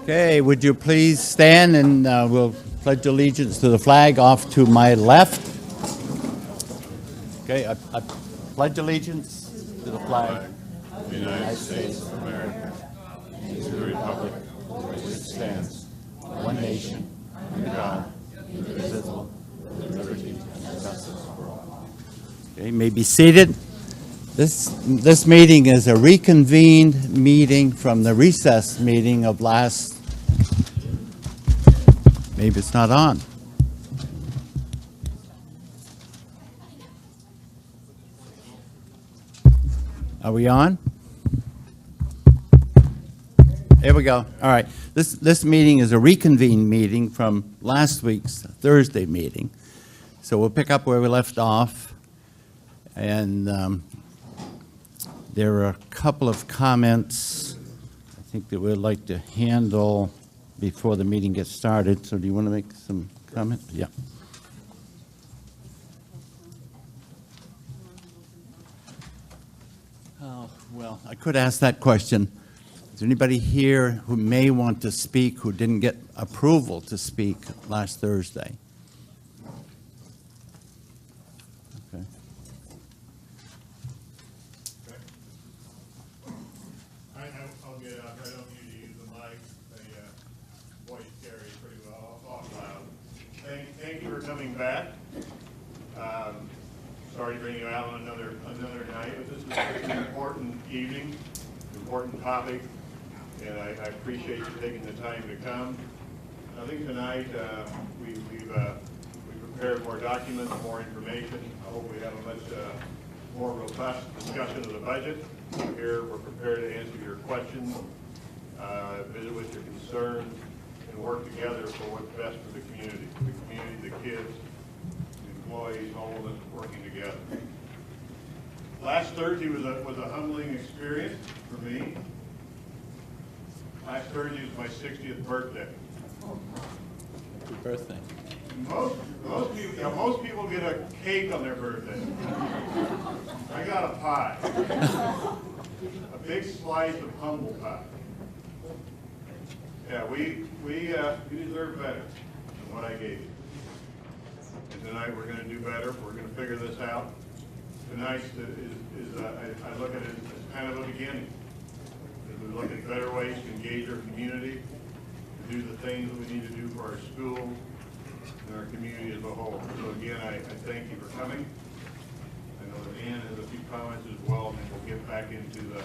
Okay, would you please stand and we'll pledge allegiance to the flag off to my left. Okay, I pledge allegiance to the flag of the United States of America and to the republic for which it stands, one nation, under God, indivisible, with liberty and justice for all. Okay, you may be seated. This meeting is a reconvened meeting from the recess meeting of last. Maybe it's not on. Are we on? There we go. All right. This meeting is a reconvened meeting from last week's Thursday meeting. So we'll pick up where we left off. And there are a couple of comments I think that we'd like to handle before the meeting gets started. So do you want to make some comments? Yeah. Oh, well, I could ask that question. Is there anybody here who may want to speak who didn't get approval to speak last Thursday? Okay. I'll get up. I don't usually use the mic. The voice carries pretty well off loud. Thank you for coming back. Sorry to bring you out on another night, but this is an important evening, important topic, and I appreciate you taking the time to come. I think tonight we've prepared more documents, more information. I hope we have a much more robust discussion of the budget. Here we're prepared to answer your questions, visit with your concerns, and work together for what's best for the community, the kids, the employees, all of us working together. Last Thursday was a humbling experience for me. Last Thursday was my 60th birthday. Happy birthday. Most people get a cake on their birthday. I got a pie. A big slice of humble pie. Yeah, we deserve better than what I gave you. And tonight we're going to do better. We're going to figure this out. Tonight I look at it as kind of a beginning. As we look at better ways to engage our community, to do the things that we need to do for our schools and our community as a whole. So again, I thank you for coming. I know that Ann has a few comments as well, and we'll get back into the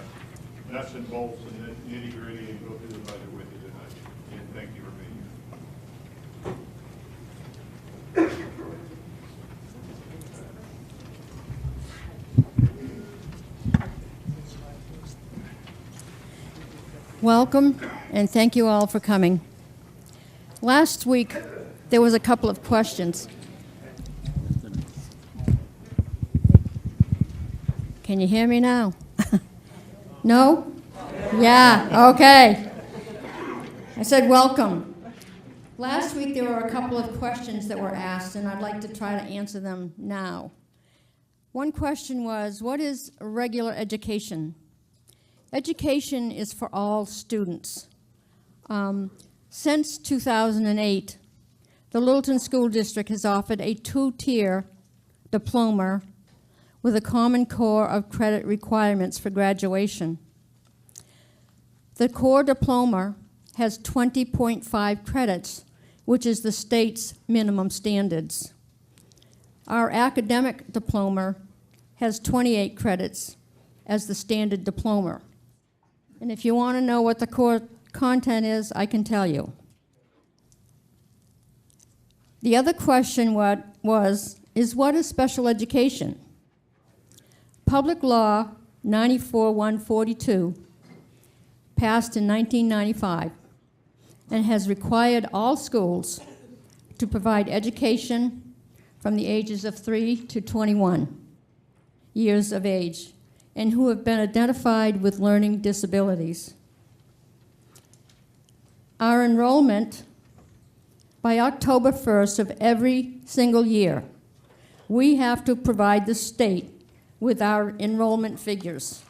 nuts and bolts and the nitty gritty and go through the budget with you tonight. And thank you for being here. Welcome, and thank you all for coming. Last week, there was a couple of questions. Can you hear me now? No? Yeah, okay. I said welcome. Last week, there were a couple of questions that were asked, and I'd like to try to answer them now. One question was, what is regular education? Education is for all students. Since 2008, the Littleton School District has offered a two-tier diploma with a common core of credit requirements for graduation. The core diploma has 20.5 credits, which is the state's minimum standards. Our academic diploma has 28 credits as the standard diploma. And if you want to know what the core content is, I can tell you. The other question what is special education? Public Law 94-142 passed in 1995 and has required all schools to provide education from the ages of 3 to 21 years of age and who have been identified with learning disabilities. Our enrollment, by October 1st of every single year, we have to provide the state with our enrollment figures.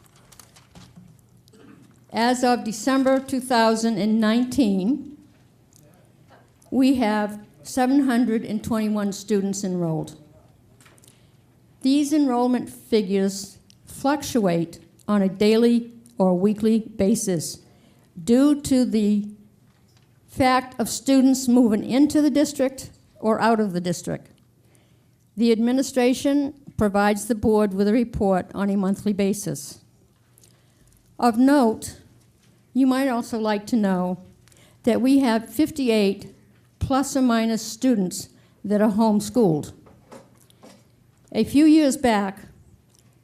As of December 2019, we have 721 students enrolled. These enrollment figures fluctuate on a daily or weekly basis due to the fact of students moving into the district or out of the district. The administration provides the board with a report on a monthly basis. Of note, you might also like to know that we have 58 plus or minus students that are homeschooled. A few years back,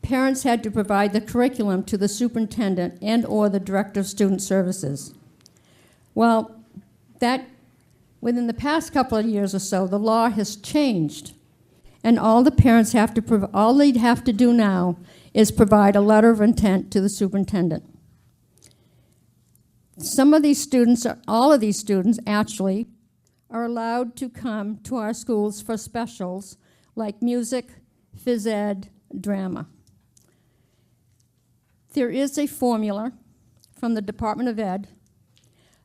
parents had to provide the curriculum to the superintendent and/or the director of student services. Well, within the past couple of years or so, the law has changed, and all the parents have to all they have to do now is provide a letter of intent to the superintendent. Some of these students, all of these students actually, are allowed to come to our schools for specials like music, phys ed, drama. There is a formula from the Department of Ed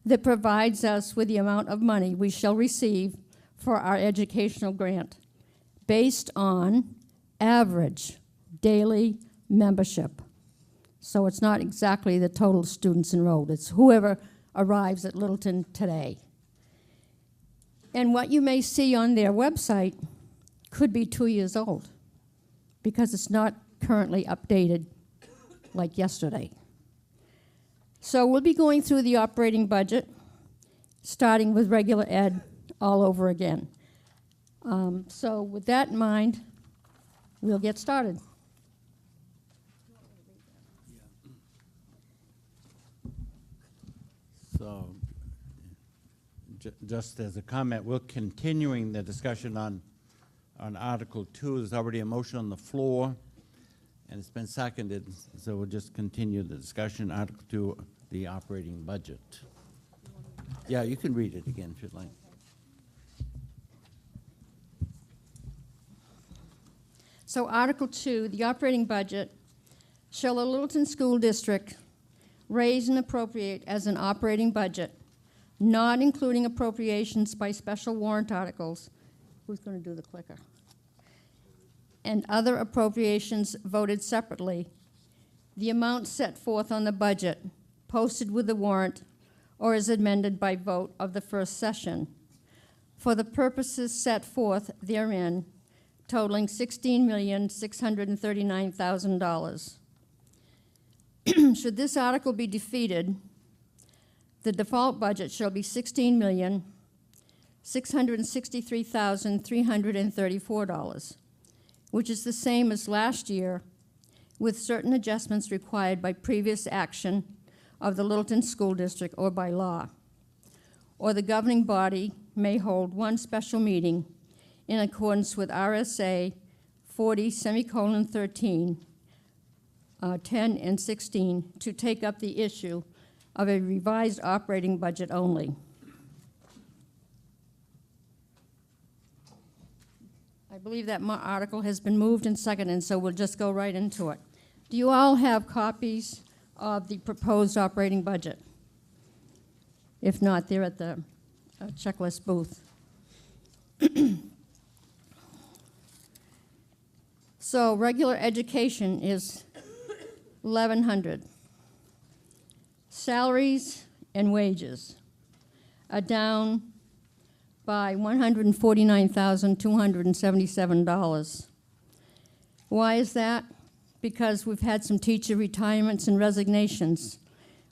that provides us with the amount of money we shall receive for our educational grant based on average daily membership. So it's not exactly the total students enrolled, it's whoever arrives at Littleton today. And what you may see on their website could be 2 years old because it's not currently updated like yesterday. So we'll be going through the operating budget, starting with regular ed all over again. So with that in mind, we'll get started. So, just as a comment, we're continuing the discussion on Article 2. There's already a motion on the floor, and it's been seconded, so we'll just continue the discussion. Article 2, the operating budget. Yeah, you can read it again if you'd like. So Article 2, the operating budget, shall the Littleton School District raise and appropriate as an operating budget, not including appropriations by special warrant articles. Who's going to do the clicker? And other appropriations voted separately, the amount set forth on the budget, posted with the warrant, or is amended by vote of the first session, for the purposes set forth therein, totaling $16,639,000. Should this article be defeated, the default budget shall be $16,663,334, which is the same as last year, with certain adjustments required by previous action of the Littleton School District or by law. Or the governing body may hold one special meeting in accordance with RSA 40:13, 10 and 16 to take up the issue of a revised operating budget only. I believe that article has been moved and seconded, so we'll just go right into it. Do you all have copies of the proposed operating budget? If not, they're at the checklist booth. So regular education is $1,100. Salaries and wages are down by $149,277. Why is that? Because we've had some teacher retirements and resignations.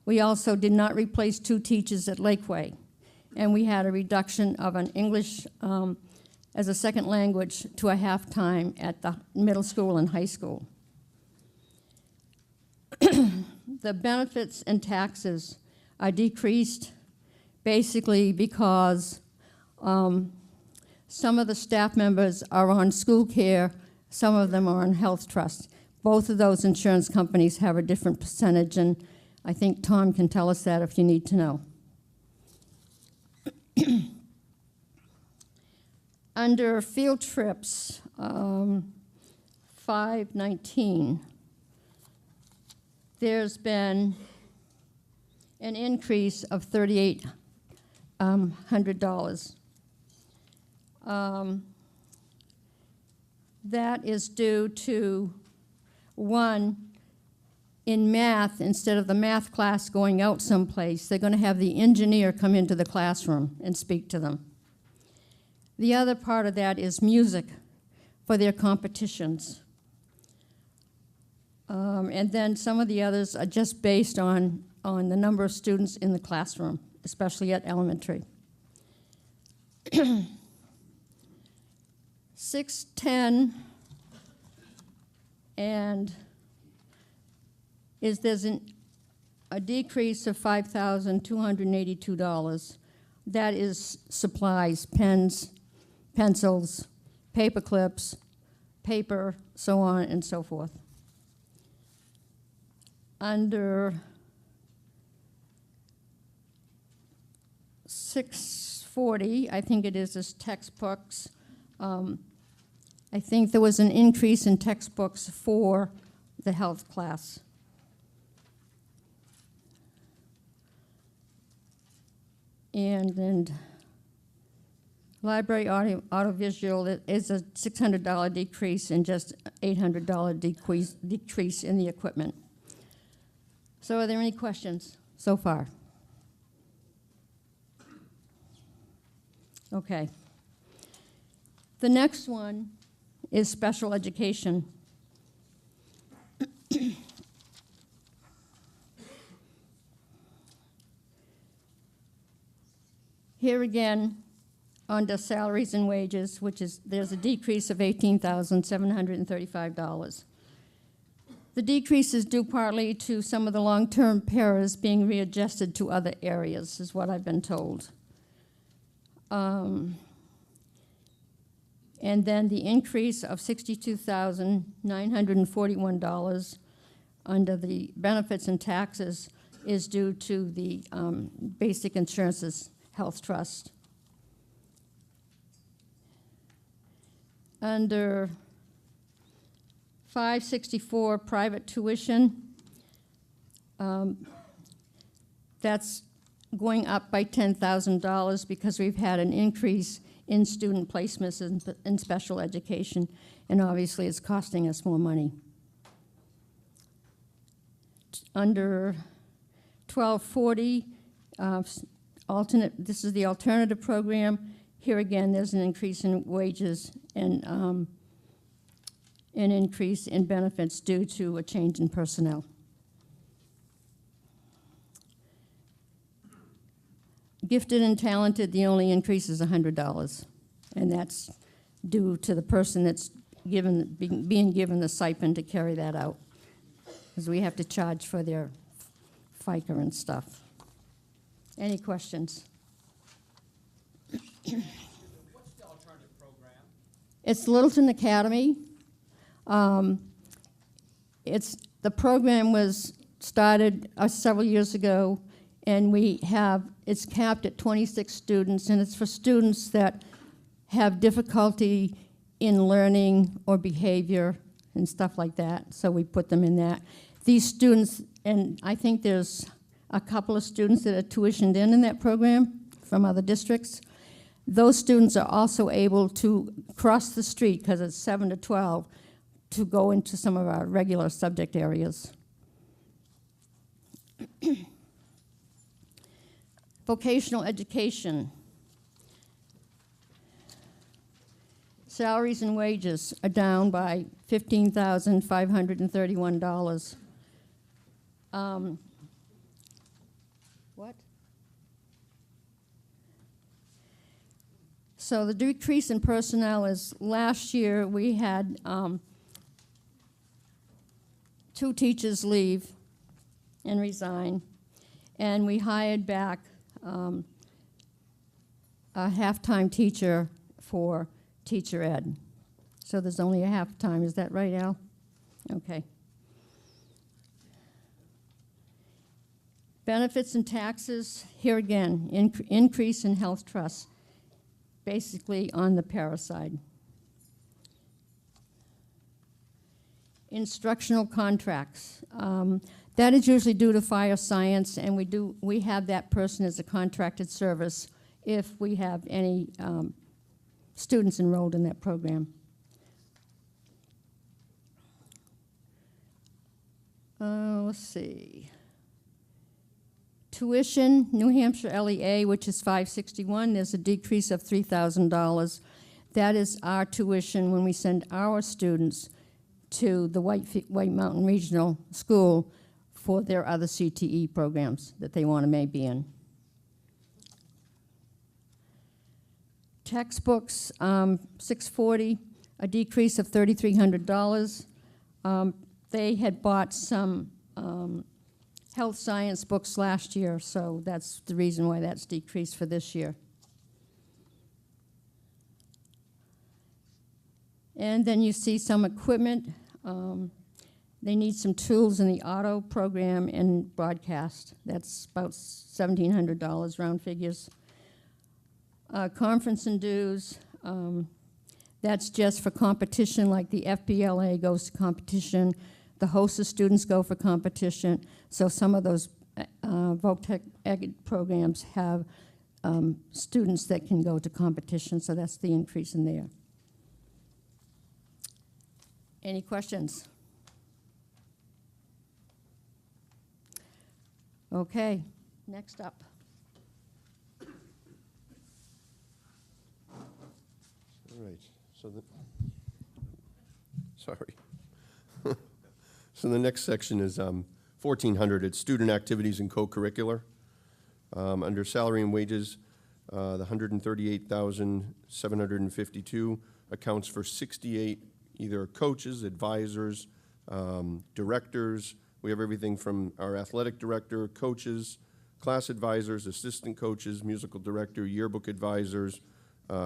We also did not replace 2 teachers at Lakeway, and we had a reduction of an English as a second language to a half-time at the middle school and high school. The benefits and taxes are decreased basically because some of the staff members are on school care, some of them are on health trust. Both of those insurance companies have a different percentage, and I think Tom can tell us that if you need to know. Under field trips, 519, there's been an increase of $3,800. That is due to, one, in math, instead of the math class going out someplace, they're going to have the engineer come into the classroom and speak to them. The other part of that is music for their competitions. And then some of the others are just based on the number of students in the classroom, especially at elementary. 610 and there's a decrease of $5,282. That is supplies, pens, pencils, paper clips, paper, so on and so forth. Under 640, I think it is textbooks. I think there was an increase in textbooks for the health class. And then library audiovisual is a $600 decrease and just $800 decrease in the equipment. So are there any questions so far? Okay. The next one is special education. Here again, under salaries and wages, there's a decrease of $18,735. The decrease is due partly to some of the long-term paras being readjusted to other areas, is what I've been told. And then the increase of $62,941 under the benefits and taxes is due to the Basic Insurance's Health Trust. Under 564 private tuition, that's going up by $10,000 because we've had an increase in student placements in special education, and obviously it's costing us more money. Under 1240, this is the alternative program. Here again, there's an increase in wages and an increase in benefits due to a change in personnel. Gifted and talented, the only increase is $100, and that's due to the person that's being given the stipend to carry that out, because we have to charge for their FICA and stuff. Any questions? What's the alternative program? It's Littleton Academy. The program was started several years ago, and it's capped at 26 students, and it's for students that have difficulty in learning or behavior and stuff like that, so we put them in that. These students, and I think there's a couple of students that are tuitioned in that program from other districts. Those students are also able to cross the street, because it's 7 to 12, to go into some of our regular subject areas. Vocational education. Salaries and wages are down by $15,531. What? So the decrease in personnel is, last year we had 2 teachers leave and resign, and we hired back a half-time teacher for teacher ed. So there's only a half-time, is that right, Al? Okay. Benefits and taxes, here again, increase in health trusts, basically on the para side. Instructional contracts. That is usually due to fire science, and we have that person as a contracted service if we have any students enrolled in that program. Let's see. Tuition, New Hampshire LEA, which is $561, there's a decrease of $3,000. That is our tuition when we send our students to the White Mountain Regional School for their other CTE programs that they want to may be in. Textbooks, $640, a decrease of $3,300. They had bought some health science books last year, so that's the reason why that's decreased for this year. And then you see some equipment. They need some tools in the auto program and broadcast. That's about $1,700, round figures. Conference and dues, that's just for competition, like the FBLA goes to competition. The HOSA students go for competition. So some of those VOC Ed programs have students that can go to competition, so that's the increase in there. Any questions? Okay, next up. All right, so sorry. So the next section is 1400. It's student activities and co-curricular. Under salary and wages, the 138,752 accounts for 68 either coaches, advisors, directors. We have everything from our athletic director, coaches, class advisors, assistant coaches, musical director, yearbook advisors,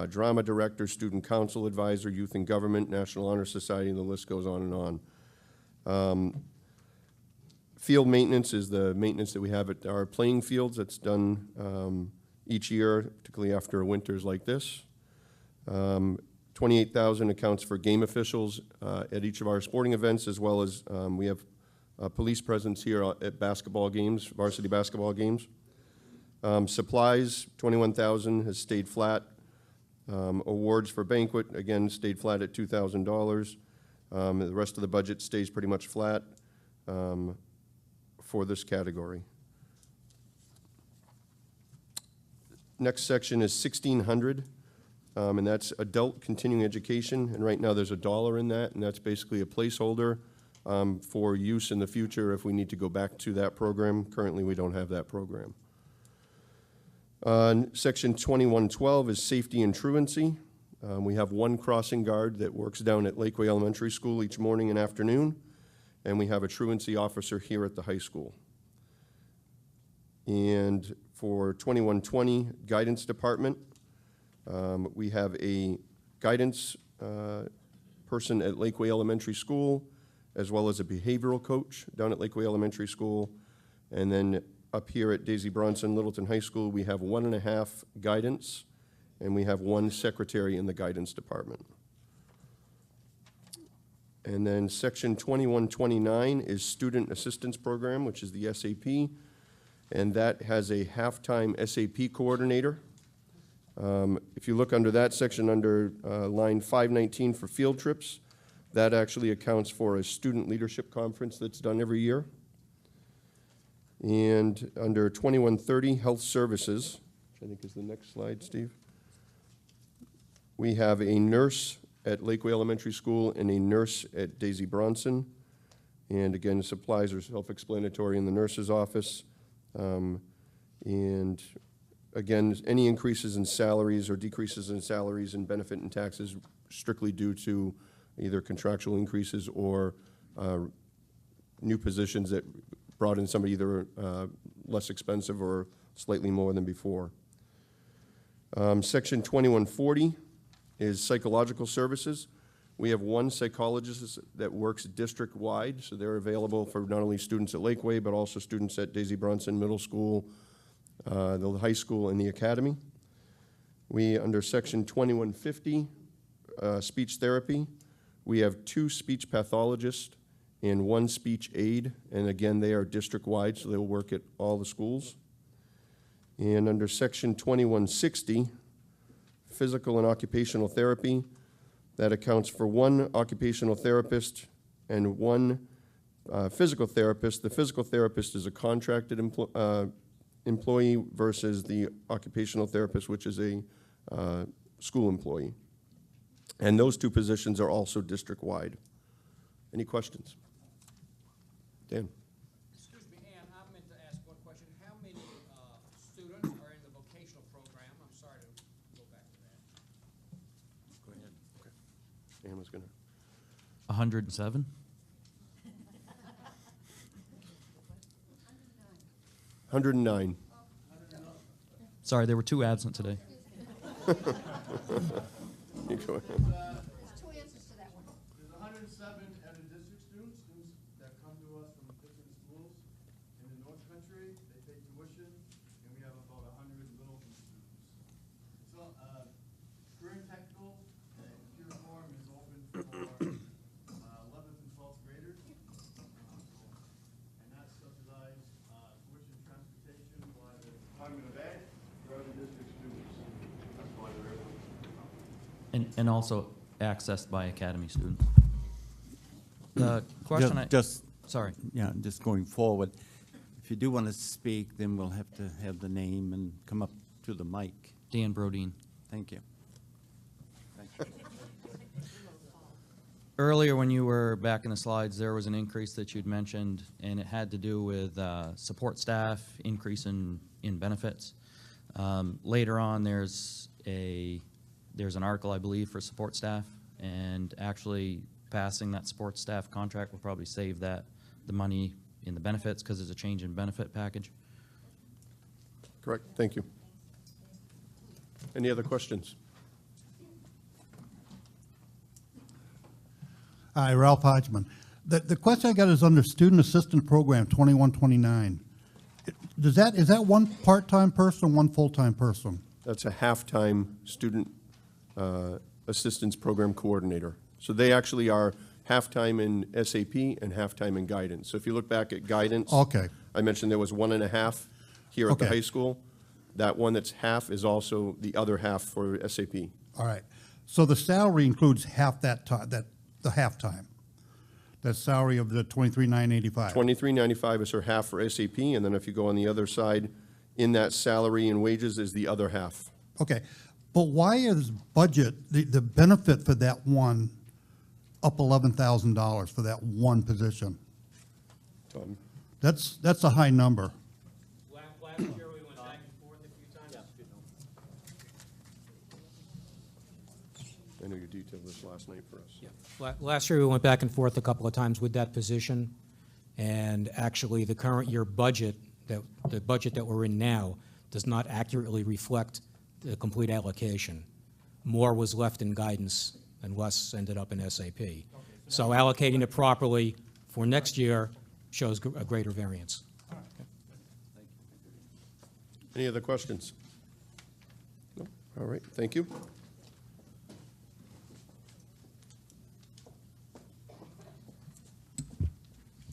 drama director, student council advisor, youth and government, National Honor Society, and the list goes on and on. Field maintenance is the maintenance that we have at our playing fields. That's done each year, particularly after winters like this. 28,000 accounts for game officials at each of our sporting events, as well as we have police presence here at basketball games, varsity basketball games. Supplies, 21,000 has stayed flat. Awards for banquet, again, stayed flat at $2,000. The rest of the budget stays pretty much flat for this category. Next section is 1,600, and that's adult continuing education. And right now there's $1 in that, and that's basically a placeholder for use in the future if we need to go back to that program. Currently, we don't have that program. Section 2112 is safety and truancy. We have one crossing guard that works down at Lakeway Elementary School each morning and afternoon, and we have a truancy officer here at the high school. And for 2120 guidance department, we have a guidance person at Lakeway Elementary School, as well as a behavioral coach down at Lakeway Elementary School. And then up here at Daisy Bronson Littleton High School, we have 1.5 guidance, and we have 1 secretary in the guidance department. And then section 2129 is student assistance program, which is the SAP, and that has a half-time SAP coordinator. If you look under that section, under line 519 for field trips, that actually accounts for a student leadership conference that's done every year. And under 2130, health services, which I think is the next slide, Steve, we have a nurse at Lakeway Elementary School and a nurse at Daisy Bronson. And again, supplies are self-explanatory in the nurse's office. And again, any increases in salaries or decreases in salaries and benefit and taxes strictly due to either contractual increases or new positions that brought in somebody either less expensive or slightly more than before. Section 2140 is psychological services. We have 1 psychologist that works district-wide, so they're available for not only students at Lakeway, but also students at Daisy Bronson Middle School, the high school, and the academy. We, under section 2150, speech therapy, we have 2 speech pathologists and 1 speech aide. And again, they are district-wide, so they'll work at all the schools. And under section 2160, physical and occupational therapy, that accounts for 1 occupational therapist and 1 physical therapist. The physical therapist is a contracted employee versus the occupational therapist, which is a school employee. And those 2 positions are also district-wide. Any questions? Dan? Excuse me, Ann, I meant to ask one question. How many students are in the vocational program? I'm sorry to go back to that. Go ahead. Okay. Dan was going to. 107? $109. Sorry, there were 2 absent today. You go ahead. There's 2 answers to that one. There's 107 out-of-district students that come to us from different schools in the North Country. They pay tuition, and we have about 100 Littleton students. So, career technical and computer forum is open for 11th and 12th graders. And that's subsidized tuition and transportation by the Department of Ed for other district students. That's why they're able to come. And also accessed by Academy students. The question sorry. Yeah, just going forward, if you do want to speak, then we'll have to have the name and come up to the mic. Dan Brodeen. Thank you. Earlier, when you were back in the slides, there was an increase that you'd mentioned, and it had to do with support staff, increase in benefits. Later on, there's an article, I believe, for support staff, and actually passing that support staff contract will probably save the money in the benefits because there's a change in benefit package. Correct. Thank you. Any other questions? Hi, Ralph Hodgman. The question I got is under Student Assistant Program 2129. Is that 1 part-time person, 1 full-time person? That's a half-time student assistance program coordinator. So they actually are half-time in SAP and half-time in guidance. So if you look back at guidance, Okay. I mentioned there was 1.5 here at the Okay. high school. That one that's half is also the other half for SAP. All right. So the salary includes half that time, the halftime. That salary of the 23,985. $23.95 is her half for SAP, and then if you go on the other side, in that salary and wages is the other half. Okay. But why is budget, the benefit for that one up $11,000 for that one position? Tom? That's a high number. Last year, we went back and forth a few times. I know you detailed this last night for us. Last year, we went back and forth a couple of times with that position, and actually, the current year budget, the budget that we're in now, does not accurately reflect the complete allocation. More was left in guidance, and less ended up in SAP. So allocating it properly for next year shows a greater variance. Any other questions? No? All right, thank you.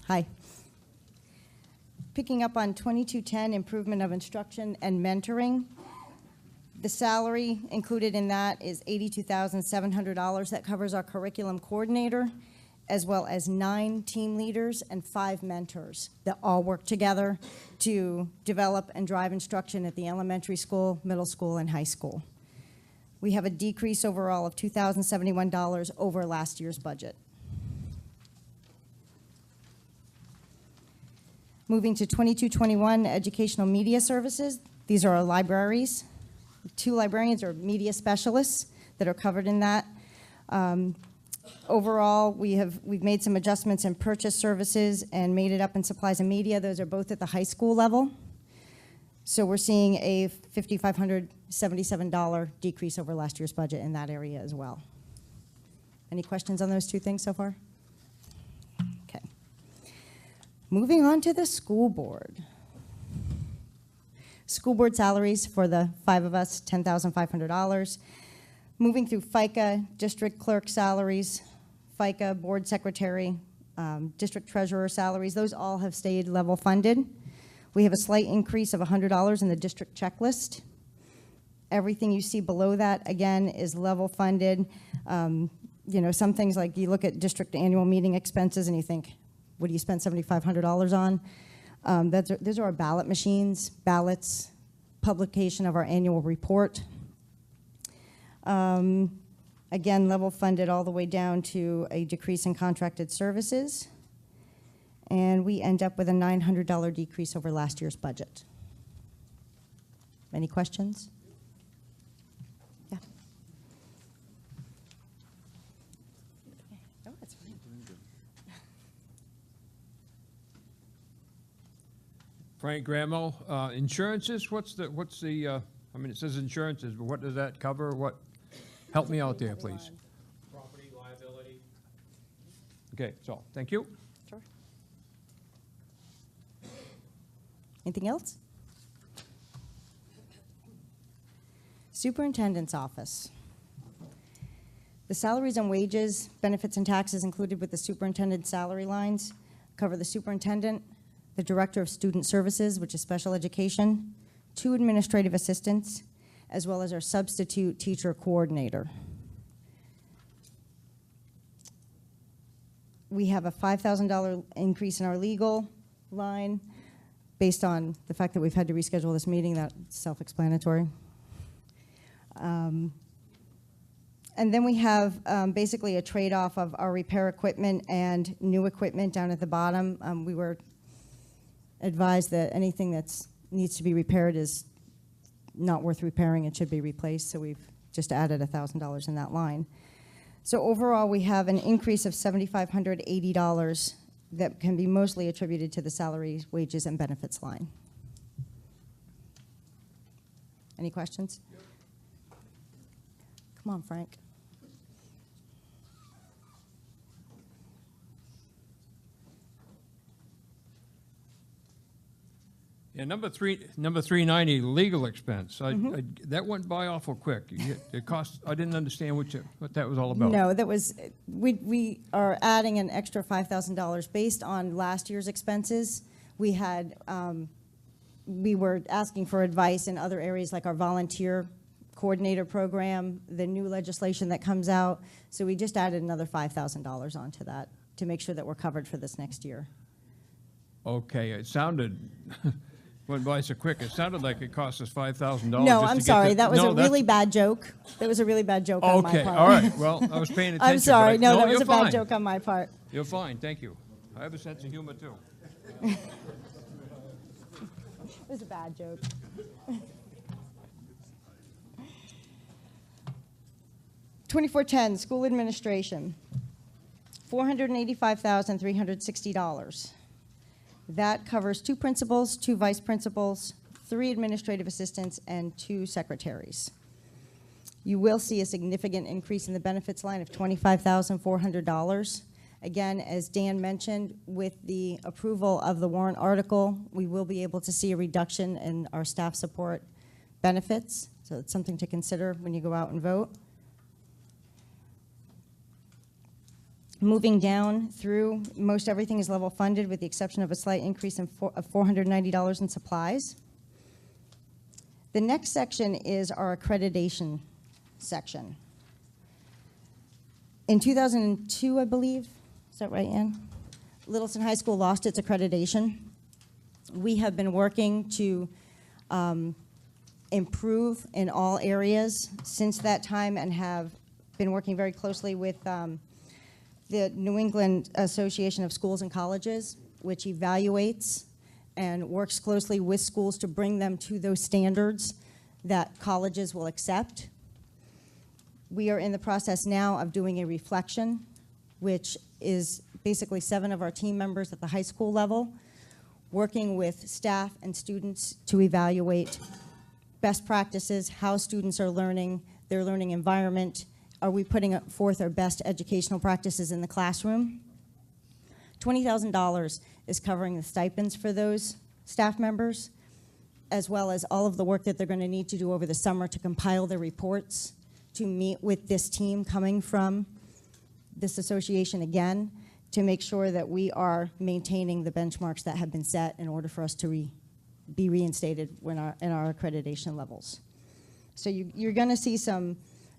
Hi. Picking up on 2210, improvement of instruction and mentoring. The salary included in that is $82,700. That covers our curriculum coordinator, as well as 9 team leaders and 5 mentors that all work together to develop and drive instruction at the elementary school, middle school, and high school. We have a decrease overall of $2,071 over last year's budget. Moving to 2221, educational media services. These are our libraries. 2 librarians or media specialists that are covered in that. Overall, we've made some adjustments in purchase services and made it up in supplies and media. Those are both at the high school level. So we're seeing a $5,577 decrease over last year's budget in that area as well. Any questions on those 2 things so far? Okay. Moving on to the school board. School board salaries for the 5 of us, $10,500. Moving through FICA, district clerk salaries, FICA, board secretary, district treasurer salaries, those all have stayed level funded. We have a slight increase of $100 in the district checklist. Everything you see below that, again, is level funded. You know, some things like you look at district annual meeting expenses and you think, what do you spend $7,500 on? Those are our ballot machines, ballots, publication of our annual report. Again, level funded all the way down to a decrease in contracted services. And we end up with a $900 decrease over last year's budget. Any questions? Yeah. Oh, that's fine. Frank Gramo, insurances, what's the, I mean, it says insurances, but what does that cover? What, help me out there, please. Property, liability. Okay, so, thank you. Sure. Anything else? Superintendent's office. The salaries and wages, benefits and taxes included with the superintendent's salary lines cover the superintendent, the director of student services, which is special education, 2 administrative assistants, as well as our substitute teacher coordinator. We have a $5,000 increase in our legal line based on the fact that we've had to reschedule this meeting. That's self-explanatory. And then we have basically a trade-off of our repair equipment and new equipment down at the bottom. We were advised that anything that needs to be repaired is not worth repairing. It should be replaced, so we've just added $1,000 in that line. So overall, we have an increase of $7,580 that can be mostly attributed to the salaries, wages, and benefits line. Any questions? Come on, Frank. Yeah, number 390, legal expense. That went by awful quick. It cost, I didn't understand what that was all about. No, that was, we are adding an extra $5,000 based on last year's expenses. We had, we were asking for advice in other areas like our volunteer coordinator program, the new legislation that comes out. So we just added another $5,000 onto that to make sure that we're covered for this next year. Okay, it sounded, went by so quick, it sounded like it cost us $5,000. No, I'm sorry, that was a really bad joke. That was a really bad joke on my part. Okay, all right, well, I was paying attention. I'm sorry, no, that was you're a bad fine. joke on my part. You're fine, thank you. I have a sense of humor, too. It was a bad joke. $2410, school administration, $485,360. That covers 2 principals, 2 vice principals, 3 administrative assistants, and 2 secretaries. You will see a significant increase in the benefits line of $25,400. Again, as Dan mentioned, with the approval of the warrant article, we will be able to see a reduction in our staff support benefits. So it's something to consider when you go out and vote. Moving down through, most everything is level funded with the exception of a slight increase of $490 in supplies. The next section is our accreditation section. In 2002, I believe, is that right, Ann? Littleton High School lost its accreditation. We have been working to improve in all areas since that time and have been working very closely with the New England Association of Schools and Colleges, which evaluates and works closely with schools to bring them to those standards that colleges will accept. We are in the process now of doing a reflection, which is basically 7 of our team members at the high school level, working with staff and students to evaluate best practices, how students are learning, their learning environment. Are we putting forth our best educational practices in the classroom? $20,000 is covering the stipends for those staff members, as well as all of the work that they're going to need to do over the summer to compile their reports, to meet with this team coming from this association again, to make sure that we are maintaining the benchmarks that have been set in order for us to be reinstated in our accreditation levels. So you're going to see some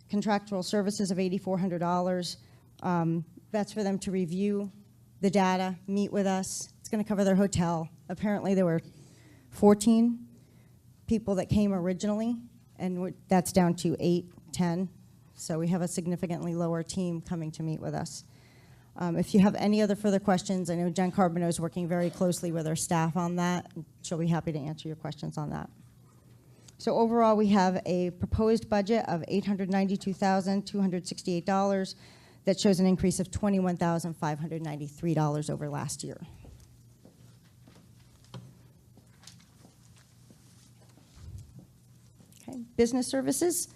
contractual services of $8,400. That's for them to review the data, meet with us. It's going to cover their hotel. Apparently there were 14 people that came originally, and that's down to 8, 10. So we have a significantly lower team coming to meet with us. If you have any other further questions, I know Jen Carbonneau is working very closely with our staff on that. She'll be happy to answer your questions on that. So overall, we have a proposed budget of $892,268 that shows an increase of $21,593 over last year. Okay, business services.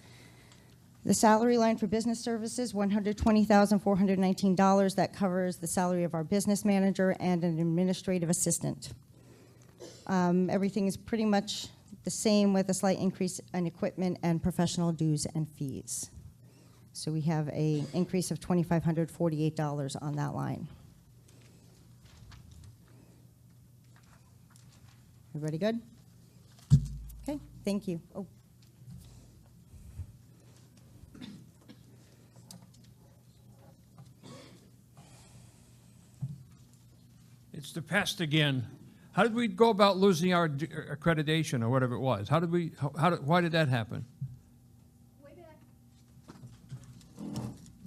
The salary line for business services, $120,419. That covers the salary of our business manager and an administrative assistant. Everything is pretty much the same with a slight increase in equipment and professional dues and fees. So we have an increase of $2,548 on that line. Everybody good? Okay, thank you. Oh. It's the pest again. How did we go about losing our accreditation or whatever it was? Why did that happen?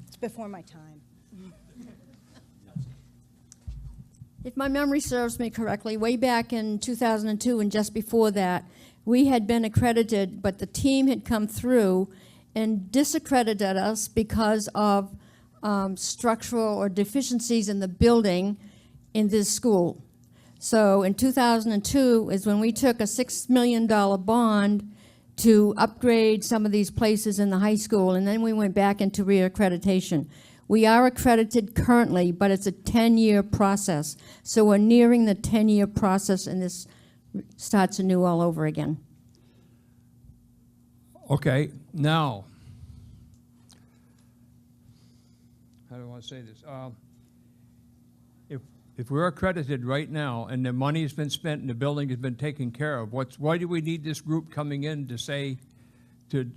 It's before my time. If my memory serves me correctly, way back in 2002 and just before that, we had been accredited, but the team had come through and disaccredited us because of structural or deficiencies in the building in this school. So in 2002 is when we took a $6 million bond to upgrade some of these places in the high school, and then we went back into reaccreditation. We are accredited currently, but it's a 10-year process. So we're nearing the 10-year process, and this starts anew all over again. Okay, now, how do I want to say this? If we're accredited right now and the money has been spent and the building has been taken care of, why do we need this group coming in to say to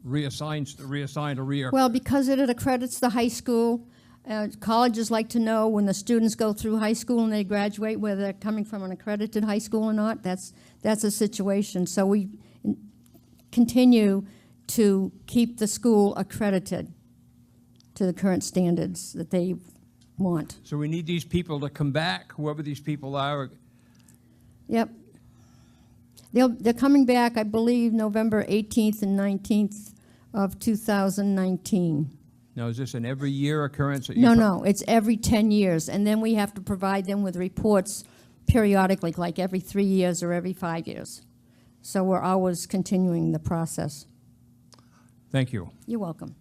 reassign or reaccredit? Well, because it accredits the high school. Colleges like to know when the students go through high school and they graduate whether they're coming from an accredited high school or not. That's a situation. So we continue to keep the school accredited to the current standards that they want. So we need these people to come back, whoever these people are. Yep. They're coming back, I believe, November 18th and 19th of 2019. Now, is this an every year occurrence? No, it's every 10 years, and then we have to provide them with reports periodically, like every 3 years or every 5 years. So we're always continuing the process. Thank you. You're welcome.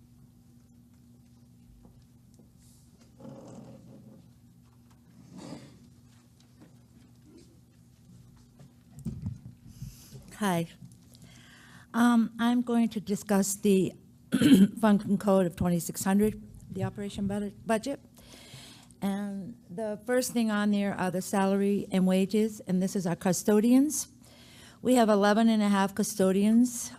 Hi. I'm going to discuss the function code of 2600, the operation budget. And the first thing on there are the salary and wages, and this is our custodians. We have 11 and a half custodians.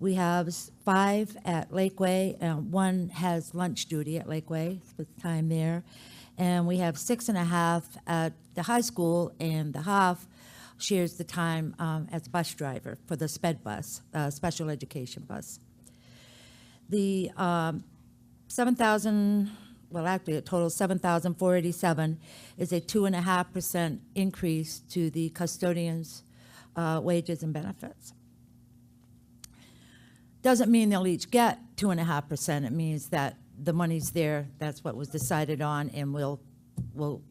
We have 5 at Lakeway, and 1 has lunch duty at Lakeway with time there. And we have 6 and a half at the high school, and the half shares the time as bus driver for the SPED bus, special education bus. The 7,000, well, actually a total 7,487 is a 2.5% increase to the custodians' wages and benefits. Doesn't mean they'll each get 2.5%. It means that the money's there. That's what was decided on, and we'll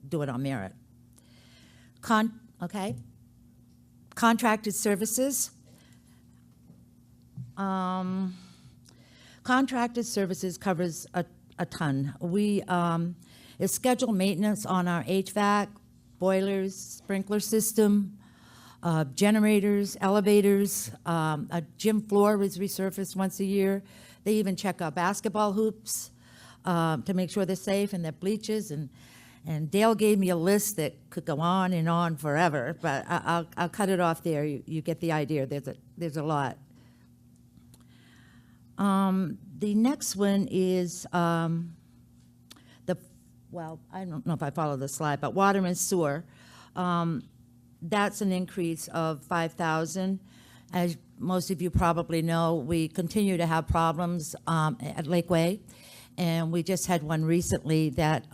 do it on merit. Okay. Contracted services. Contracted services covers a ton. It's scheduled maintenance on our HVAC, boilers, sprinkler system, generators, elevators. A gym floor is resurfaced once a year. They even check our basketball hoops. to make sure they're safe and their bleachers, and Dale gave me a list that could go on and on forever, but I'll cut it off there. You get the idea. There's a lot. The next one is well, I don't know if I follow the slide, but water and sewer. That's an increase of $5,000. As most of you probably know, we continue to have problems at Lakeway, and we just had one recently that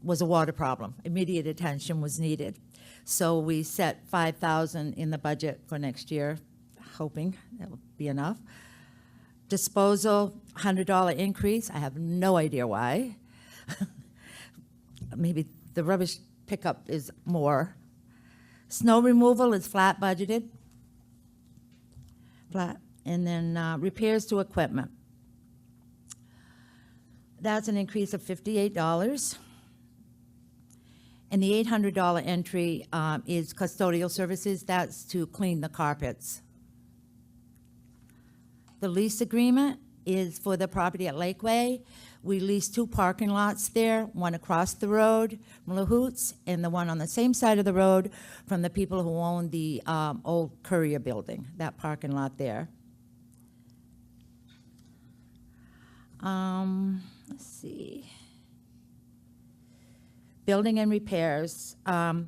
was a water problem. Immediate attention was needed. So we set $5,000 in the budget for next year, hoping that will be enough. Disposal, $100 increase. I have no idea why. Maybe the rubbish pickup is more. Snow removal is flat budgeted. Flat. And then repairs to equipment. That's an increase of $58. And the $800 entry is custodial services. That's to clean the carpets. The lease agreement is for the property at Lakeway. We lease 2 parking lots there, one across the road from LaHoots, and the one on the same side of the road from the people who own the old Courier building, that parking lot there. Let's see. Building and repairs. The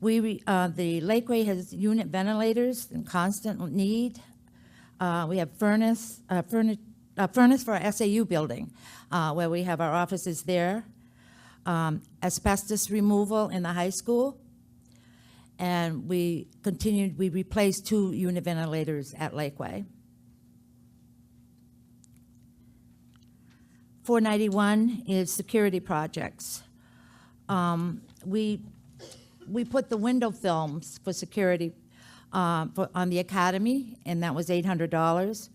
Lakeway has unit ventilators in constant need. We have furnace for our SAU building, where we have our offices there. Asbestos removal in the high school. And we replaced 2 unit ventilators at Lakeway. 491 is security projects. We put the window films for security on the academy, and that was $800.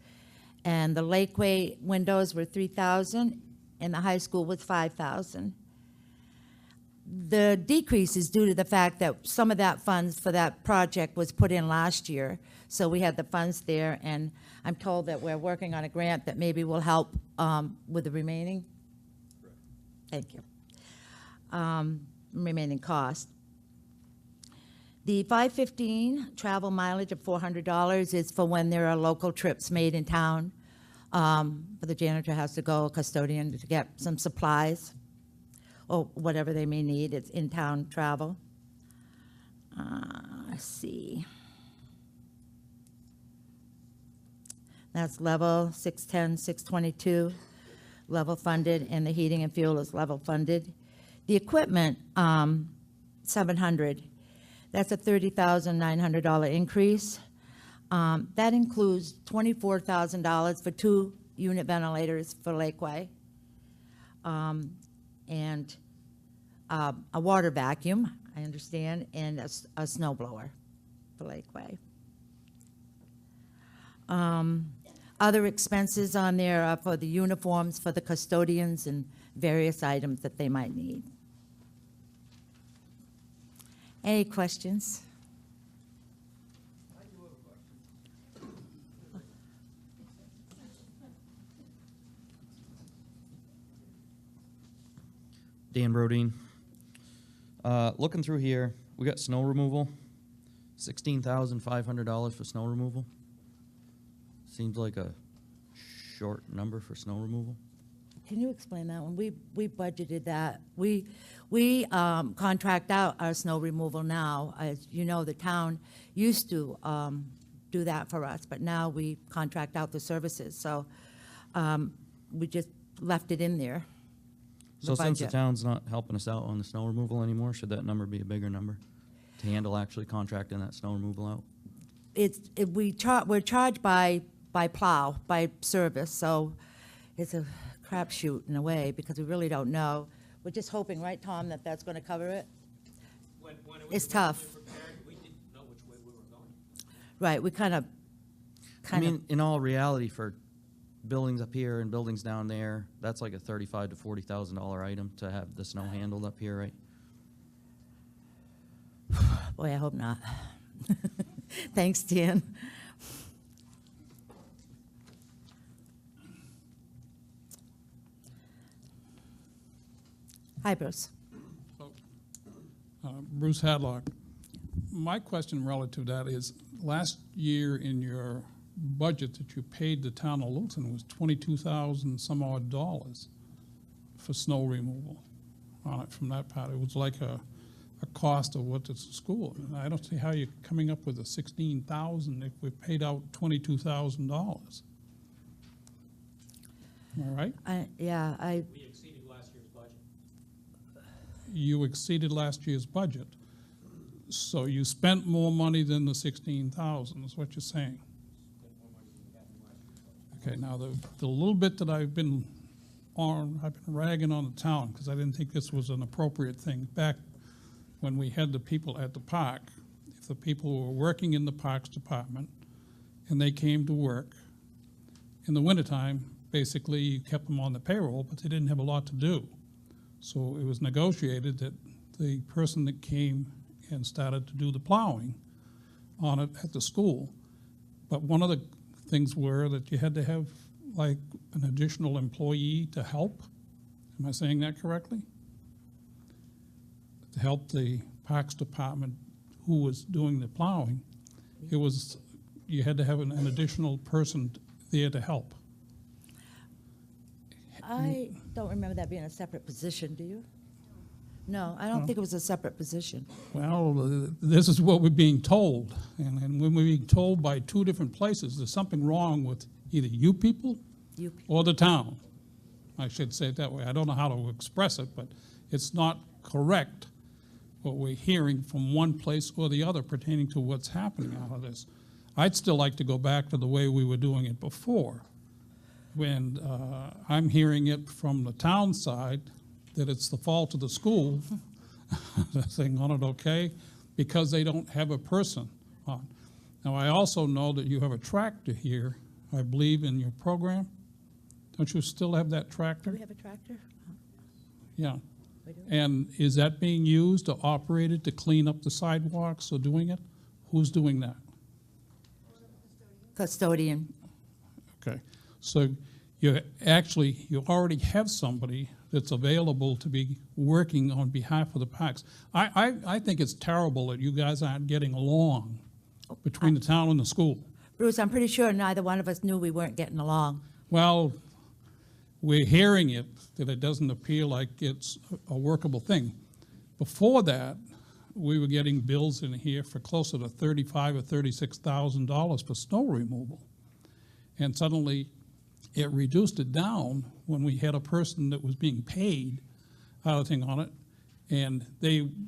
And the Lakeway windows were $3,000, and the high school was $5,000. The decrease is due to the fact that some of that funds for that project was put in last year, so we had the funds there, and I'm told that we're working on a grant that maybe will help with the remaining. Thank you. Remaining cost. The 515 travel mileage of $400 is for when there are local trips made in town. But the janitor has to go, custodian to get some supplies or whatever they may need. It's in-town travel. Let's see. That's level 610, 622, level funded, and the heating and fuel is level funded. The equipment, 700. That's a $30,900 increase. That includes $24,000 for 2 unit ventilators for Lakeway, and a water vacuum, I understand, and a snow blower for Lakeway. Other expenses on there are for the uniforms for the custodians and various items that they might need. Any questions? Dan Brodeen. Looking through here, we got snow removal, $16,500 for snow removal. Seems like a short number for snow removal. Can you explain that one? We budgeted that. We contract out our snow removal now. As you know, the town used to do that for us, but now we contract out the services. So we just left it in there. So since the town's not helping us out on the snow removal anymore, should that number be a bigger number to handle actually contracting that snow removal out? We're charged by plow, by service, so it's a crapshoot in a way because we really don't know. We're just hoping, right, Tom, that that's going to cover it? When it It's was tough. originally prepared, we didn't know which way we were going. Right, we kind of. I mean, in all reality, for buildings up here and buildings down there, that's like a $35,000 to $40,000 item to have the snow handled up here, right? Boy, I hope not. Thanks, Dan. Hi, Bruce. Bruce Hadlock. My question relative to that is, last year in your budget that you paid the town of Littleton was $22,000 some odd dollars for snow removal on it from that part. It was like a cost of what it's a school. And I don't see how you're coming up with a $16,000 if we paid out $22,000. Am I right? We exceeded last year's budget. You exceeded last year's budget. So you spent more money than the 16,000, is what you're saying. Okay, now the little bit that I've been ragging on the town, because I didn't think this was an appropriate thing. Back when we had the people at the park, if the people were working in the Parks Department and they came to work, in the wintertime, basically you kept them on the payroll, but they didn't have a lot to do. So it was negotiated that the person that came and started to do the plowing on it at the school. But one of the things were that you had to have like an additional employee to help. Am I saying that correctly? To help the Parks Department who was doing the plowing, you had to have an additional person there to help. I don't remember that being a separate position, do you? No, I don't think it was a separate position. Well, this is what we're being told, and when we're being told by two different places, there's something wrong with either you people or the town. I should say it that way. I don't know how to express it, but it's not correct what we're hearing from one place or the other pertaining to what's happening out of this. I'd still like to go back to the way we were doing it before, when I'm hearing it from the town side that it's the fault of the school, saying on it, okay, because they don't have a person on. Now, I also know that you have a tractor here, I believe, in your program. Don't you still have that tractor? Do we have a tractor? Yeah. We do. And is that being used or operated to clean up the sidewalks or doing it? Who's doing that? Custodian. Okay. So you already have somebody that's available to be working on behalf of the parks. I think it's terrible that you guys aren't getting along between the town and the school. Bruce, I'm pretty sure neither one of us knew we weren't getting along. Well, we're hearing it, that it doesn't appear like it's a workable thing. Before that, we were getting bills in here for closer to $35,000 or $36,000 for snow removal. And suddenly, it reduced it down when we had a person that was being paid other thing on it. And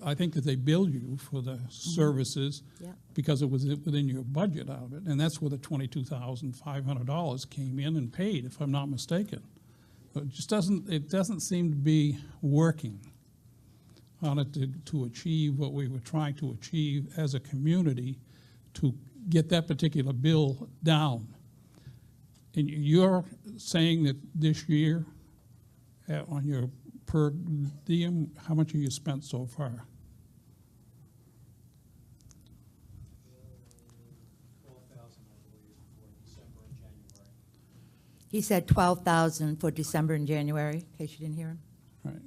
I think that they bill you for the services because it was within your budget out of it. And that's where the $22,500 came in and paid, if I'm not mistaken. But it doesn't seem to be working on it to achieve what we were trying to achieve as a community to get that particular bill down. And you're saying that this year, on your per diem, how much have you spent so far? He said 12,000 for December and January, in case you didn't hear him. Right.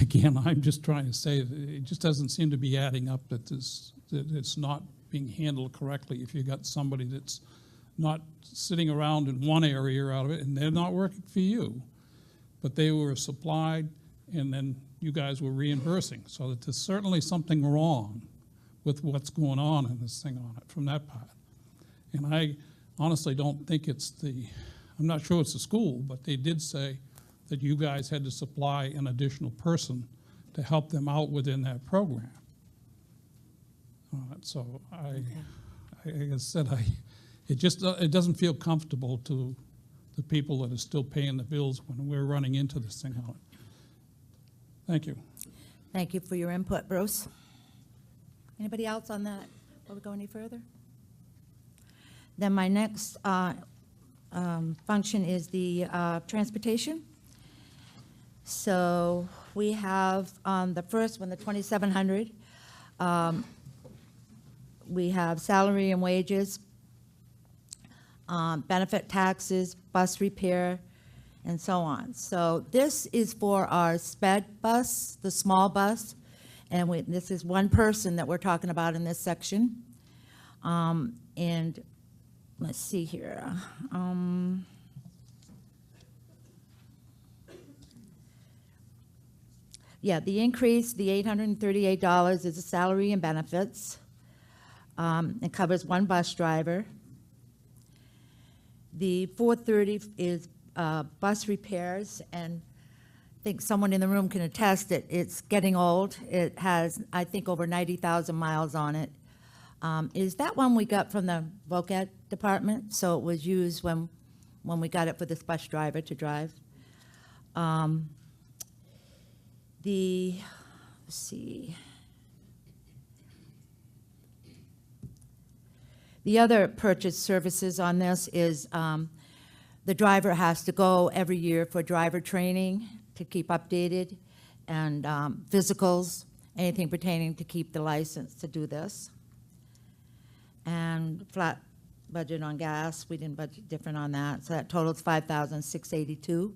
Again, I'm just trying to say that it just doesn't seem to be adding up that it's not being handled correctly if you got somebody that's not sitting around in one area out of it and they're not working for you, but they were supplied and then you guys were reimbursing. So that there's certainly something wrong with what's going on in this thing on it from that part. And I honestly don't think I'm not sure it's the school, but they did say that you guys had to supply an additional person to help them out within that program. So like I said, it doesn't feel comfortable to the people that are still paying the bills when we're running into this thing on it. Thank you. Thank you for your input, Bruce. Anybody else on that? Will we go any further? Then my next function is the transportation. So we have the first one, the 2,700. We have salary and wages, benefit taxes, bus repair, and so on. So this is for our sped bus, the small bus, and this is one person that we're talking about in this section. And let's see here. Yeah, the increase, the $838 is the salary and benefits. It covers one bus driver. The $430 is bus repairs, and I think someone in the room can attest that it's getting old. It has, I think, over 90,000 miles on it. Is that one we got from the VOCAD department? So it was used when we got it for this bus driver to drive. Let's see. The other purchase services on this is the driver has to go every year for driver training to keep updated, and physicals, anything pertaining to keep the license to do this. And flat budget on gas, we didn't budget different on that, so that totals $5,682.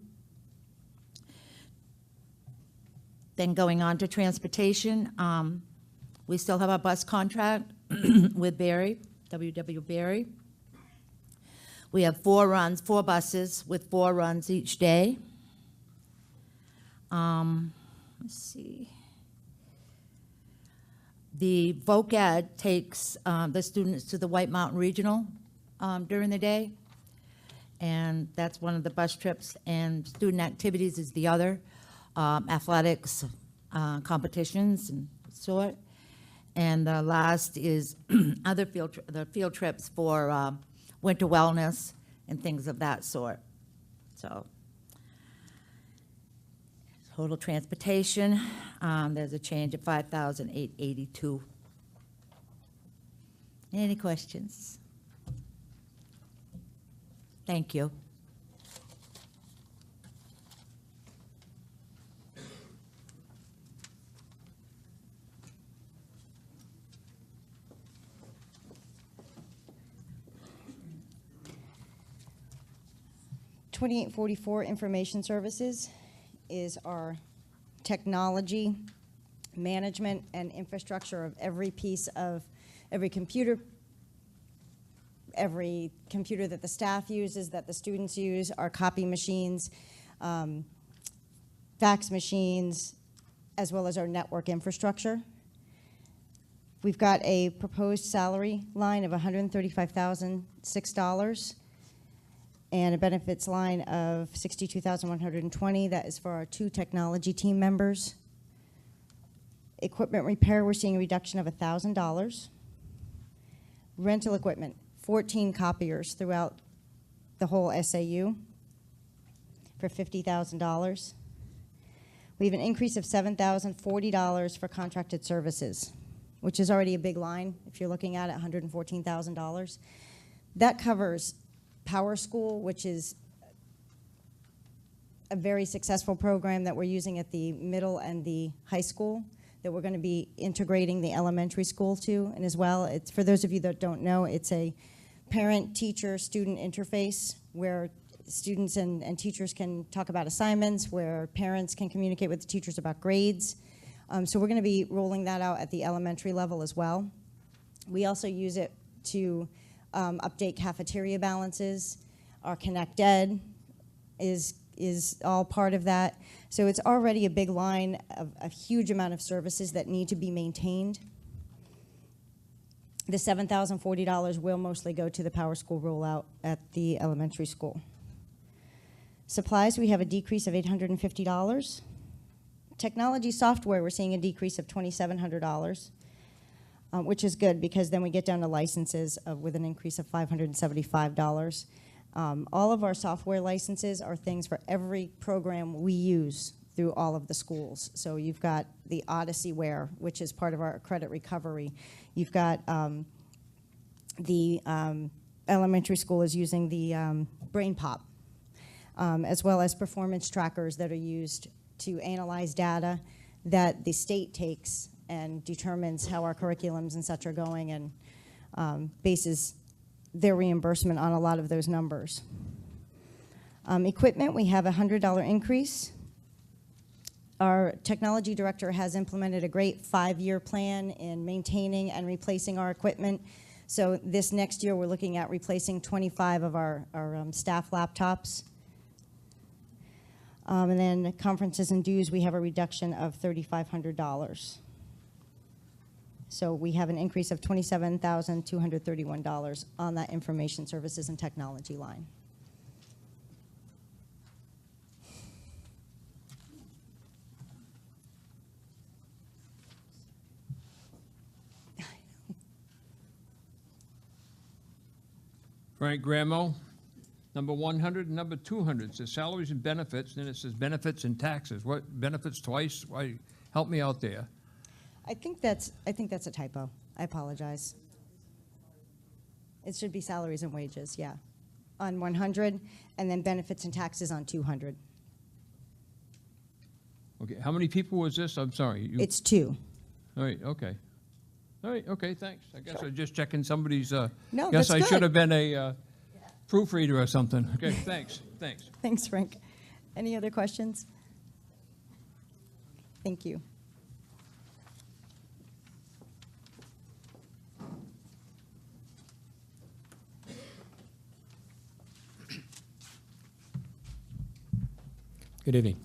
Then going on to transportation, we still have a bus contract with Barry, W.W. Barry. We have 4 runs, 4 buses with 4 runs each day. Let's see. The VOCAD takes the students to the White Mountain Regional during the day, and that's one of the bus trips, and student activities is the other. Athletics, competitions and sort. And the last is other field trips for winter wellness and things of that sort. So total transportation, there's a change of $5,882. Any questions? Thank you. $2844 Information Services is our technology management and infrastructure of every piece of every computer that the staff uses, that the students use, our copy machines, fax machines, as well as our network infrastructure. We've got a proposed salary line of $135,006 and a benefits line of $62,120. That is for our 2 technology team members. Equipment repair, we're seeing a reduction of $1,000. Rental equipment, 14 copiers throughout the whole SAU for $50,000. We have an increase of $7,040 for contracted services, which is already a big line if you're looking at it, $114,000. That covers Power School, which is a very successful program that we're using at the middle and the high school that we're going to be integrating the elementary school to. And as well, it's, for those of you that don't know, it's a parent-teacher-student interface where students and teachers can talk about assignments, where parents can communicate with the teachers about grades. So we're going to be rolling that out at the elementary level as well. We also use it to update cafeteria balances. Our Connect Ed is all part of that. So it's already a big line of a huge amount of services that need to be maintained. The $7,040 will mostly go to the Power School rollout at the elementary school. Supplies, we have a decrease of $850. Technology software, we're seeing a decrease of $2,700. Which is good because then we get down to licenses with an increase of $575. All of our software licenses are things for every program we use through all of the schools. So you've got the Odyssey-ware, which is part of our credit recovery. You've got the elementary school is using the Brain Pop, as well as performance trackers that are used to analyze data that the state takes and determines how our curriculums and such are going, and bases their reimbursement on a lot of those numbers. Equipment, we have a $100 increase. Our technology director has implemented a great 5-year plan in maintaining and replacing our equipment. So this next year, we're looking at replacing 25 of our staff laptops. And then conferences and dues, we have a reduction of $3,500. So we have an increase of $27,231 on that information services and technology line. Frank Gramo, number 100 and number 200, it says salaries and benefits, then it says benefits and taxes. What, benefits twice? Why, help me out there. I think that's a typo. I apologize. It should be salaries and wages, yeah, on 100, and then benefits and taxes on 200. Okay, how many people was this? I'm sorry. It's 2. All right, okay. All right, okay, thanks. I guess I'm just checking somebody's, No, guess that's I good. should have been a proofreader or something. Okay, thanks, thanks. Thanks, Frank. Any other questions? Thank you. Good evening.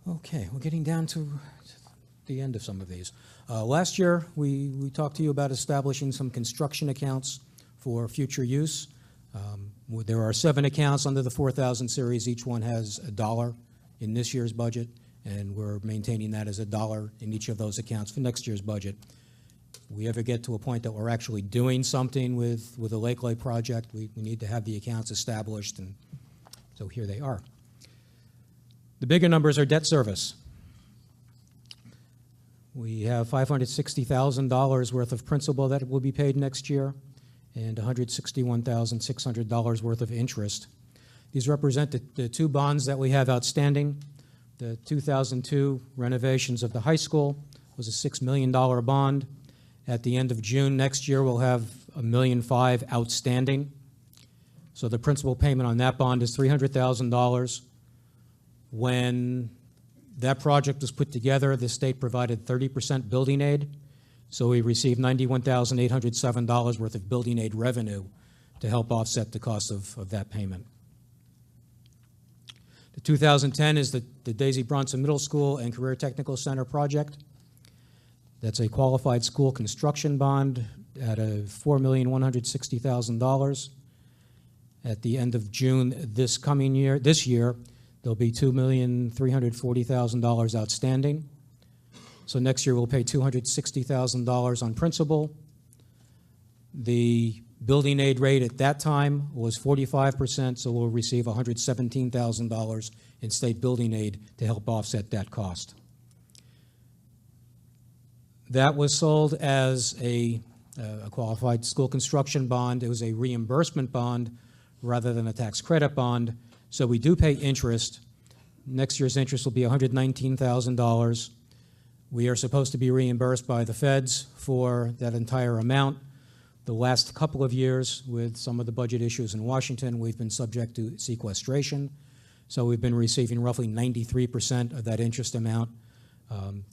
Okay, we're getting down to the end of some of these. Last year, we talked to you about establishing some construction accounts for future use. There are 7 accounts under the 4,000 series. Each one has $1 in this year's budget, and we're maintaining that as $1 in each of those accounts for next year's budget. If we ever get to a point that we're actually doing something with the Lake Lake project, we need to have the accounts established, and so here they are. The bigger numbers are debt service. We have $560,000 worth of principal that will be paid next year and $161,600 worth of interest. These represent the 2 bonds that we have outstanding. The 2002 renovations of the high school was a $6 million bond. At the end of June next year, we'll have $1.5 million outstanding. So the principal payment on that bond is $300,000. When that project was put together, the state provided 30% building aid, so we received $91,807 worth of building aid revenue to help offset the cost of that payment. The 2010 is the Daisy Bronson Middle School and Career Technical Center project. That's a qualified school construction bond at a $4,160,000. At the end of June this year, there'll be $2,340,000 outstanding. So next year we'll pay $260,000 on principal. The building aid rate at that time was 45%, so we'll receive $117,000 in state building aid to help offset that cost. That was sold as a qualified school construction bond. It was a reimbursement bond rather than a tax credit bond. So we do pay interest. Next year's interest will be $119,000. We are supposed to be reimbursed by the feds for that entire amount. The last couple of years, with some of the budget issues in Washington, we've been subject to sequestration. So we've been receiving roughly 93% of that interest amount.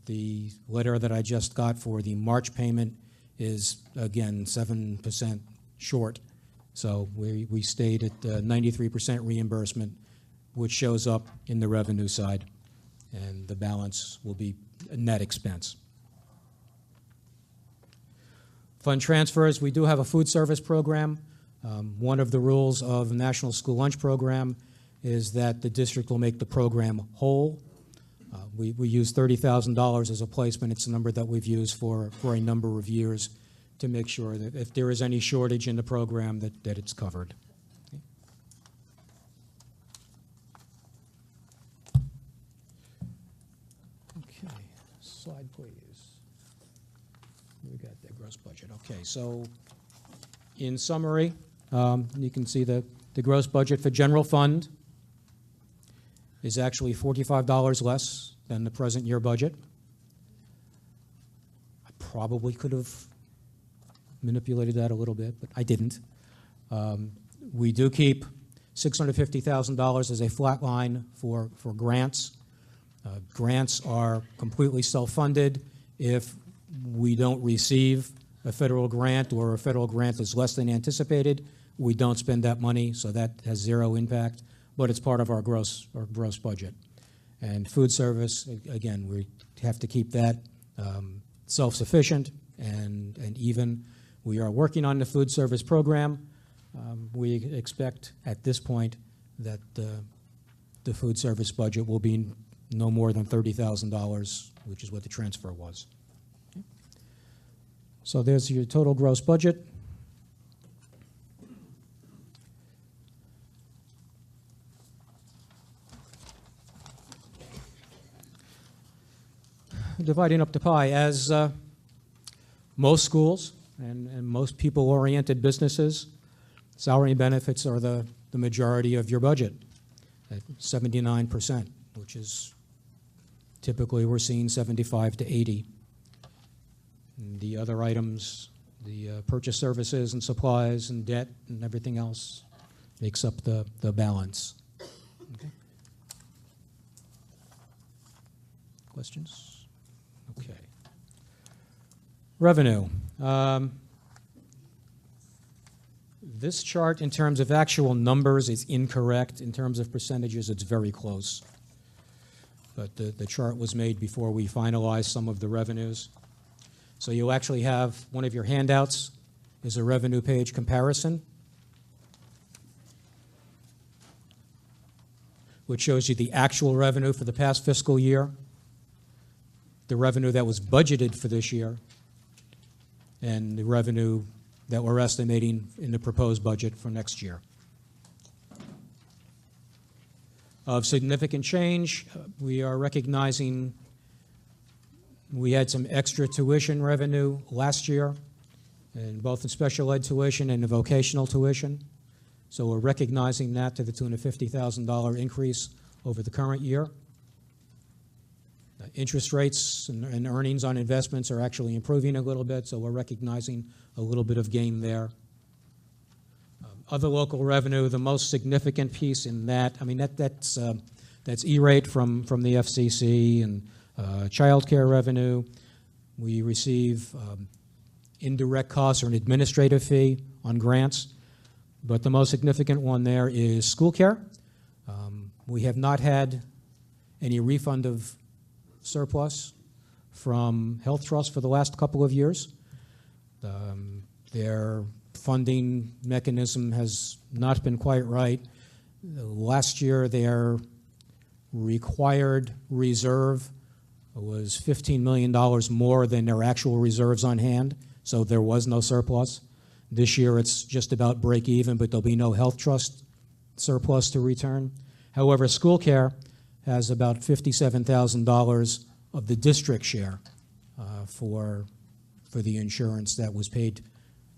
The letter that I just got for the March payment is, again, 7% short. So we stayed at 93% reimbursement, which shows up in the revenue side, and the balance will be a net expense. Fund transfers, we do have a food service program. One of the rules of the National School Lunch Program is that the district will make the program whole. We use $30,000 as a placement. It's a number that we've used for a number of years to make sure that if there is any shortage in the program, that it's covered. Okay, slide please. We got the gross budget. Okay, so in summary, you can see the gross budget for general fund is actually $45 less than the present year budget. I probably could have manipulated that a little bit, but I didn't. We do keep $650,000 is a flat line for grants. Grants are completely self-funded. If we don't receive a federal grant or a federal grant is less than anticipated, we don't spend that money, so that has zero impact, but it's part of our gross budget. And food service, again, we have to keep that self-sufficient and even. We are working on the food service program. We expect at this point that the food service budget will be no more than $30,000, which is what the transfer was. Okay. So there's your total gross budget. Dividing up the pie, as most schools and most people-oriented businesses, salary and benefits are the majority of your budget at 79%, which is typically we're seeing 75 to 80. And the other items, the purchase services and supplies and debt and everything else makes up the balance. Okay. Questions? Okay. Revenue. This chart, in terms of actual numbers, is incorrect. In terms of percentages, it's very close. But the chart was made before we finalized some of the revenues. So you'll actually have one of your handouts is a revenue page comparison, which shows you the actual revenue for the past fiscal year, the revenue that was budgeted for this year, and the revenue that we're estimating in the proposed budget for next year. Of significant change, we are recognizing we had some extra tuition revenue last year, and both in special ed tuition and in vocational tuition. So we're recognizing that to the tune of $50,000 increase over the current year. Interest rates and earnings on investments are actually improving a little bit, so we're recognizing a little bit of gain there. Other local revenue, the most significant piece in that, I mean, that's E-rate from the FCC and child care revenue. We receive indirect costs or an administrative fee on grants, but the most significant one there is school care. We have not had any refund of surplus from Health Trust for the last couple of years. Their funding mechanism has not been quite right. Last year, their required reserve was $15 million more than their actual reserves on hand, so there was no surplus. This year, it's just about break even, but there'll be no Health Trust surplus to return. However, school care has about $57,000 of the district share for the insurance that was paid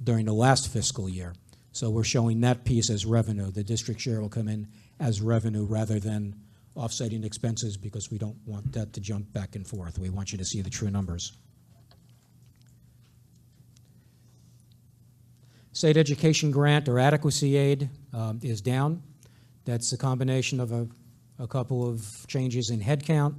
during the last fiscal year. So we're showing that piece as revenue. The district share will come in as revenue rather than offsetting expenses because we don't want that to jump back and forth. We want you to see the true numbers. State education grant or adequacy aid is down. That's a combination of a couple of changes in headcount.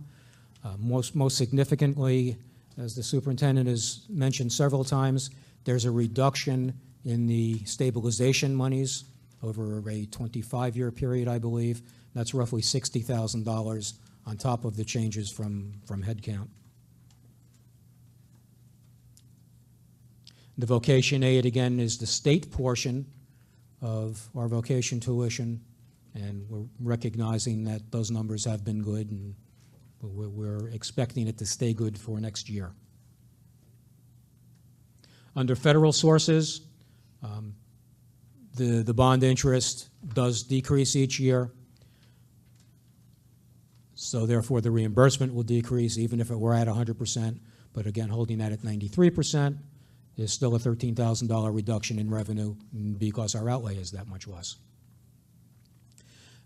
Most significantly, as the superintendent has mentioned several times, there's a reduction in the stabilization monies over a 25-year period, I believe. That's roughly $60,000 on top of the changes from headcount. The vocation aid, again, is the state portion of our vocation tuition, and we're recognizing that those numbers have been good, and we're expecting it to stay good for next year. Under federal sources, the bond interest does decrease each year, so therefore the reimbursement will decrease even if it were at 100%, but again, holding that at 93% is still a $13,000 reduction in revenue because our outlay is that much less.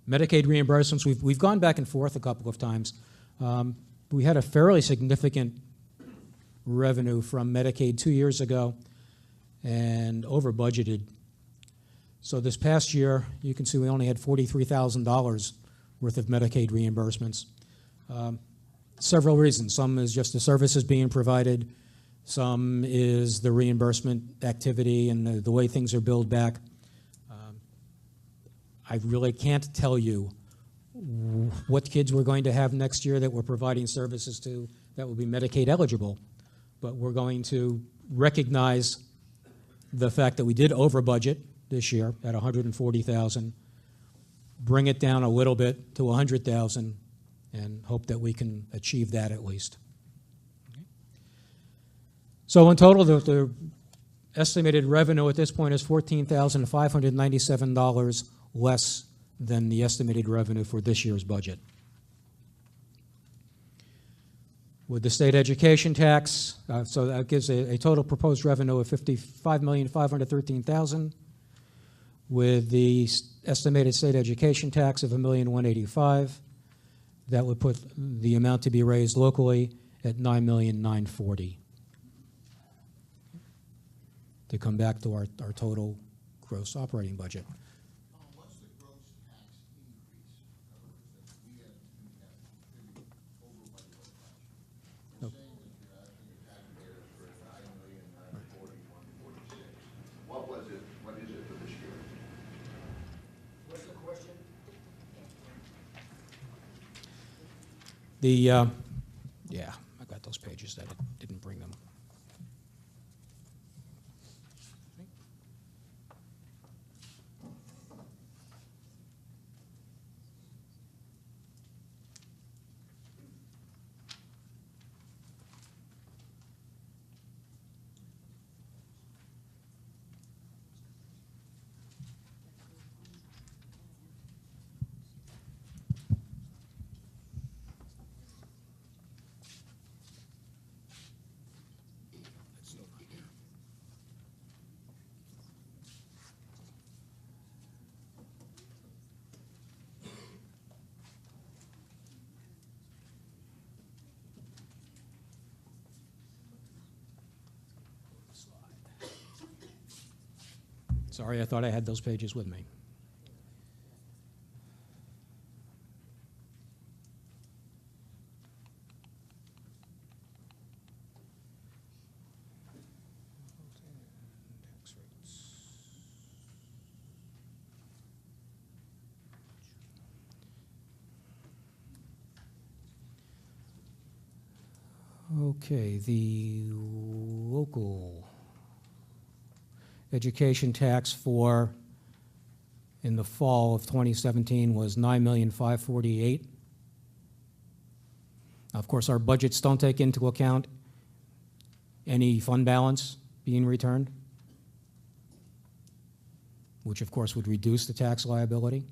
Medicaid reimbursements, we've gone back and forth a couple of times. We had a fairly significant revenue from Medicaid 2 years ago and over budgeted. So this past year, you can see we only had $43,000 worth of Medicaid reimbursements. Several reasons. Some is just the services being provided. Some is the reimbursement activity and the way things are billed back. I really can't tell you what kids we're going to have next year that we're providing services to that will be Medicaid eligible, but we're going to recognize the fact that we did over budget this year at $140,000, bring it down a little bit to $100,000, and hope that we can achieve that at least. So in total, the estimated revenue at this point is $14,597 less than the estimated revenue for this year's budget. With the state education tax, so that gives a total proposed revenue of $55,513,000. With the estimated state education tax of $1,185,000, that would put the amount to be raised locally at $9,940,000. To come back to our total gross operating budget. What's the gross tax increase? We have over budget last year. You're saying that you're asking the taxpayers for $9,941,46. What was it? What is it for this year? What's the question? Yeah, I got those pages that didn't bring them. Sorry, I thought I had those pages with me. Okay, the local education tax for in the fall of 2017 was $9,548,000. Of course, our budgets don't take into account any fund balance being returned, which of course would reduce the tax liability.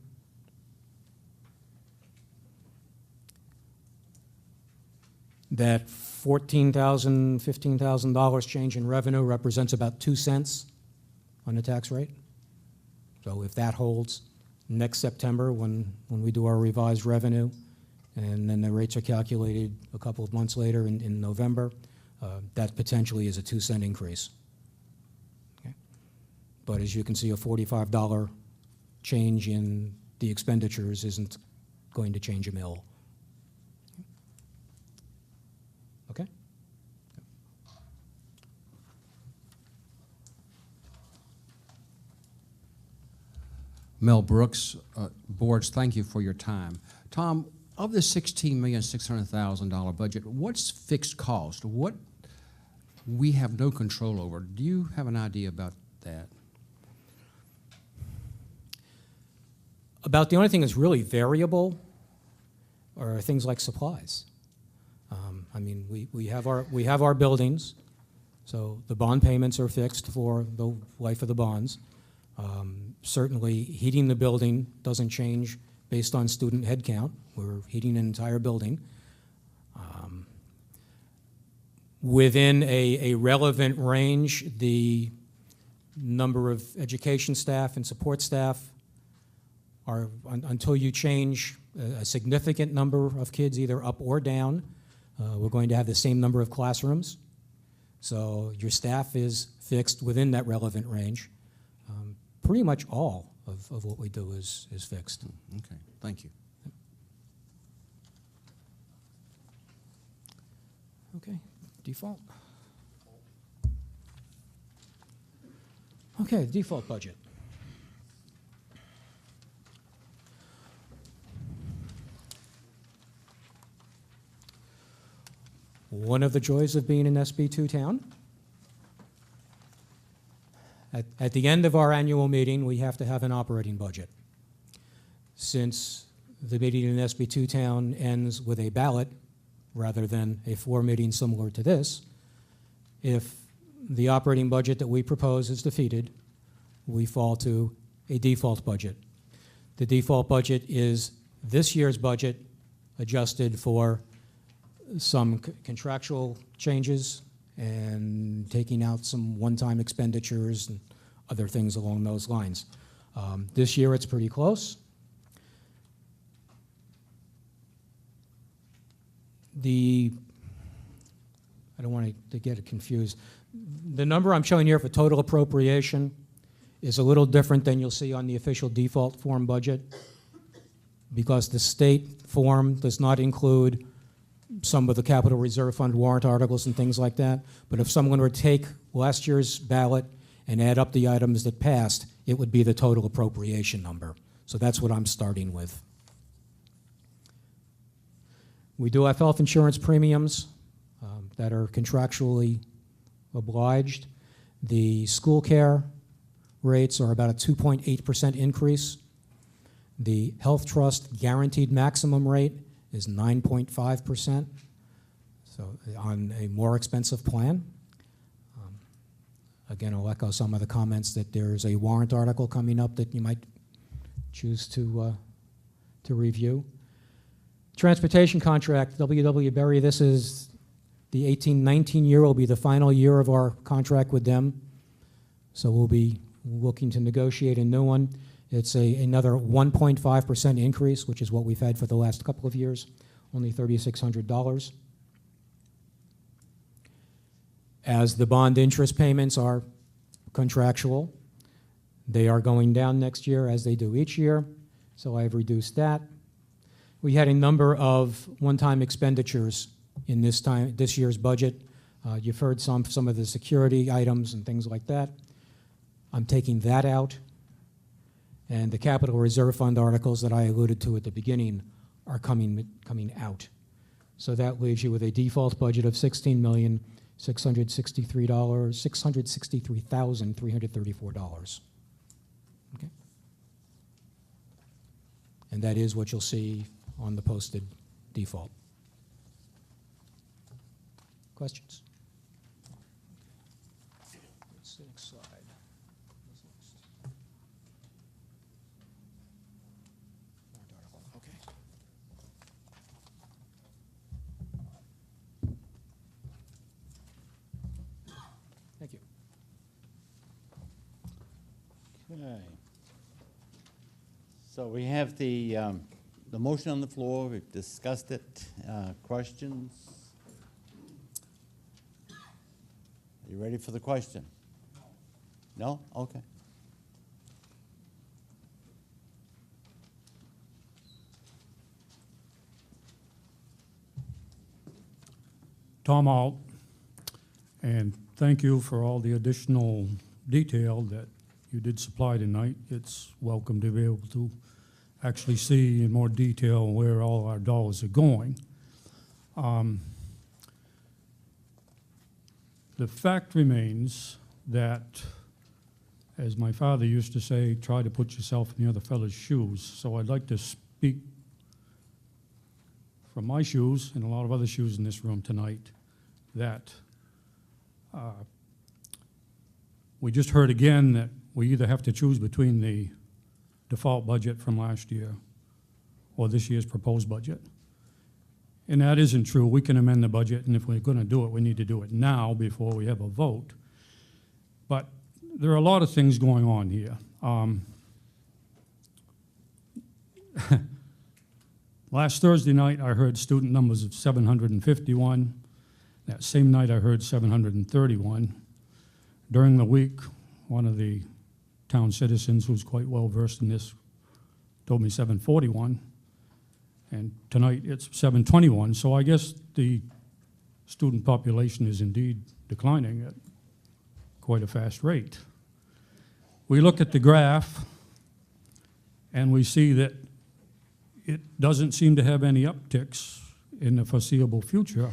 That $14,000, $15,000 change in revenue represents about 2 cents on the tax rate. So if that holds next September when we do our revised revenue, and then the rates are calculated a couple of months later in November, that potentially is a 2 cent increase. Okay. But as you can see, a $45 change in the expenditures isn't going to change a mill. Okay? Mel Brooks, boards, thank you for your time. Tom, of the $16,600,000 budget, what's fixed cost? What we have no control over? Do you have an idea about that? About the only thing that's really variable are things like supplies. I mean, we have our buildings, so the bond payments are fixed for the life of the bonds. Certainly, heating the building doesn't change based on student headcount. We're heating an entire building. Within a relevant range, the number of education staff and support staff are, until you change a significant number of kids either up or down, we're going to have the same number of classrooms. So your staff is fixed within that relevant range. pretty much all of what we do is fixed. Okay, thank you. Okay, default. Okay, the default budget. One of the joys of being an SB2 town, at the end of our annual meeting, we have to have an operating budget. Since the meeting in SB2 town ends with a ballot rather than a floor meeting similar to this, if the operating budget that we propose is defeated, we fall to a default budget. The default budget is this year's budget adjusted for some contractual changes and taking out some one-time expenditures and other things along those lines. This year it's pretty close. I don't want to get it confused. The number I'm showing here for total appropriation is a little different than you'll see on the official default form budget because the state form does not include some of the capital reserve fund warrant articles and things like that. But if someone were to take last year's ballot and add up the items that passed, it would be the total appropriation number. So that's what I'm starting with. We do have health insurance premiums that are contractually obliged. The school care rates are about a 2.8% increase. The health trust guaranteed maximum rate is 9.5%, so on a more expensive plan. Again, I'll echo some of the comments that there's a warrant article coming up that you might choose to review. Transportation contract, W.W. Berry, this is the 18-19 year will be the final year of our contract with them. So we'll be looking to negotiate a new one. It's another 1.5% increase, which is what we've had for the last couple of years, only $3,600. As the bond interest payments are contractual, they are going down next year as they do each year, so I've reduced that. We had a number of one-time expenditures in this year's budget. You've heard some of the security items and things like that. I'm taking that out. And the capital reserve fund articles that I alluded to at the beginning are coming out. So that leaves you with a default budget of $16,663,334. Okay? And that is what you'll see on the posted default. Questions? What's the next slide? What's next? Warrant article. Okay. Thank you. Okay. So we have the motion on the floor. We've discussed it. Questions? You ready for the question? No? Okay. Tom Alt, and thank you for all the additional detail that you did supply tonight. It's welcome to be able to actually see in more detail where all our dollars are going. The fact remains that, as my father used to say, try to put yourself in the other fellow's shoes. So I'd like to speak from my shoes and a lot of other shoes in this room tonight that we just heard again that we either have to choose between the default budget from last year or this year's proposed budget. And that isn't true. We can amend the budget, and if we're going to do it, we need to do it now before we have a vote. But there are a lot of things going on here. Last Thursday night, I heard student numbers of 751. That same night, I heard 731. During the week, one of the town citizens who's quite well-versed in this told me 741, and tonight it's 721, so I guess the student population is indeed declining at quite a fast rate. We look at the graph, and we see that it doesn't seem to have any upticks in the foreseeable future,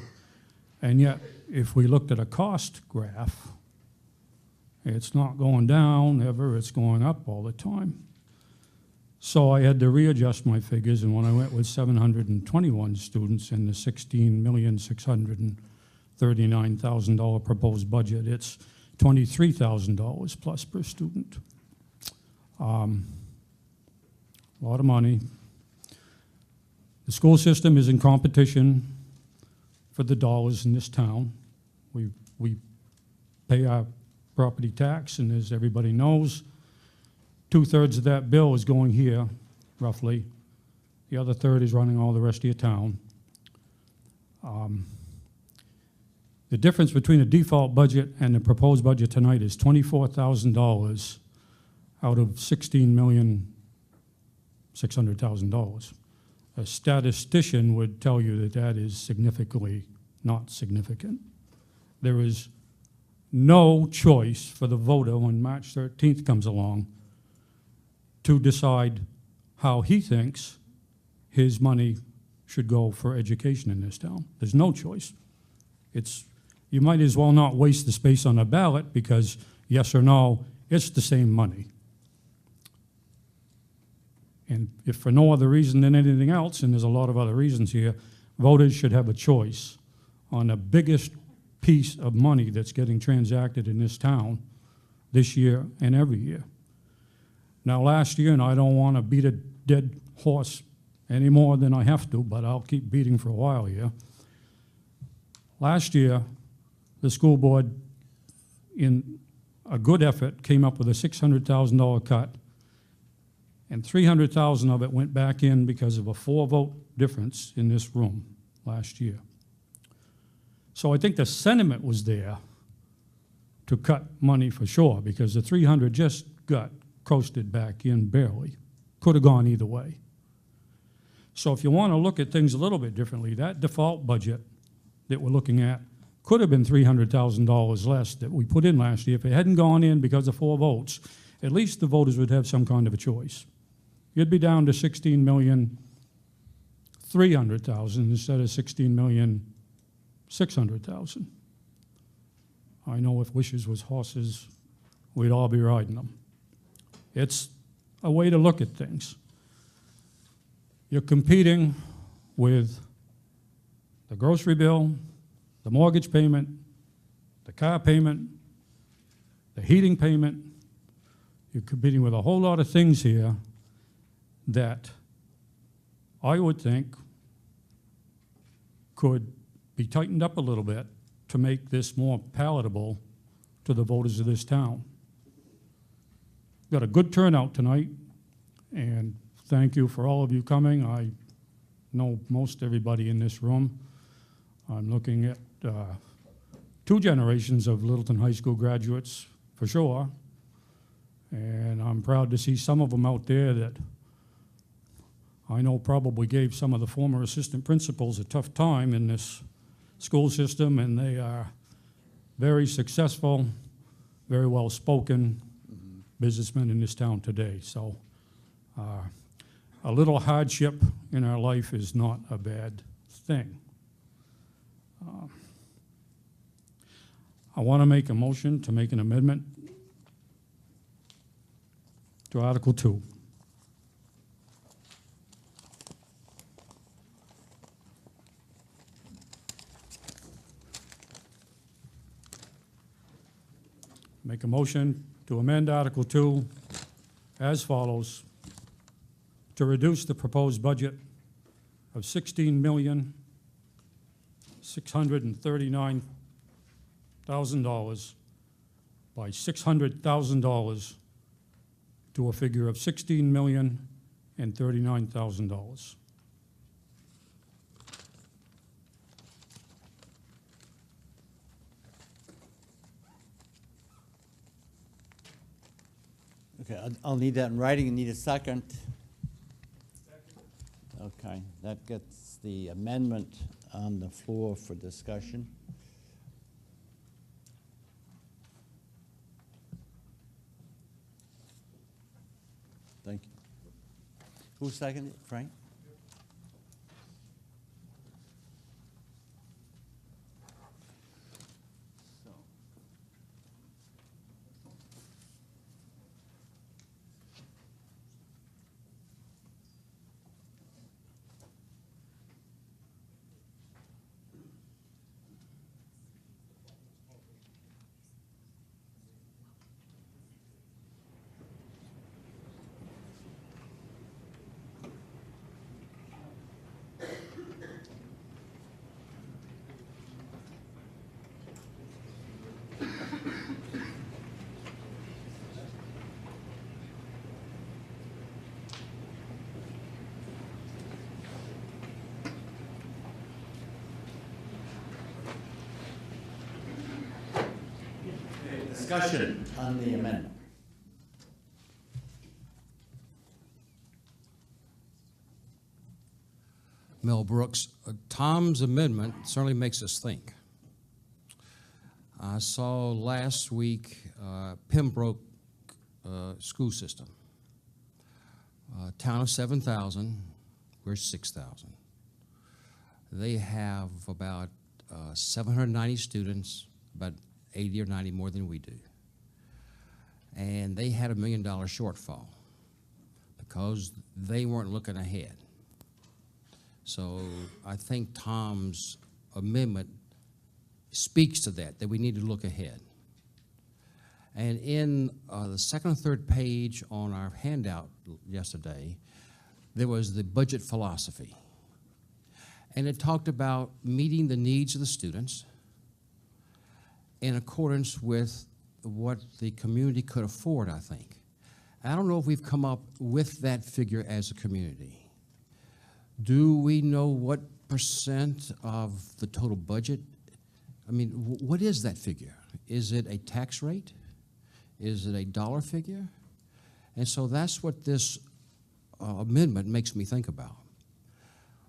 and yet, if we looked at a cost graph, it's not going down ever, it's going up all the time. So I had to readjust my figures, and when I went with 721 students in the $16,639,000 proposed budget, it's $23,000 plus per student. A lot of money. The school system is in competition for the dollars in this town. We pay our property tax, and as everybody knows, 2/3 of that bill is going here, roughly. The other third is running all the rest of your town. The difference between the default budget and the proposed budget tonight is $24,000 out of $16,600,000. A statistician would tell you that that is significantly not significant. There is no choice for the voter when March 13th comes along to decide how he thinks his money should go for education in this town. There's no choice. You might as well not waste the space on a ballot because, yes or no, it's the same money. And if for no other reason than anything else, and there's a lot of other reasons here, voters should have a choice on the biggest piece of money that's getting transacted in this town this year and every year. Now, last year, and I don't want to beat a dead horse any more than I have to, but I'll keep beating for a while here. Last year, the school board, in a good effort, came up with a $600,000 cut, and $300,000 of it went back in because of a 4-vote difference in this room last year. So I think the sentiment was there to cut money for sure, because the 300 just got coasted back in barely. Could have gone either way. So if you want to look at things a little bit differently, that default budget that we're looking at could have been $300,000 less that we put in last year. If it hadn't gone in because of 4 votes, at least the voters would have some kind of a choice. You'd be down to $16,300,000 instead of $16,600,000. I know if wishes was horses, we'd all be riding them. It's a way to look at things. You're competing with the grocery bill, the mortgage payment, the car payment, the heating payment. You're competing with a whole lot of things here that I would think could be tightened up a little bit to make this more palatable to the voters of this town. Got a good turnout tonight, and thank you for all of you coming. I know most everybody in this room. I'm looking at 2 generations of Littleton High School graduates for sure, and I'm proud to see some of them out there that I know probably gave some of the former assistant principals a tough time in this school system, and they are very successful, very well-spoken businessmen in this town today. So a little hardship in our life is not a bad thing. I want to make a motion to make an amendment to Article 2. Make a motion to amend Article 2 as follows: to reduce the proposed budget of $16,639,000 by $600,000 to a figure of $16,039,000. Okay, I'll need that in writing and need a second. Okay, that gets the amendment on the floor for discussion. Thank you. Who seconded it? Frank? Discussion on the amendment. Mel Brooks, Tom's amendment certainly makes us think. I saw last week Pembroke school system. Town of 7,000, we're 6,000. They have about 790 students, about 80 or 90 more than we do. And they had $1 million shortfall because they weren't looking ahead. So I think Tom's amendment speaks to that we need to look ahead. And in the second or third page on our handout yesterday, there was the budget philosophy. And it talked about meeting the needs of the students in accordance with what the community could afford, I think. I don't know if we've come up with that figure as a community. Do we know what percent of the total budget? I mean, what is that figure? Is it a tax rate? Is it a dollar figure? And so that's what this amendment makes me think about.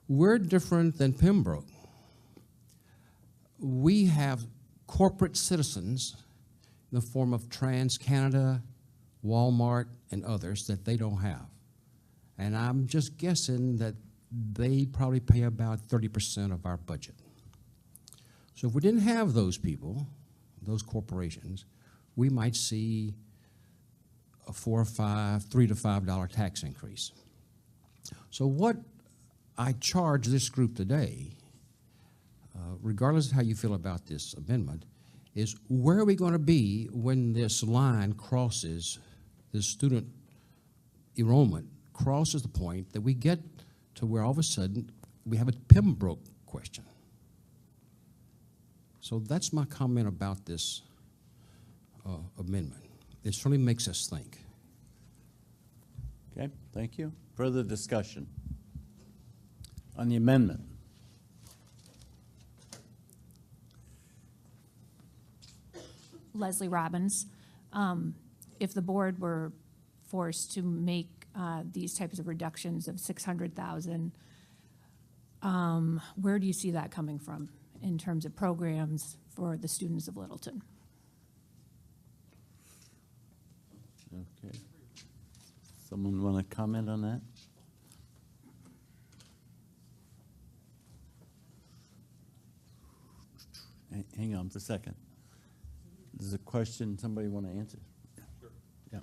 We're different than Pembroke. We have corporate citizens in the form of TransCanada, Walmart, and others that they don't have. And I'm just guessing that they probably pay about 30% of our budget. So if we didn't have those people, those corporations, we might see a $3 to $5 tax increase. So what I charge this group today, regardless of how you feel about this amendment, is where are we going to be when this line crosses, this student enrollment crosses the point that we get to where all of a sudden we have a Pembroke question. So that's my comment about this amendment. It certainly makes us think. Okay, thank you. Further discussion on the amendment. Leslie Robbins. If the board were forced to make these types of reductions of 600,000, where do you see that coming from in terms of programs for the students of Littleton? Okay. Someone want to comment on that? Hang on for a second. There's a question somebody want to answer? Sure. Yeah.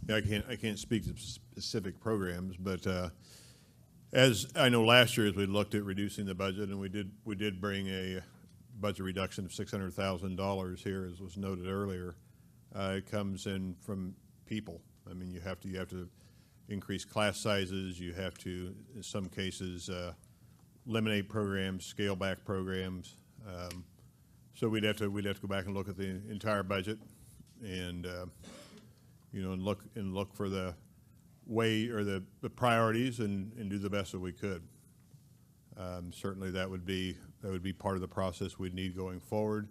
Yeah, I can't speak to specific programs, but as I know last year as we looked at reducing the budget, and we did bring a budget reduction of $600,000 here, as was noted earlier. It comes in from people. I mean, you have to increase class sizes. You have to, in some cases, eliminate programs, scale back programs. So we'd have to go back and look at the entire budget, and and look for the way or the priorities and do the best that we could. Certainly, that would be part of the process we'd need going forward.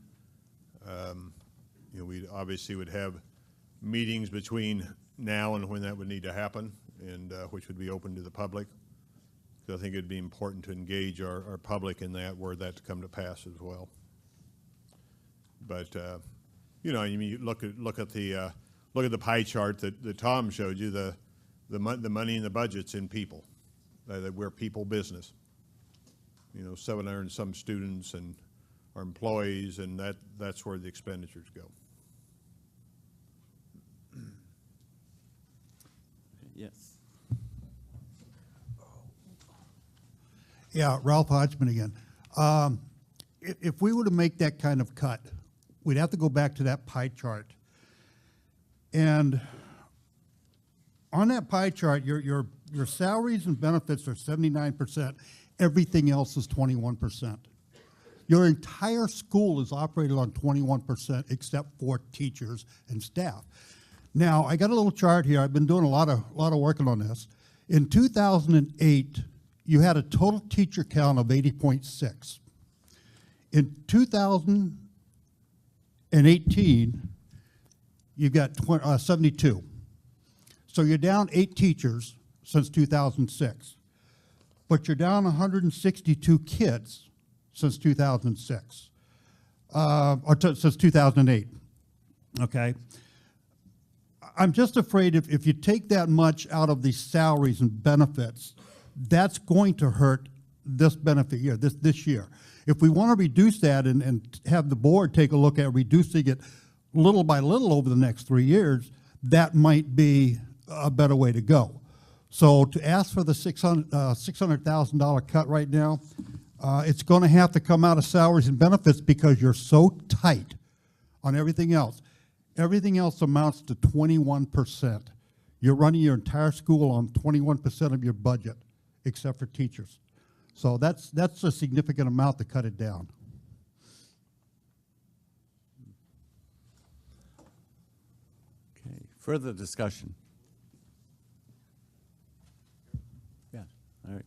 You know, we obviously would have meetings between now and when that would need to happen, and which would be open to the public. So I think it'd be important to engage our public in that, were that to come to pass as well. But you know, you mean, you look at the pie chart that Tom showed you. The money in the budget's in people. That we're people business. You know, 700 and some students and our employees, and that's where the expenditures go. Yes. Yeah, Ralph Hodgman again. If we were to make that kind of cut, we'd have to go back to that pie chart. And on that pie chart, your salaries and benefits are 79%. Everything else is 21%. Your entire school is operated on 21% except for teachers and staff. Now, I got a little chart here. I've been doing a lot of working on this. In 2008, you had a total teacher count of 80.6. In 2018, you've got 72. So you're down 8 teachers since 2006. But you're down 162 kids since 2006, since 2008, okay? I'm just afraid if you take that much out of the salaries and benefits, that's going to hurt this benefit year, this year. If we want to reduce that and have the board take a look at reducing it little by little over the next 3 years, that might be a better way to go. So to ask for the $600,000 cut right now, it's going to have to come out of salaries and benefits because you're so tight on everything else. Everything else amounts to 21%. You're running your entire school on 21% of your budget, except for teachers. So that's a significant amount to cut it down. Okay, further discussion? Yeah, all right.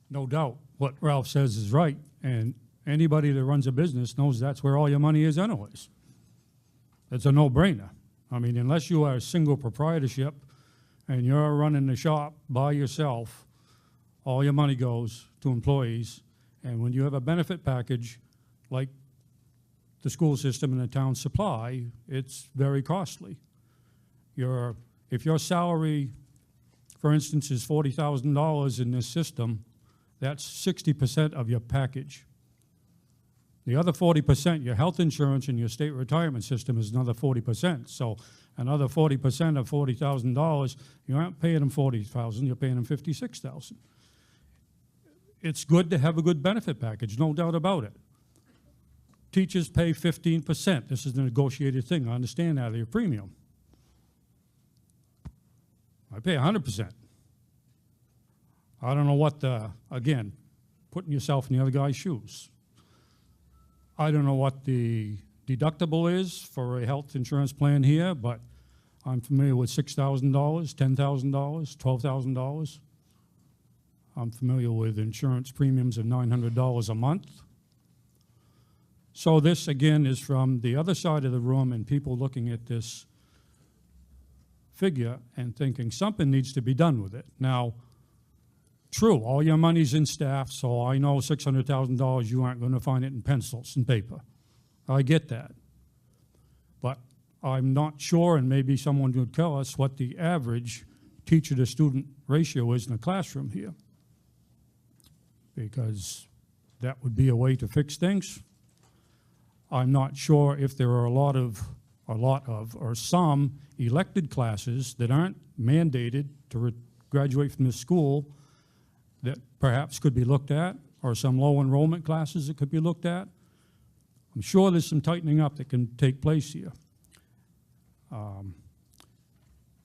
No doubt, what Ralph says is right, and anybody that runs a business knows that's where all your money is anyways. It's a no-brainer. I mean, unless you are a single proprietorship and you're running the shop by yourself, all your money goes to employees. And when you have a benefit package like the school system and the town supply, it's very costly. If your salary, for instance, is $40,000 in this system, that's 60% of your package. The other 40%, your health insurance and your state retirement system, is another 40%. So another 40% of $40,000, you aren't paying them $40,000, you're paying them $56,000. It's good to have a good benefit package, no doubt about it. Teachers pay 15%. This is a negotiated thing. I understand that of your premium. I pay 100%. I don't know what again, putting yourself in the other guy's shoes. I don't know what the deductible is for a health insurance plan here, but I'm familiar with $6,000, $10,000, $12,000. I'm familiar with insurance premiums of $900 a month. So this, again, is from the other side of the room and people looking at this figure and thinking something needs to be done with it. Now, true, all your money's in staff, so I know $600,000, you aren't going to find it in pencils and paper. I get that. But I'm not sure, and maybe someone would tell us, what the average teacher-to-student ratio is in a classroom here. Because that would be a way to fix things. I'm not sure if there are or some elected classes that aren't mandated to graduate from the school that perhaps could be looked at, or some low enrollment classes that could be looked at. I'm sure there's some tightening up that can take place here.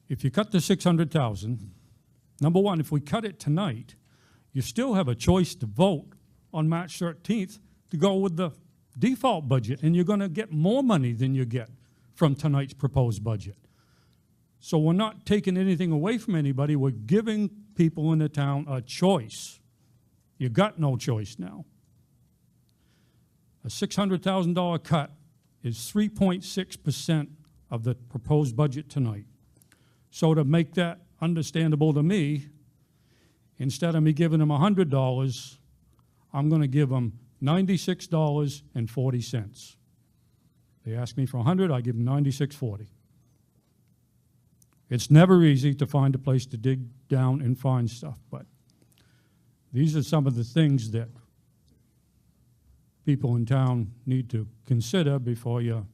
If you cut the $600,000, number one, if we cut it tonight, you still have a choice to vote on March 13th to go with the default budget, and you're going to get more money than you get from tonight's proposed budget. So we're not taking anything away from anybody. We're giving people in the town a choice. You got no choice now. A $600,000 cut is 3.6% of the proposed budget tonight. So to make that understandable to me, instead of me giving them $100, I'm going to give them $96.40. They ask me for $100, I give them $96.40. It's never easy to find a place to dig down and find stuff, but these are some of the things that people in town need to consider before you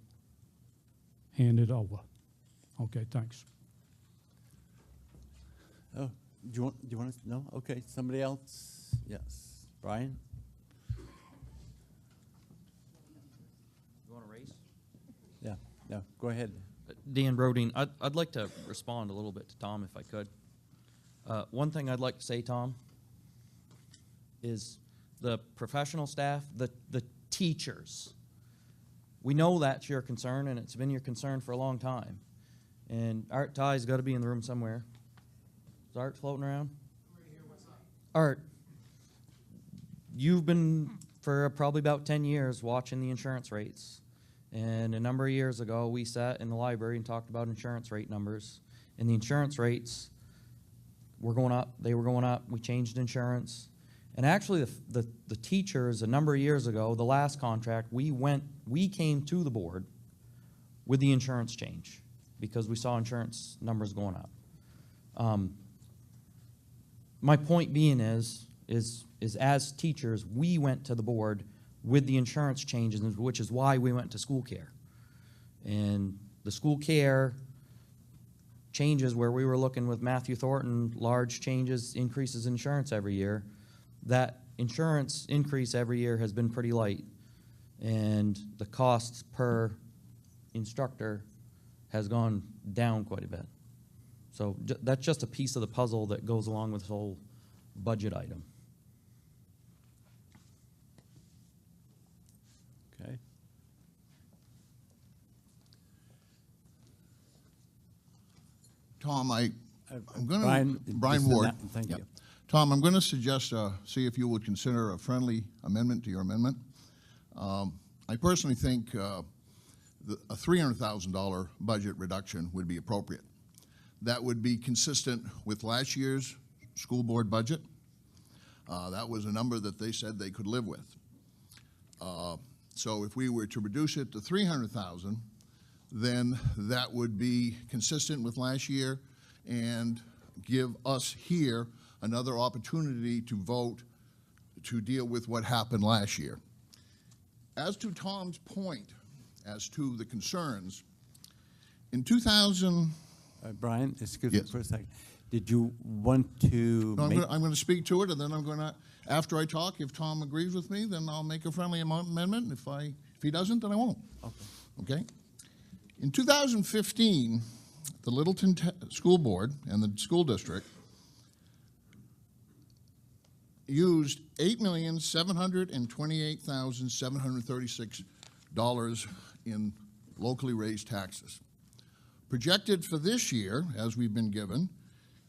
hand it over. Okay, thanks. Oh, do you want to, no? Okay, somebody else? Yes. Brian? You want to raise? Yeah, no, go ahead. Dan Brodeen, I'd like to respond a little bit to Tom if I could. One thing I'd like to say, Tom, is the professional staff, the teachers. We know that's your concern, and it's been your concern for a long time. And Art Ty's got to be in the room somewhere. Is Art floating around? Art, you've been for probably about 10 years watching the insurance rates. And a number of years ago, we sat in the library and talked about insurance rate numbers. And the insurance rates were going up. They were going up. We changed insurance. And actually, the teachers, a number of years ago, the last contract, we came to the board with the insurance change because we saw insurance numbers going up. My point being is as teachers, we went to the board with the insurance changes, which is why we went to school care. And the school care changes where we were looking with Matthew Thornton, large changes, increases in insurance every year. That insurance increase every year has been pretty light. And the costs per instructor has gone down quite a bit. So that's just a piece of the puzzle that goes along with this whole budget item. Okay. Tom, I'm going to, Brian Ward. Thank Yeah. you. Tom, I'm going to suggest, see if you would consider a friendly amendment to your amendment. I personally think a $300,000 budget reduction would be appropriate. That would be consistent with last year's school board budget. That was a number that they said they could live with. So if we were to reduce it to $300,000, then that would be consistent with last year and give us here another opportunity to vote to deal with what happened last year. As to Tom's point, as to the concerns, in 2000... Brian, excuse Yes. me for a second. Did you want to No, make... I'm going to speak to it, and then I'm going to, after I talk, if Tom agrees with me, then I'll make a friendly amendment. If he doesn't, then I won't. Okay? In 2015, the Littleton School Board and the school district used $8,728,736 in locally raised taxes. Projected for this year, as we've been given,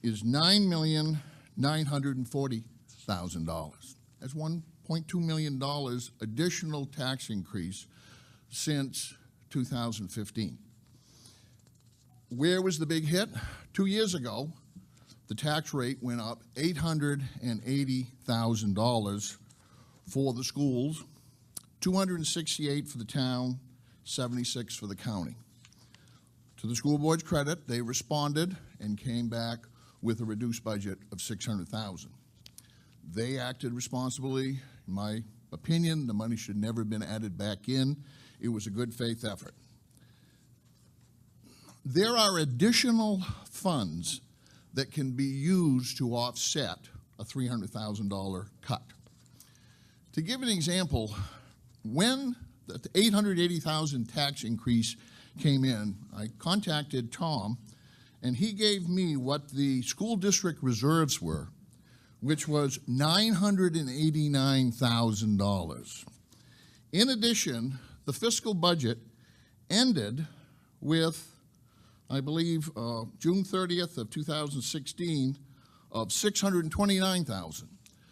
is $9,940,000. That's $1.2 million additional tax increase since 2015. Where was the big hit? 2 years ago, the tax rate went up $880,000 for the schools, $268 for the town, $76 for the county. To the school board's credit, they responded and came back with a reduced budget of $600,000. They acted responsibly. In my opinion, the money should never have been added back in. It was a good faith effort. There are additional funds that can be used to offset a $300,000 cut. To give an example, when the $880,000 tax increase came in, I contacted Tom, and he gave me what the school district reserves were, which was $989,000. In addition, the fiscal budget ended with, I believe, June 30th of 2016 of $629,000.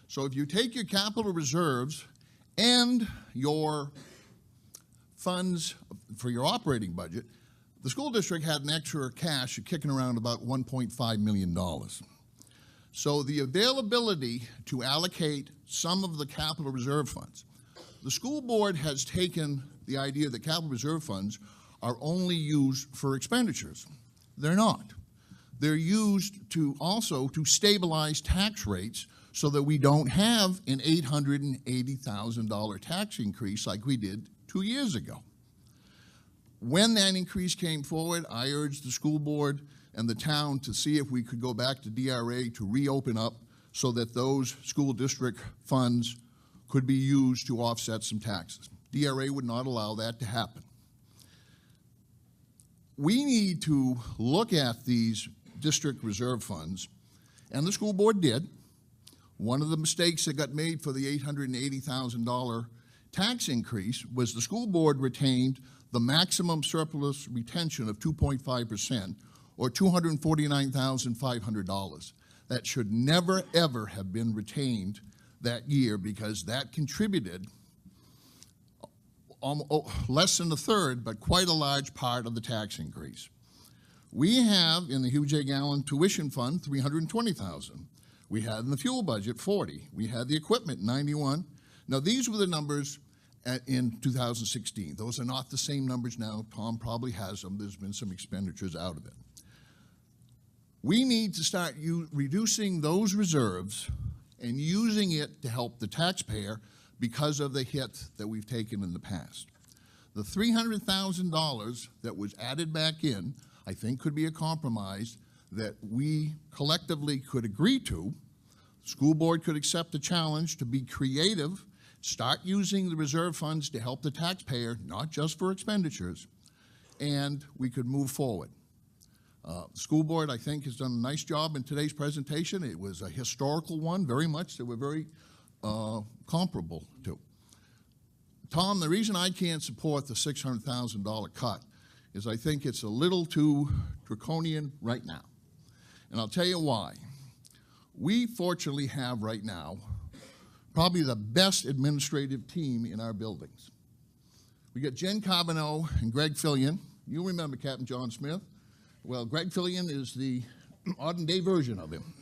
So if you take your capital reserves and your funds for your operating budget, the school district had an extra cash kicking around about $1.5 million. So the availability to allocate some of the capital reserve funds, the school board has taken the idea that capital reserve funds are only used for expenditures. They're not. They're used to also to stabilize tax rates so that we don't have an $880,000 tax increase like we did 2 years ago. When that increase came forward, I urged the school board and the town to see if we could go back to DRA to reopen up so that those school district funds could be used to offset some taxes. DRA would not allow that to happen. We need to look at these district reserve funds, and the school board did. One of the mistakes that got made for the $880,000 tax increase was the school board retained the maximum surplus retention of 2.5%, or $249,500. That should never, ever have been retained that year because that contributed less than a third, but quite a large part of the tax increase. We have in the Hugh J. Gallen tuition fund $320,000. We had in the fuel budget $40,000. We had the equipment $91,000. Now these were the numbers in 2016. Those are not the same numbers now. Tom probably has them. There's been some expenditures out of it. We need to start reducing those reserves and using it to help the taxpayer because of the hit that we've taken in the past. The $300,000 that was added back in, I think could be a compromise that we collectively could agree to. The school board could accept the challenge to be creative, start using the reserve funds to help the taxpayer, not just for expenditures, and we could move forward. The school board, I think, has done a nice job in today's presentation. It was a historical one, very much that we're very comparable to. Tom, the reason I can't support the $600,000 cut is I think it's a little too draconian right now. And I'll tell you why. We fortunately have right now probably the best administrative team in our buildings. We got Jen Carbonneau and Greg Fillion. You remember Captain John Smith? Well, Greg Fillion is the modern day version of him.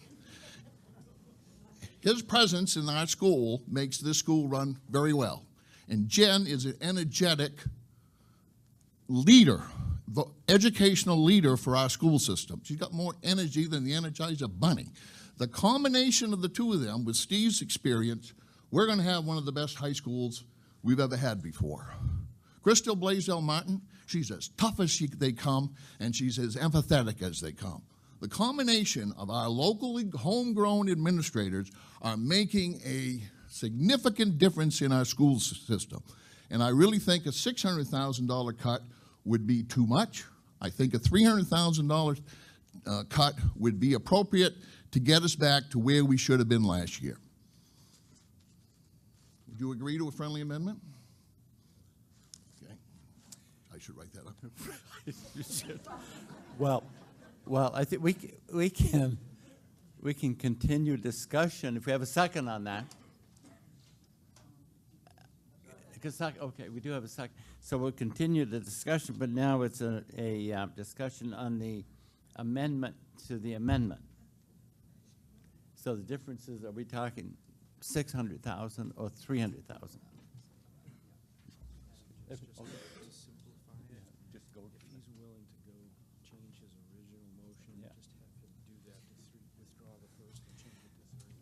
His presence in our school makes this school run very well. And Jen is an energetic leader, the educational leader for our school system. She's got more energy than the Energizer Bunny. The combination of the two of them with Steve's experience, we're going to have one of the best high schools we've ever had before. Crystal Blaisdell Martin, she's as tough as they come, and she's as empathetic as they come. The combination of our locally homegrown administrators are making a significant difference in our school system. And I really think a $600,000 cut would be too much. I think a $300,000 cut would be appropriate to get us back to where we should have been last year. Would you agree to a friendly amendment? Okay. I should write that up. Well, I think we can continue discussion if we have a second on that. Okay, we do have a second. So we'll continue the discussion, but now it's a discussion on the amendment to the amendment. So the difference is, are we talking 600,000 or 300,000?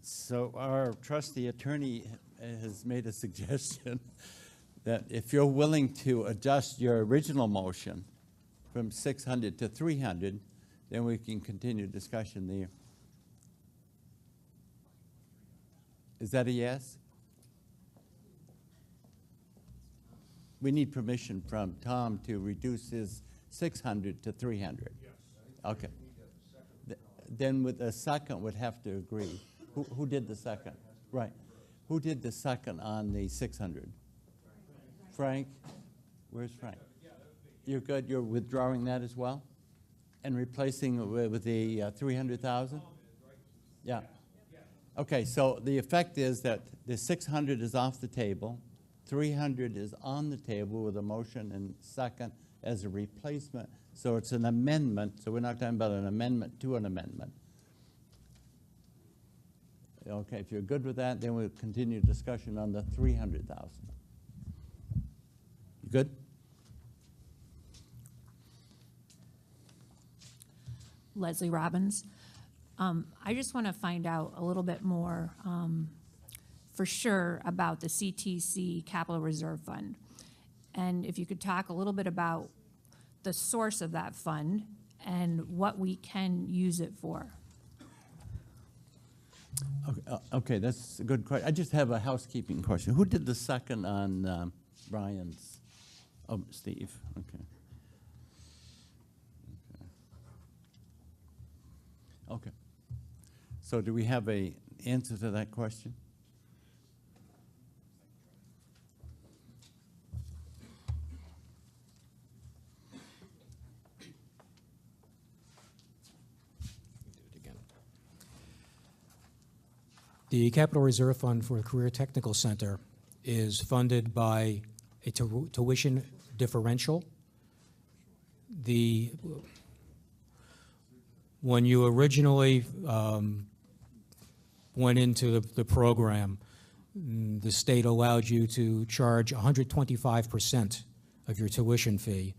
So our trustee attorney has made a suggestion that if you're willing to adjust your original motion from 600 to 300, then we can continue discussion there. Is that a yes? We need permission from Tom to reduce his 600 to 300. Yes. Okay. Then with the second would have to agree. Who did the second? Right. Who did the second on the 600? Frank? Where's Frank? You're good? You're withdrawing that as well? And replacing it with the 300,000? Yeah. Okay, so the effect is that the 600 is off the table, 300 is on the table with a motion and second as a replacement. So it's an amendment, so we're not talking about an amendment to an amendment. Okay, if you're good with that, then we'll continue discussion on the 300,000. You good? Leslie Robbins. I just want to find out a little bit more for sure about the CTC Capital Reserve Fund. And if you could talk a little bit about the source of that fund and what we can use it for. Okay, that's a good question. I just have a housekeeping question. Who did the second on Brian's? Oh, Steve, okay. Okay. So do we have an answer to that question? The Capital Reserve Fund for the Career Technical Center is funded by a tuition differential. When you originally went into the program, the state allowed you to charge 125% of your tuition fee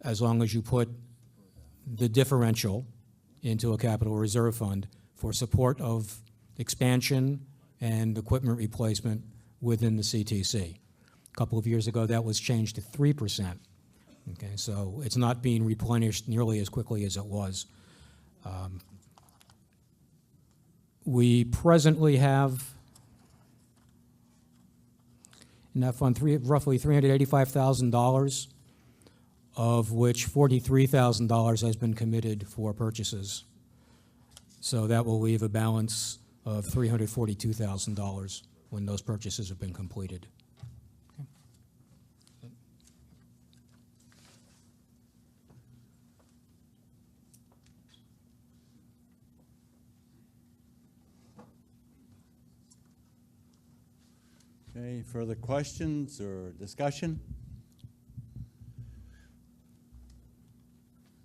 as long as you put the differential into a capital reserve fund for support of expansion and equipment replacement within the CTC. A couple of years ago, that was changed to 3%. Okay, so it's not being replenished nearly as quickly as it was. We presently have in that fund roughly $385,000, of which $43,000 has been committed for purchases. So that will leave a balance of $342,000 when those purchases have been completed. Okay, further questions or discussion?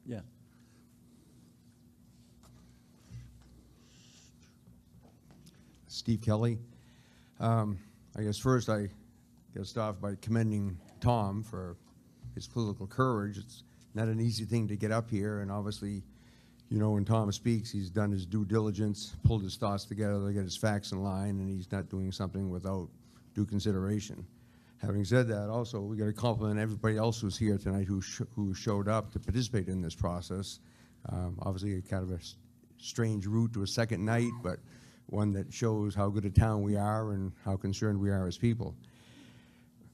Yeah. Steve Kelly. I guess first I got to start off by commending Tom for his political courage. It's not an easy thing to get up here, and obviously, you know, when Tom speaks, he's done his due diligence, pulled his thoughts together to get his facts in line, and he's not doing something without due consideration. Having said that, also, we got to compliment everybody else who's here tonight who showed up to participate in this process. Obviously, kind of a strange route to a second night, but one that shows how good a town we are and how concerned we are as people.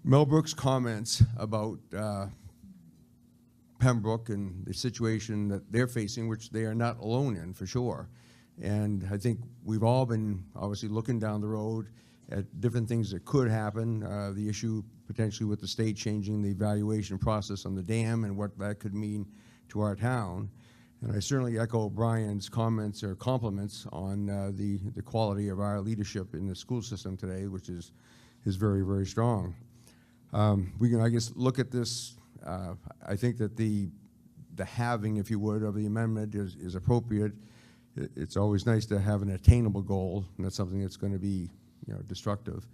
Mel Brooks' comments about Pembroke and the situation that they're facing, which they are not alone in, for sure. And I think we've all been obviously looking down the road at different things that could happen, the issue potentially with the state changing the evaluation process on the dam and what that could mean to our town. And I certainly echo Brian's comments or compliments on the quality of our leadership in the school system today, which is very, very strong. We can, I guess, look at this. I think that the halving, if you would, of the amendment is appropriate. It's always nice to have an attainable goal, and that's something that's going to be, you know, destructive.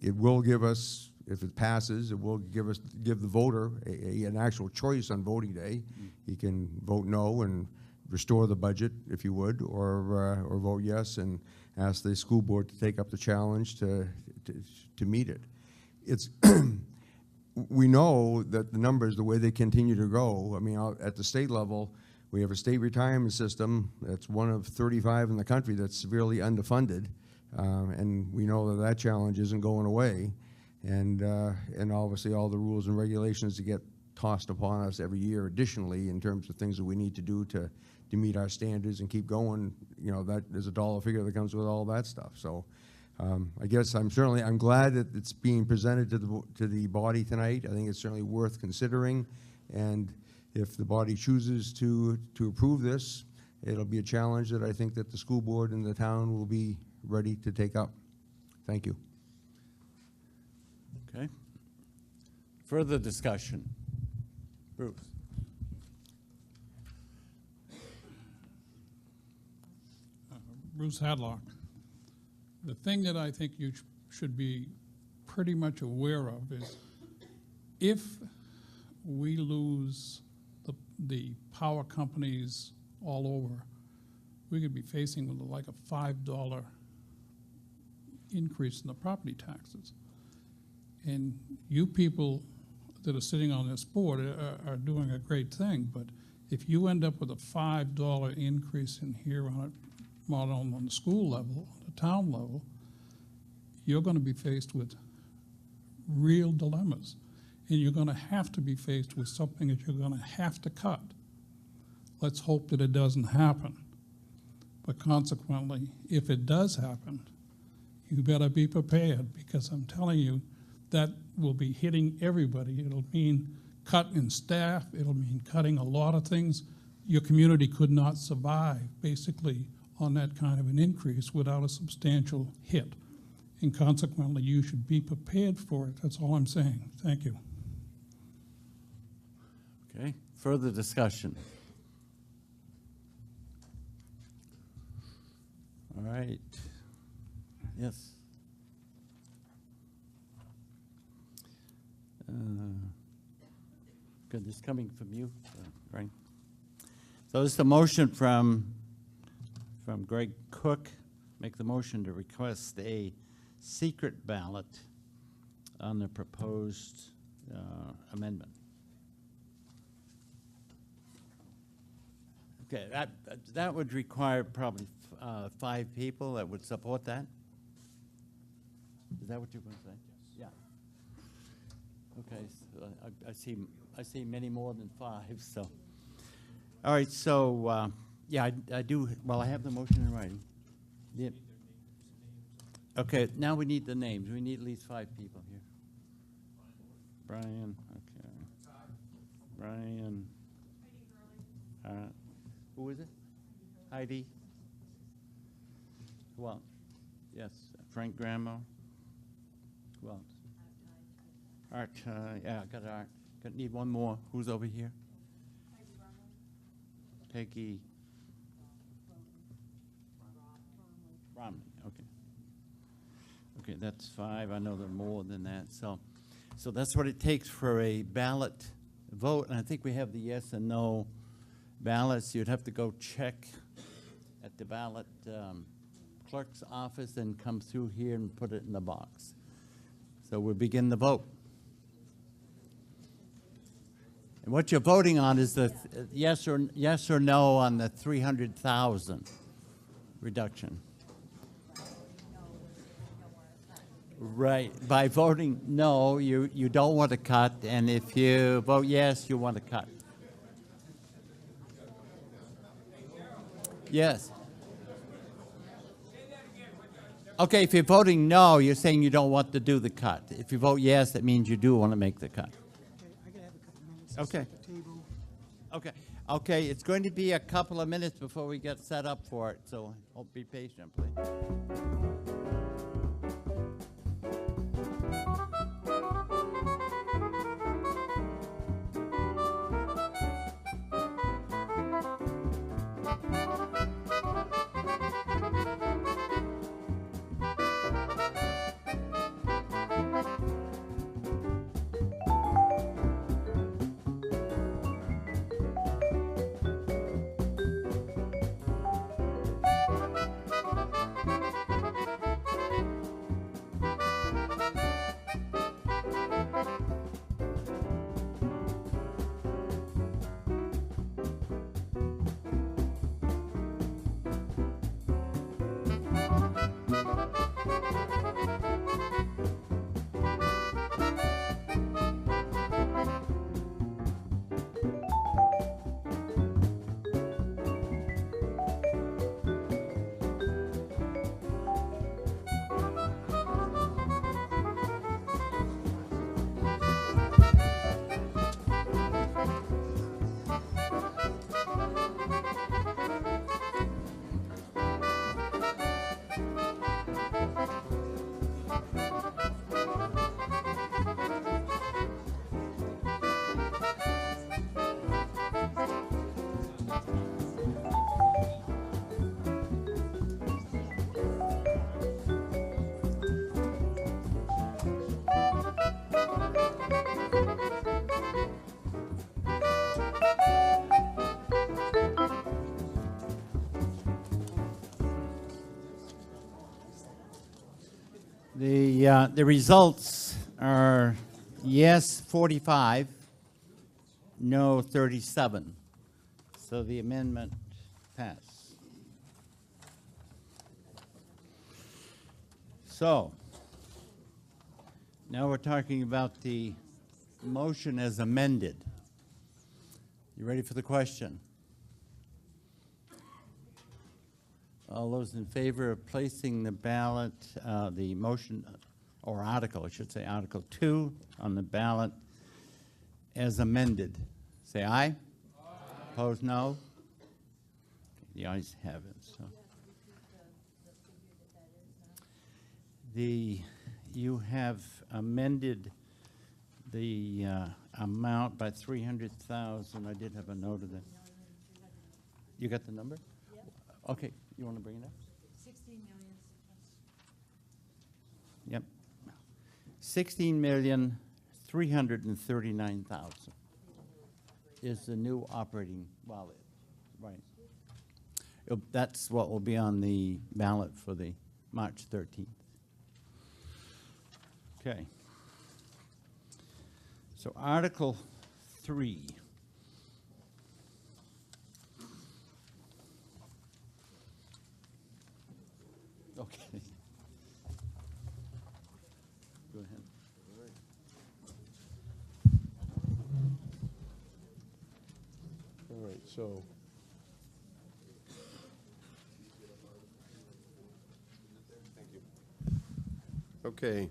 It will give us, if it passes, it will give the voter an actual choice on voting day. He can vote no and restore the budget, if you would, or vote yes and ask the school board to take up the challenge to meet it. It's we know that the numbers, the way they continue to go, I mean, at the state level, we have a state retirement system that's one of 35 in the country that's severely underfunded, and we know that that challenge isn't going away, and obviously all the rules and regulations that get tossed upon us every year additionally in terms of things that we need to do to meet our standards and keep going, you know, that there's a dollar figure that comes with all that stuff. So I guess I'm glad that it's being presented to the body tonight. I think it's certainly worth considering, and if the body chooses to approve this, it'll be a challenge that I think that the school board and the town will be ready to take up. Thank you. Okay. Further discussion? Bruce? Bruce Hadlock. The thing that I think you should be pretty much aware of is if we lose the power companies all over, we could be facing with like a $5 increase in the property taxes. And you people that are sitting on this board are doing a great thing, but if you end up with a $5 increase in here on the school level, on the town level, you're going to be faced with real dilemmas. And you're going to have to be faced with something that you're going to have to cut. Let's hope that it doesn't happen. But consequently, if it does happen, you better be prepared, because I'm telling you, that will be hitting everybody. It'll mean cut in staff. It'll mean cutting a lot of things. Your community could not survive, basically, on that kind of an increase without a substantial hit. And consequently, you should be prepared for it. That's all I'm saying. Thank you. Okay. Further discussion? All right. Yes. Good, this is coming from you, right? So this is the motion from Greg Cook. Make the motion to request a secret ballot on the proposed amendment. Okay, that would require probably 5 people that would support that. Is that what you're going to say? Yeah. Okay, so I see many more than 5. So, all right. So yeah, I do. Well, I have the motion in writing. Yeah. Okay. Now we need the names. We need at least 5 people here. Brian. Okay. Brian. Who is it? Heidi. Who else? Yes. Frank Gramo. Who else? Art. Yeah, I got Art. Need one more. Who's over here? Peggy. Romney. Okay. Okay, that's 5. I know there are more than that. So that's what it takes for a ballot vote. And I think we have the yes and no ballots. You'd have to go check at the ballot clerk's office and come through here and put it in the box. So we'll begin the vote. And what you're voting on is the yes or no on the 300,000 reduction. Right. By voting no, you don't want to cut, and if you vote yes, you want to cut. Yes. Okay, if you're voting no, you're saying you don't want to do the cut. If you vote yes, that means you do want to make the cut. Okay. Okay. Okay, it's going to be a couple of minutes before we get set up for it, so be patient, please. The results are yes 45, no 37. So the amendment passed. So now we're talking about the motion as amended. You ready for the question? All those in favor of placing the ballot, the motion, or article, I should say, Article 2 on the ballot as amended, say aye. Aye. Opposed, no. The ayes have it. So you have amended the amount by 300,000. I did have a note of that. You got the number? Yep. Okay. You want to bring it up? 16 million. Yep. 16,339,000 is the new operating wallet. Right. That's what will be on the ballot for the March 13th. Okay. So Article 3. Okay. Go ahead. All right, so. Thank you. Okay,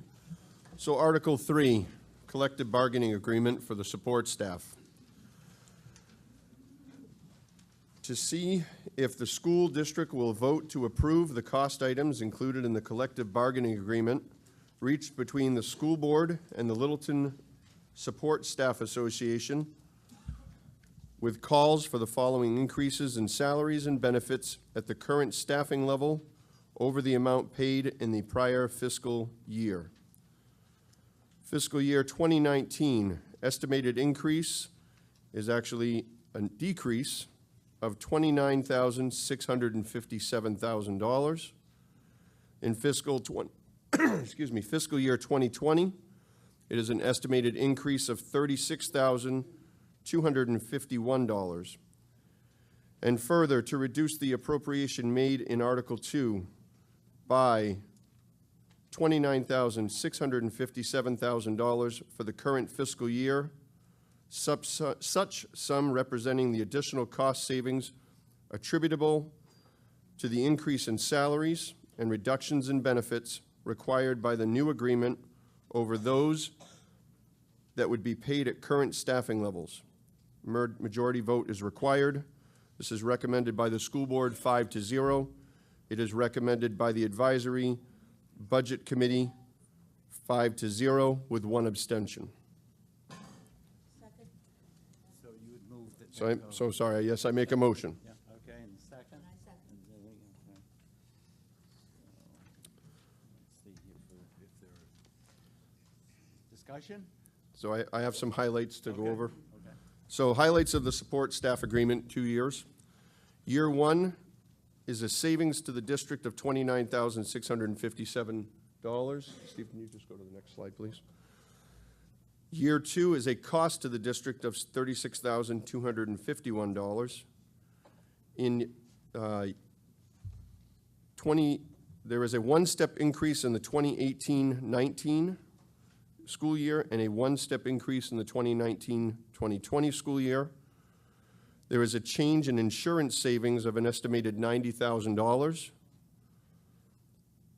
so Article 3, collective bargaining agreement for the support staff. To see if the school district will vote to approve the cost items included in the collective bargaining agreement reached between the school board and the Littleton Support Staff Association, with calls for the following increases in salaries and benefits at the current staffing level over the amount paid in the prior fiscal year. Fiscal year 2019, estimated increase is actually a decrease of $29,657,000. In fiscal fiscal year 2020, it is an estimated increase of $36,251. And further, to reduce the appropriation made in Article 2 by $29,657,000 for the current fiscal year, such sum representing the additional cost savings attributable to the increase in salaries and reductions in benefits required by the new agreement over those that would be paid at current staffing levels. Majority vote is required. This is recommended by the school board 5-0. It is recommended by the advisory budget committee 5-0 with 1 abstention. So you would move that. So I'm so sorry. Yes, I make a motion. Yeah, okay, and second? And I second. Okay. Let's see here if there are discussion? So I have some highlights to go over. Okay. So highlights of the support staff agreement, 2 years. Year 1 is a savings to the district of $29,657. Steve, can you just go to the next slide, please? Year 2 is a cost to the district of $36,251. There is a 1-step increase in the 2018-19 school year and a 1-step increase in the 2019-2020 school year. There is a change in insurance savings of an estimated $90,000.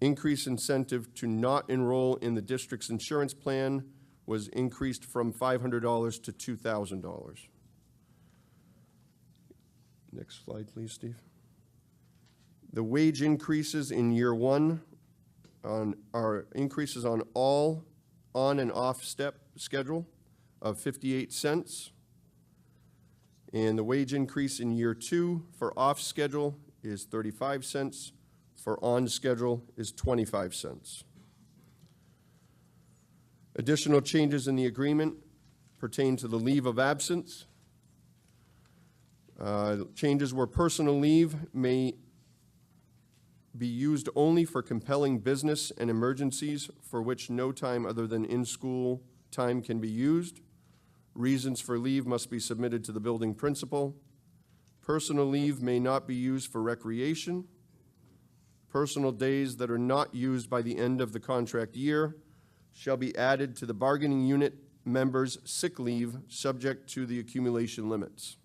Increase incentive to not enroll in the district's insurance plan was increased from $500 to $2,000. Next slide, please, Steve. The wage increases in year 1 are increases on all on and off step schedule of 58 cents. And the wage increase in year 2 for off schedule is 35 cents. For on schedule is 25 cents. Additional changes in the agreement pertain to the leave of absence. Changes where personal leave may be used only for compelling business and emergencies for which no time other than in-school time can be used. Reasons for leave must be submitted to the building principal. Personal leave may not be used for recreation. Personal days that are not used by the end of the contract year shall be added to the bargaining unit members' sick leave, subject to the accumulation limits.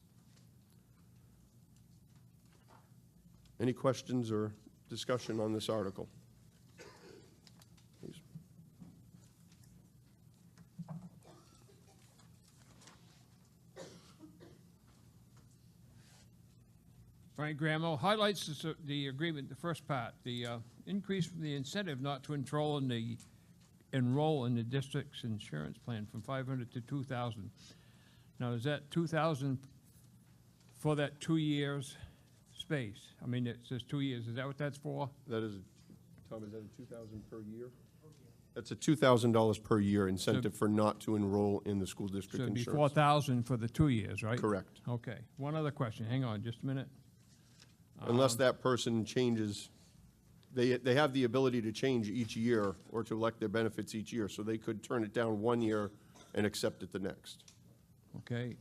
Any questions or discussion on this article? Please. Frank Gramo highlights the agreement, the first part, the increase from the incentive not to enroll in the district's insurance plan from 500 to 2,000. Now, is that 2,000 for that 2 years space? I mean, it says 2 years. Is that what that's for? That is, Tom, is that a $2,000 per year? That's a $2,000 per year incentive for not to enroll in the school district So it'd be insurance. 4,000 for the 2 years, right? Correct. Okay. One other question. Hang on just a minute. Unless that person changes, they have the ability to change each year or to elect their benefits each year, so they could turn it down 1 year and accept it the next. Okay.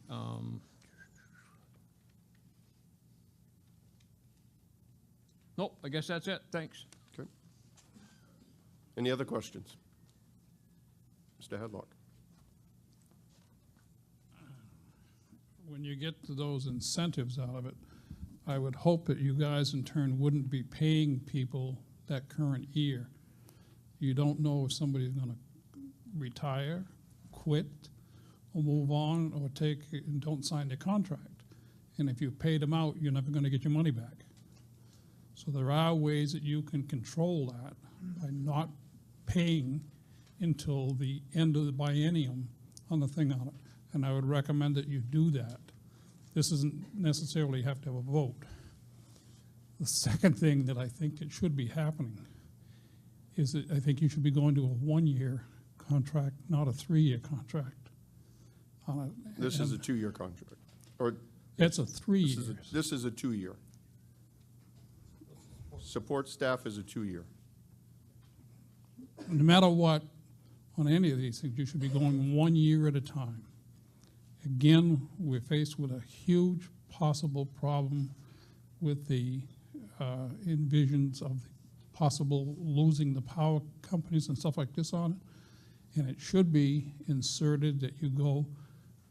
Nope, I guess that's it. Thanks. Okay. Any other questions? Mr. Hadlock. When you get to those incentives out of it, I would hope that you guys in turn wouldn't be paying people that current year. You don't know if somebody's going to retire, quit, or move on, or take and don't sign their contract. And if you paid them out, you're never going to get your money back. So there are ways that you can control that by not paying until the end of the biennium on the thing on it. And I would recommend that you do that. This doesn't necessarily have to have a vote. The second thing that I think it should be happening is that I think you should be going to a 1-year contract, not a 3-year contract. This is a 2-year contract. Or it's a 3 years. This is a 2-year. Support staff is a 2-year. No matter what, on any of these things, you should be going 1 year at a time. Again, we're faced with a huge possible problem with the envisions of possible losing the power companies and stuff like this on it. And it should be inserted that you go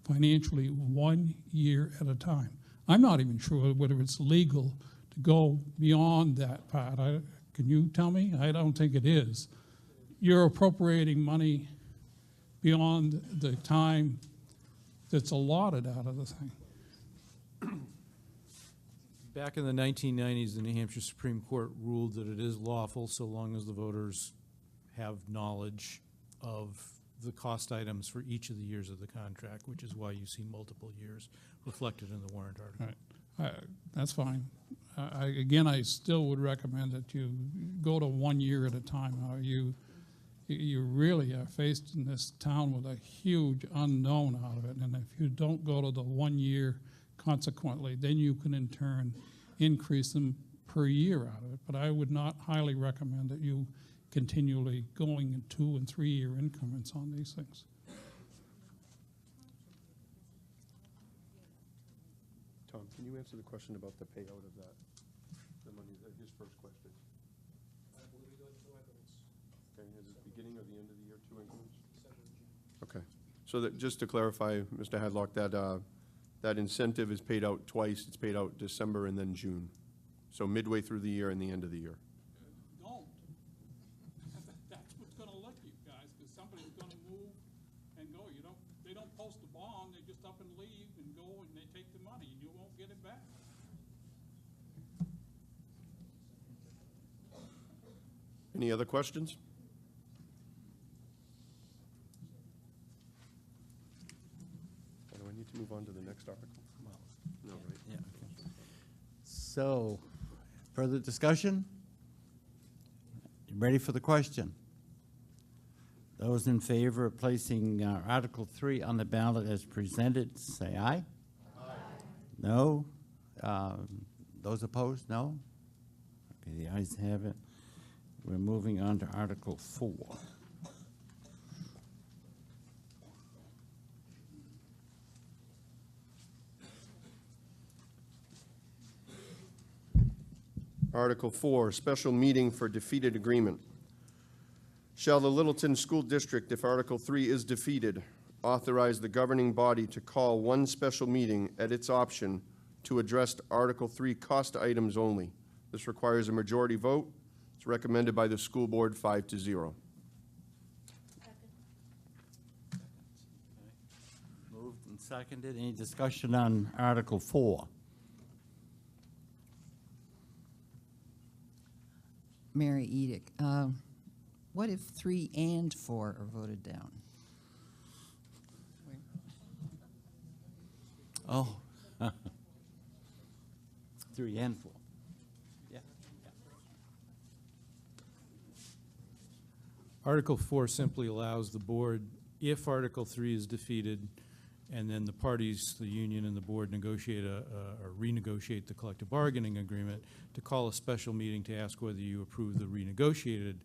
financially 1 year at a time. I'm not even sure whether it's legal to go beyond that part. Can you tell me? I don't think it is. You're appropriating money beyond the time that's allotted out of the thing. Back in the 1990s, the New Hampshire Supreme Court ruled that it is lawful so long as the voters have knowledge of the cost items for each of the years of the contract, which is why you see multiple years reflected in the warrant article. Right. That's fine. Again, I still would recommend that you go to 1 year at a time. You really are faced in this town with a huge unknown out of it, and if you don't go to the 1 year consequently, then you can in turn increase them per year out of it. But I would not highly recommend that you continually going in 2 and 3 year increments on these things. Tom, can you answer the question about the payout of that? The money, his first question. Okay, is it the beginning or the end of the year, 2 increments? Okay, so that, just to clarify, Mr. Hadlock, that incentive is paid out twice. It's paid out December and then June. So midway through the year and the end of the year. Don't. That's what's going to lick you guys, because somebody's going to move and go. They don't post a bond. They just up and leave and go, and they take the money, and you won't get it back. Any other questions? Do I need to move on to the next article? No, right? Yeah. So, further discussion? You ready for the question? Those in favor of placing Article 3 on the ballot as presented, say aye. Aye. No? Those opposed, no? Okay, the ayes have it. We're moving on to Article 4. Article 4, special meeting for defeated agreement. Shall the Littleton School District, if Article 3 is defeated, authorize the governing body to call one special meeting at its option to address Article 3 cost items only? This requires a majority vote. It's recommended by the school board 5-0. Moved and seconded. Any discussion on Article 4? Mary Edick, what if 3 and 4 are voted down? Oh. 3 and 4. Yeah. Article 4 simply allows the board, if Article 3 is defeated, and then the parties, the union and the board, negotiate or renegotiate the collective bargaining agreement, to call a special meeting to ask whether you approve the renegotiated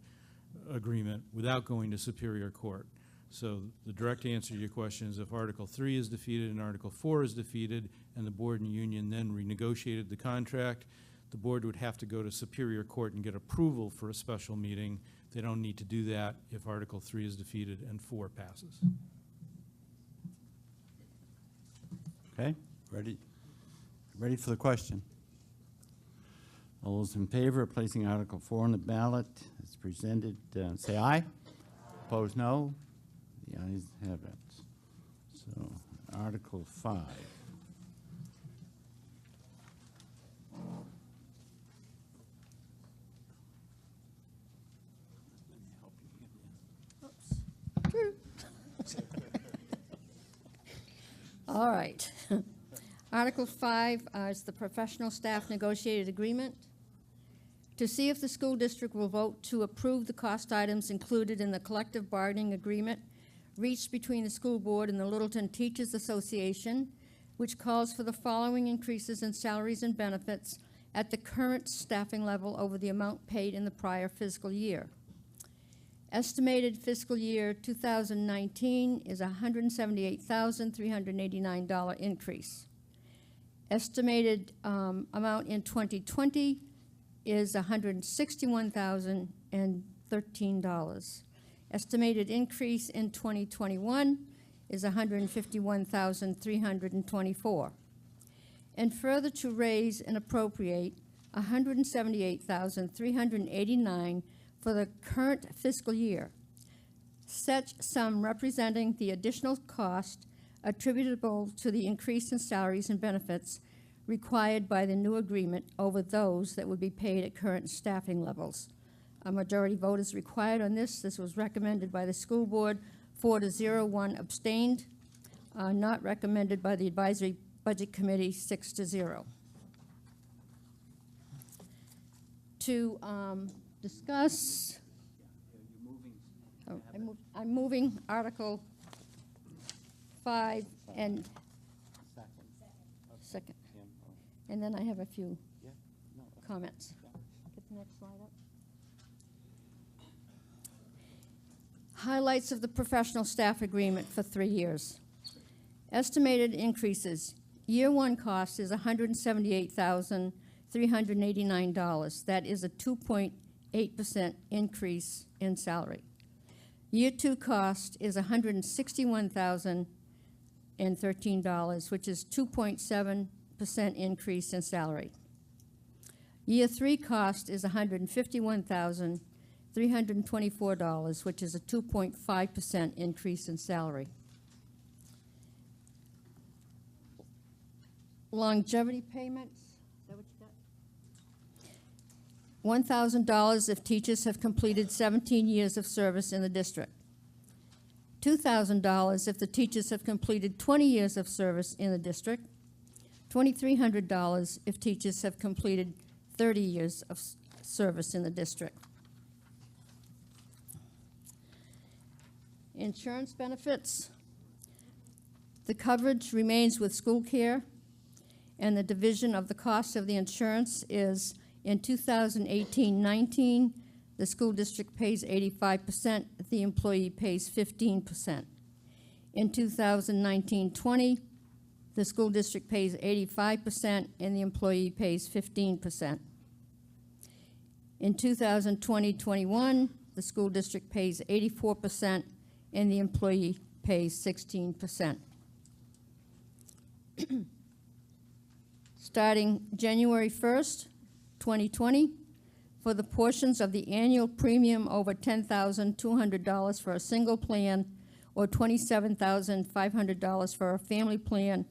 agreement without going to Superior Court. So the direct answer to your question is if Article 3 is defeated and Article 4 is defeated, and the board and union then renegotiated the contract, the board would have to go to Superior Court and get approval for a special meeting. They don't need to do that if Article 3 is defeated and 4 passes. Okay, ready for the question? All those in favor of placing Article 4 on the ballot as presented, say aye. Opposed, no. The ayes have it. So, Article 5. All right. Article 5 is the professional staff negotiated agreement. To see if the school district will vote to approve the cost items included in the collective bargaining agreement reached between the school board and the Littleton Teachers Association, which calls for the following increases in salaries and benefits at the current staffing level over the amount paid in the prior fiscal year. Estimated fiscal year 2019 is a $178,389 increase. Estimated amount in 2020 is $161,013. Estimated increase in 2021 is $151,324. And further to raise and appropriate $178,389 for the current fiscal year, such sum representing the additional cost attributable to the increase in salaries and benefits required by the new agreement over those that would be paid at current staffing levels. A majority vote is required on this. This was recommended by the school board, 4-0, 1 abstained. Not recommended by the advisory budget committee, 6-0. To discuss, I'm moving Article 5 and second. And then I have a few comments. Get the next slide up. Highlights of the professional staff agreement for 3 years. Estimated increases. Year 1 cost is $178,389. That is a 2.8% increase in salary. Year 2 cost is $161,013, which is 2.7% increase in salary. Year 3 cost is $151,324, which is a 2.5% increase in salary. Longevity payments, is that what you got? $1,000 if teachers have completed 17 years of service in the district. $2,000 if the teachers have completed 20 years of service in the district. $2,300 if teachers have completed 30 years of service in the district. Insurance benefits. The coverage remains with school care, and the division of the cost of the insurance is In 2018-19, the school district pays 85%, the employee pays 15%. In 2019-20, the school district pays 85% and the employee pays 15%. In 2020-21, the school district pays 84% and the employee pays 16%. Starting January 1st, 2020, for the portions of the annual premium over $10,200 for a single plan or $27,500 for a family plan,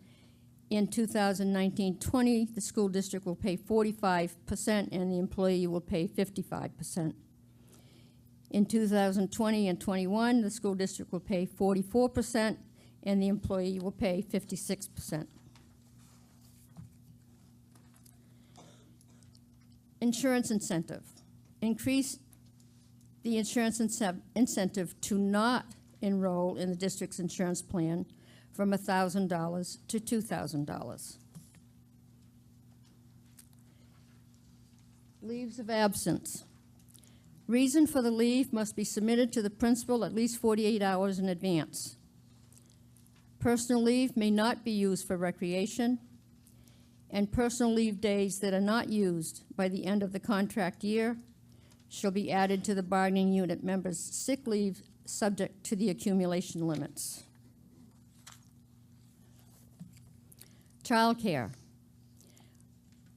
in 2019-20, the school district will pay 45% and the employee will pay 55%. In 2020 and 21, the school district will pay 44% and the employee will pay 56%. Insurance incentive. Increase the insurance incentive to not enroll in the district's insurance plan from $1,000 to $2,000. Leaves of absence. Reason for the leave must be submitted to the principal at least 48 hours in advance. Personal leave may not be used for recreation, and personal leave days that are not used by the end of the contract year shall be added to the bargaining unit members' sick leave subject to the accumulation limits. Childcare.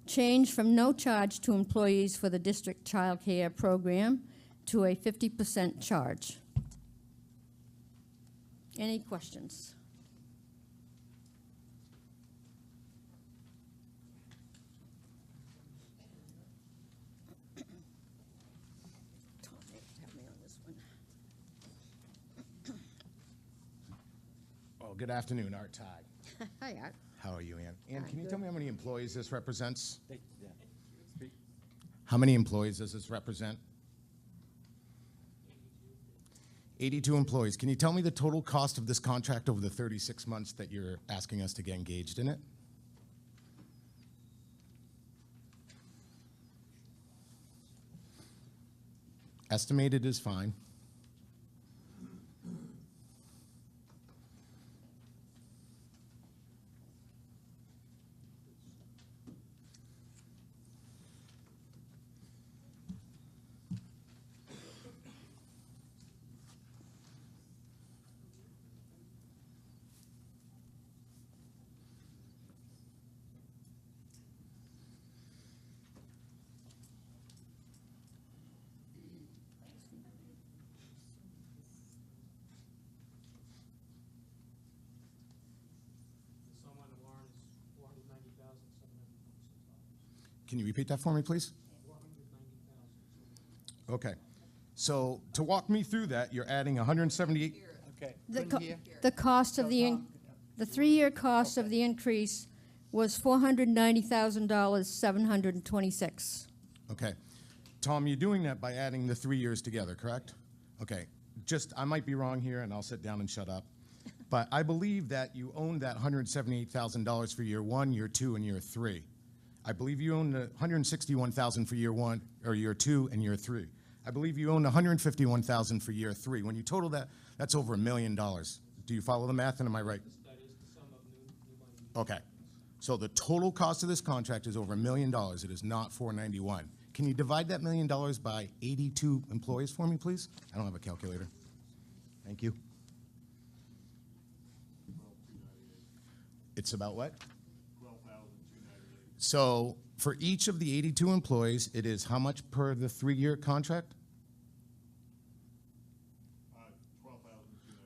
Change from no charge to employees for the district childcare program to a 50% charge. Any questions? Well, good afternoon, Art Tide. Hi, Art. How are you, Ann? Ann, can you good. tell me how many employees this represents? How many employees does this represent? 82 employees. Can you tell me the total cost of this contract over the 36 months that you're asking us to get engaged in it? Estimated is fine. Can you repeat that for me, please? Okay. So to walk me through that, you're adding 178. Okay. The cost of the 3-year cost of the increase was $490,726. Okay. Tom, you're doing that by adding the 3 years together, correct? Okay. I might be wrong here, and I'll sit down and shut up. But I believe that you own that $178,000 for year 1, year 2, and year 3. I believe you own the $161,000 for year 1, or year 2, and year 3. I believe you own $151,000 for year 3. When you total that, that's over $1 million. Do you follow the math, and am I right? That is the sum of new money. Okay. So the total cost of this contract is over $1 million. It is not $491. Can you divide that $1 million by 82 employees for me, please? I don't have a calculator. Thank you. It's about what? So for each of the 82 employees, it is how much per the 3-year contract?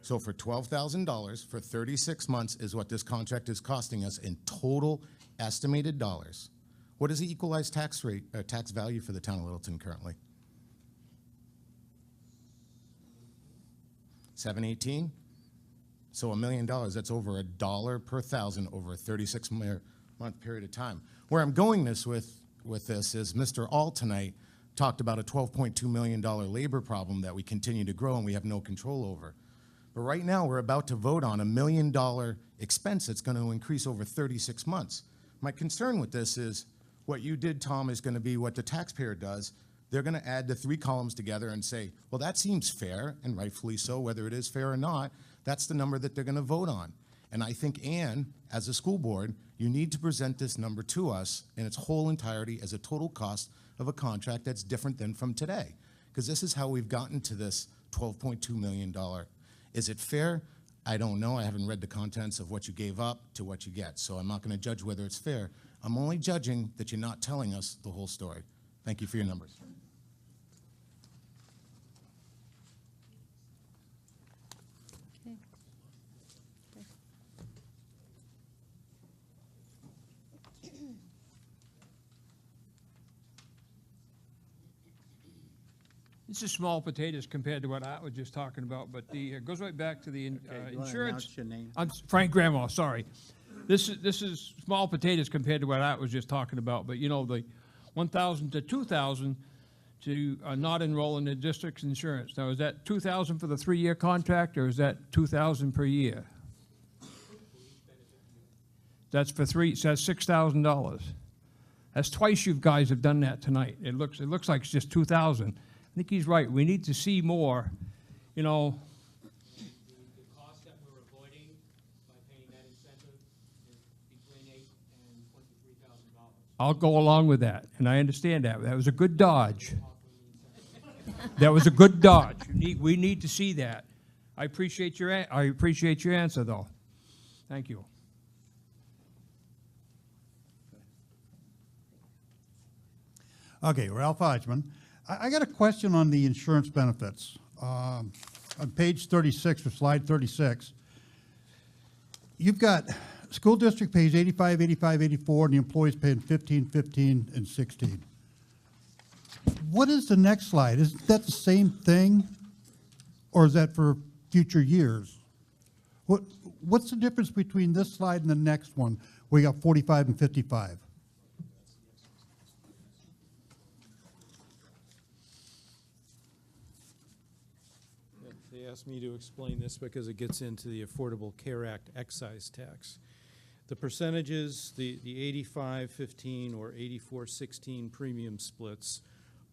So for $12,000 for 36 months is what this contract is costing us in total estimated dollars. What is the equalized tax rate, tax value for the town of Littleton currently? 718? So $1 million, that's over $1 per thousand over a 36-month period of time. Where I'm going with this is Mr. All tonight talked about a $12.2 million labor problem that we continue to grow and we have no control over. But right now, we're about to vote on $1 million expense that's going to increase over 36 months. My concern with this is, What you did, Tom, is going to be what the taxpayer does. They're going to add the 3 columns together and say, well, that seems fair, and rightfully so, whether it is fair or not. That's the number that they're going to vote on. And I think, Ann, as a school board, you need to present this number to us in its whole entirety as a total cost of a contract that's different than from today. Because this is how we've gotten to this $12.2 million. Is it fair? I don't know. I haven't read the contents of what you gave up to what you get, so I'm not going to judge whether it's fair. I'm only judging that you're not telling us the whole story. Thank you for your numbers. This is small potatoes compared to what I was just talking about, but it goes right back to the you wanna insurance. announce your name? I'm Frank Grandma, sorry. This is small potatoes compared to what I was just talking about, but you know, the 1,000 to 2,000 to not enroll in the district's insurance. Now, is that 2,000 for the 3-year contract, or is that 2,000 per year? That's for 3, so that's $6,000. That's twice you guys have done that tonight. It looks like it's just 2,000. I think he's right. We need to see more, you know. The cost that we're avoiding by paying that incentive is between $8,000 and $23,000. I'll go along with that, and I understand that. That was a good dodge. That was a good dodge. We need to see that. I appreciate your answer, though. Thank you. Okay, Ralph Hodgman. I got a question on the insurance benefits. On page 36 or slide 36, you've got school district pays 85, 85, 84, and the employees paying 15, 15, and 16. What is the next slide? Isn't that the same thing, or is that for future years? What's the difference between this slide and the next one? We got 45 and 55. They asked me to explain this because it gets into the Affordable Care Act excise tax. The percentages, the 85-15 or 84-16 premium splits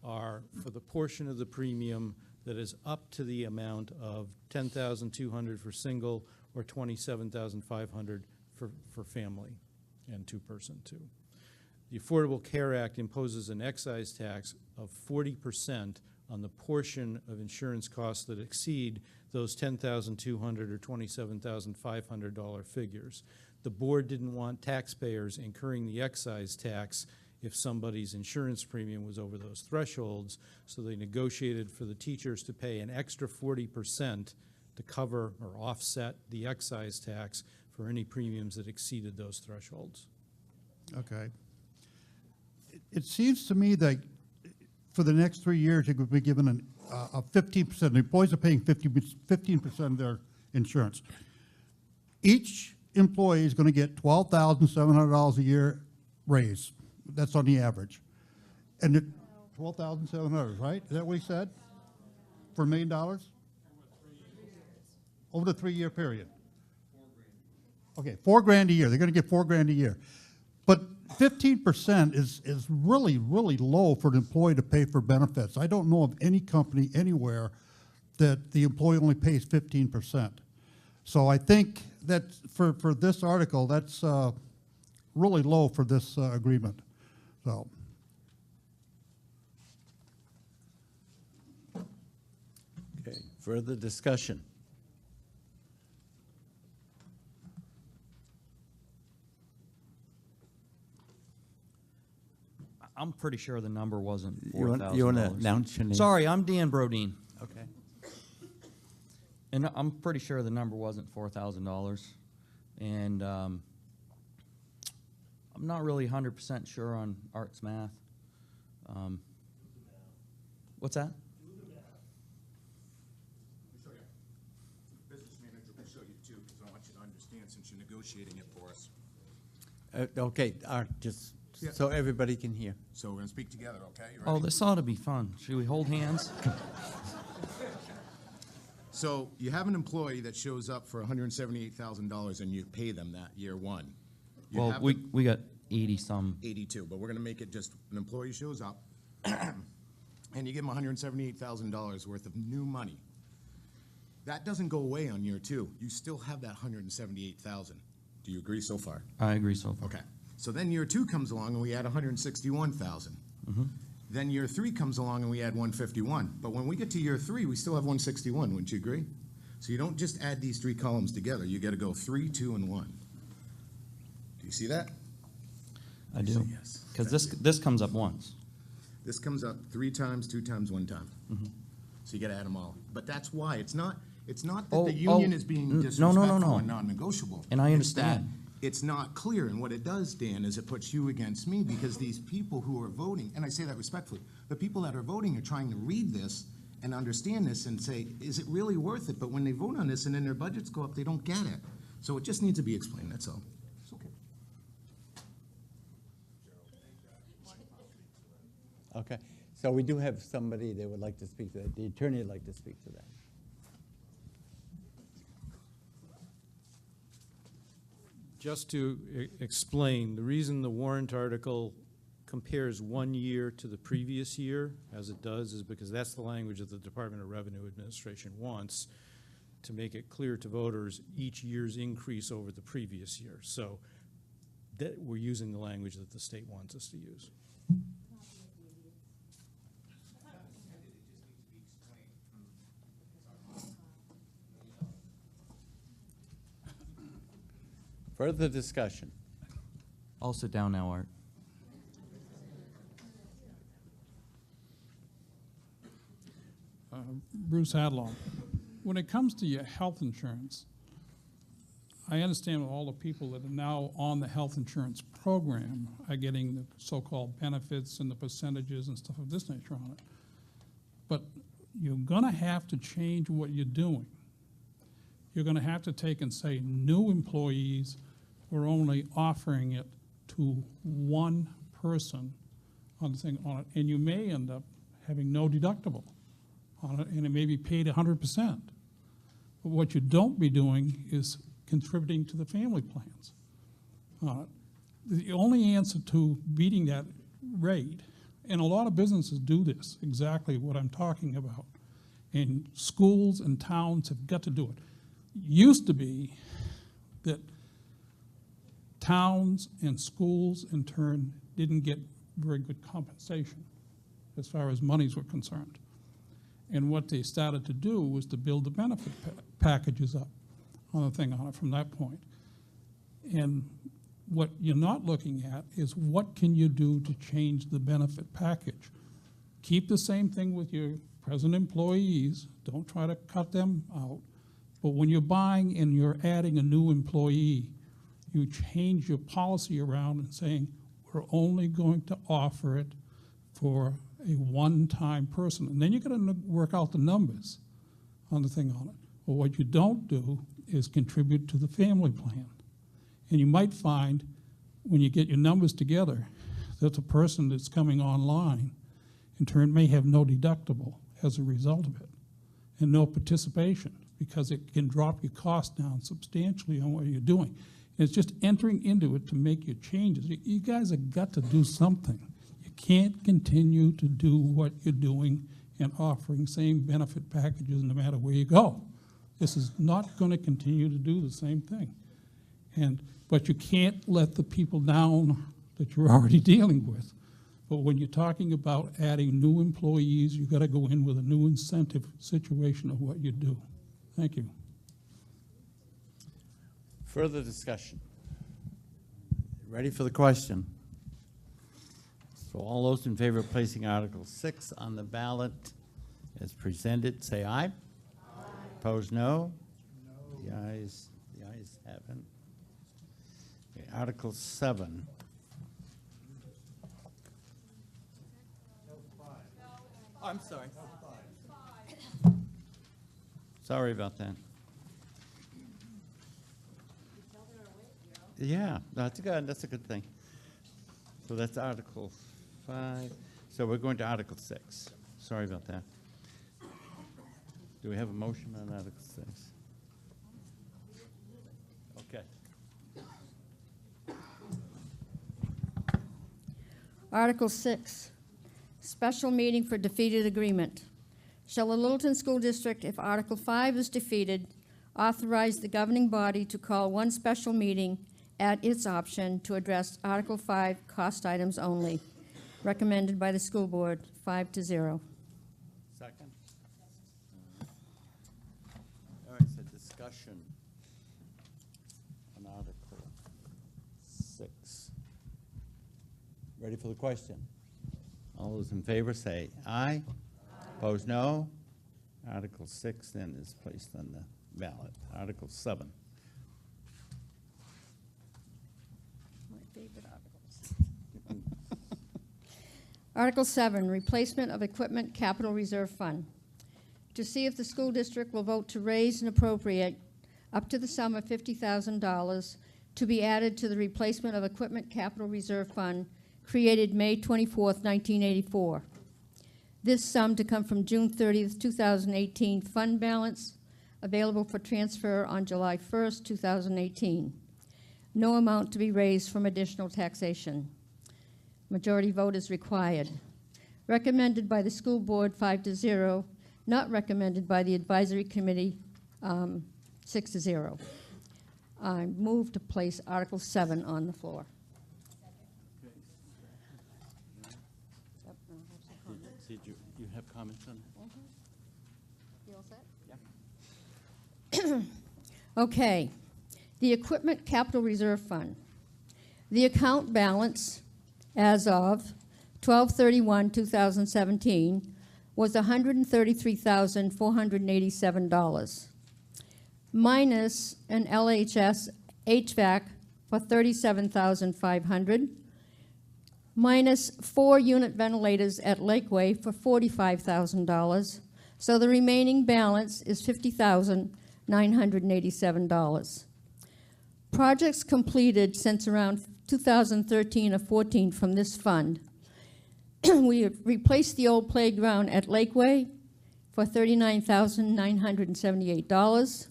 are for the portion of the premium that is up to the amount of $10,200 for single or $27,500 for family and two-person too. The Affordable Care Act imposes an excise tax of 40% on the portion of insurance costs that exceed those $10,200 or $27,500 figures. The board didn't want taxpayers incurring the excise tax if somebody's insurance premium was over those thresholds, so they negotiated for the teachers to pay an extra 40% to cover or offset the excise tax for any premiums that exceeded those thresholds. Okay. It seems to me that for the next 3 years, it could be given a 15%. The employees are paying 15% of their insurance. Each employee is going to get $12,700 a year raise. That's on the average. And $12,700, right? Is that what he said? For $1 million? Over the 3-year period. Okay, $4,000 a year. They're going to get $4,000 a year. But 15% is really, really low for an employee to pay for benefits. I don't know of any company anywhere that the employee only pays 15%. So I think that for this article, that's really low for this agreement. So. Okay, further discussion? I'm pretty sure the number wasn't You want- $4,000. you wanna announce your name? Sorry, I'm Dan Brodeen. Okay. And I'm pretty sure the number wasn't $4,000. And I'm not really 100% sure on Art's math. What's that? Business manager will show you too, because I want you to understand since you're negotiating it for us. Okay, Art, just Yeah. so everybody can hear. So we're going to speak together, okay? You Oh, ready? this ought to be fun. Should we hold hands? So you have an employee that shows up for $178,000 and you pay them that year one. You Well, have we the- got 80-some. 82, but we're gonna make it just, an employee shows up, and you give them $178,000 worth of new money. That doesn't go away on year two. You still have that 178,000. Do you agree so far? I agree so far. Okay. So then year two comes along and we add 161,000. Mhm. Then year three comes along and we add 151. But when we get to year three, we still have 161. Wouldn't you agree? So you don't just add these three columns together. You got to go 3, 2, and 1. Do you see that? I do. Yes. Because this comes up once. This comes up 3 times, 2 times, 1 time. Mhm. So you got to add them all. But that's why it's not that Oh, the union oh, is being no, disrespectful no. and non-negotiable. And I It's that understand. it's not clear, and what it does, Dan, is it puts you against me, because these people who are voting, and I say that respectfully, the people that are voting are trying to read this and understand this and say, is it really worth it? But when they vote on this and then their budgets go up, they don't get it. So it just needs to be explained, that's all. It's okay. Okay, so we do have somebody that would like to speak to that. The attorney would like to speak to that. Just to explain, the reason the warrant article compares 1 year to the previous year, as it does, is because that's the language that the Department of Revenue Administration wants to make it clear to voters each year's increase over the previous year. So that we're using the language that the state wants us to use. Further discussion? I'll sit down now, Art. Bruce Hadlaw, when it comes to your health insurance, I understand all the people that are now on the health insurance program are getting the so-called benefits and the percentages and stuff of this nature on it. But you're gonna have to change what you're doing. You're gonna have to take and say, new employees, we're only offering it to one person on the thing on it, and you may end up having no deductible on it, and it may be paid 100%. But what you don't be doing is contributing to the family plans. The only answer to beating that rate, and a lot of businesses do this, exactly what I'm talking about, and schools and towns have got to do it. Used to be that towns and schools in turn didn't get very good compensation as far as monies were concerned. And what they started to do was to build the benefit packages up on the thing on it from that point. And what you're not looking at is what can you do to change the benefit package. Keep the same thing with your present employees. Don't try to cut them out. But when you're buying and you're adding a new employee, you change your policy around and saying, we're only going to offer it for a one-time person. And then you're going to work out the numbers on the thing on it. But what you don't do is contribute to the family plan. And you might find when you get your numbers together that the person that's coming online in turn may have no deductible as a result of it and no participation, because it can drop your cost down substantially on what you're doing. And it's just entering into it to make your changes. You guys have got to do something. You can't continue to do what you're doing and offering same benefit packages no matter where you go. This is not going to continue to do the same thing. But you can't let the people down that you're already dealing with. But when you're talking about adding new employees, you've got to go in with a new incentive situation of what you do. Thank you. Further discussion? Ready for the question? So all those in favor of placing Article 6 on the ballot as presented, say aye. Aye. Opposed, no? No. The ayes have it. Okay, Article 7. I'm sorry. Sorry about that. Yeah, that's good. That's a good thing. So that's Article 5. So we're going to Article 6. Sorry about that. Do we have a motion on Article 6? Okay. Article 6, special meeting for defeated agreement. Shall the Littleton School District, if Article 5 is defeated, authorize the governing body to call one special meeting at its option to address Article 5 cost items only? Recommended by the school board, 5-0. Second. All right, so discussion on Article 6. Ready for the question? All those in favor say aye. Opposed, no. Article 6 then is placed on the ballot. Article 7. My favorite articles. Article 7, replacement of equipment capital reserve fund. To see if the school district will vote to raise and appropriate up to the sum of $50,000 to be added to the replacement of equipment capital reserve fund created May 24th, 1984. This sum to come from June 30th, 2018 fund balance available for transfer on July 1st, 2018. No amount to be raised from additional taxation. Majority vote is required. Recommended by the school board, 5-0. Not recommended by the advisory committee, 6-0. I move to place Article 7 on the floor. Did you have comments on that? You all set? Yeah. Okay. The Equipment Capital Reserve Fund. The account balance as of 12/31/2017 was $133,487, minus an LHS HVAC for $37,500, minus 4 unit ventilators at Lakeway for $45,000. So the remaining balance is $50,987. Projects completed since around 2013 or 14 from this fund. We have replaced the old playground at Lakeway for $39,978.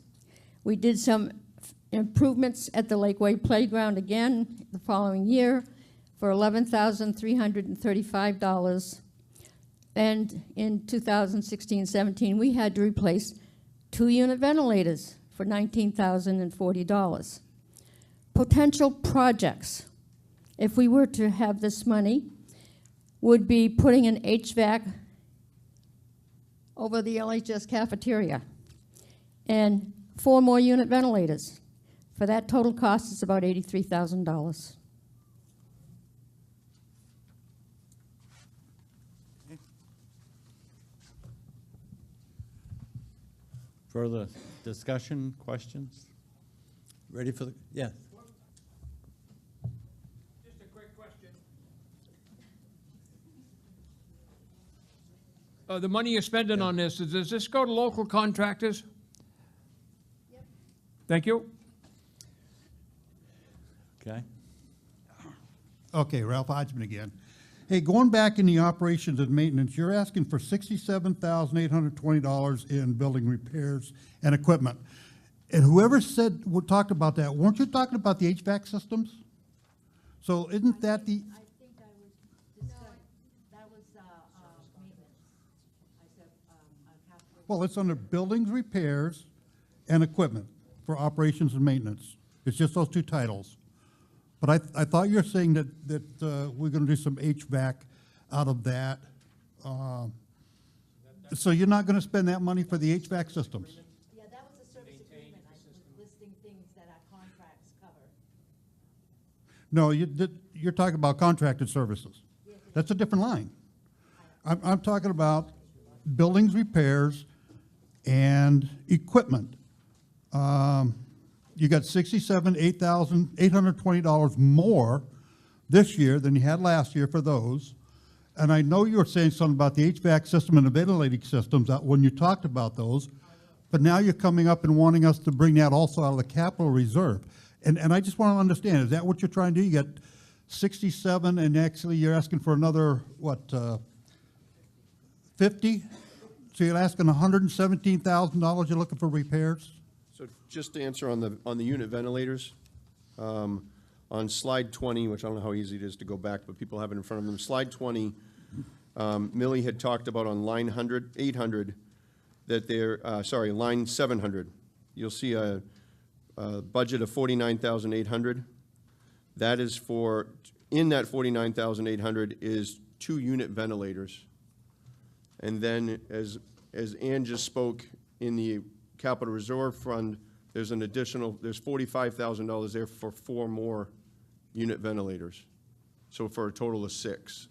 We did some improvements at the Lakeway playground again the following year for $11,335. And in 2016-17, we had to replace 2 unit ventilators for $19,040. Potential projects, if we were to have this money, would be putting an HVAC over the LHS cafeteria and 4 more unit ventilators. For that total cost, it's about $83,000. Further discussion, questions? Ready for the, yeah. Just a quick question. The money you're spending on this, does this go to local contractors? Yep. Thank you. Okay. Okay, Ralph Hodgman again. Hey, going back in the operations and maintenance, you're asking for $67,820 in building repairs and equipment. And whoever said, talked about that, weren't you talking about the HVAC systems? So isn't that the, I think I was, that was maintenance. I said, on capital. well, it's under buildings, repairs, and equipment for operations and maintenance. It's just those 2 titles. But I thought you were saying that we're going to do some HVAC out of that. So you're not going to spend that money for the HVAC systems? Yeah, that was a service agreement. I was listing things that our contracts cover. No, you're talking about contracted services. That's a different line. I'm talking about buildings, repairs, and equipment. You got $820 more this year than you had last year for those. And I know you were saying something about the HVAC system and the ventilating systems when you talked about those, but now you're coming up and wanting us to bring that also out of the capital reserve. And I just want to understand, is that what you're trying to do? You got 67 and actually you're asking for another, what, 50? So you're asking $117,000 you're looking for repairs? So just to answer on the unit ventilators, on on slide 20, which I don't know how easy it is to go back, but people have it in front of them. Slide 20, Millie had talked about on line 800, that line 700, you'll see a budget of 49,800. That is for, in that 49,800 is 2 unit ventilators. And then, as Ann just spoke, in the capital reserve fund, there's an additional, there's $45,000 there for 4 more unit ventilators. So for a total of 6.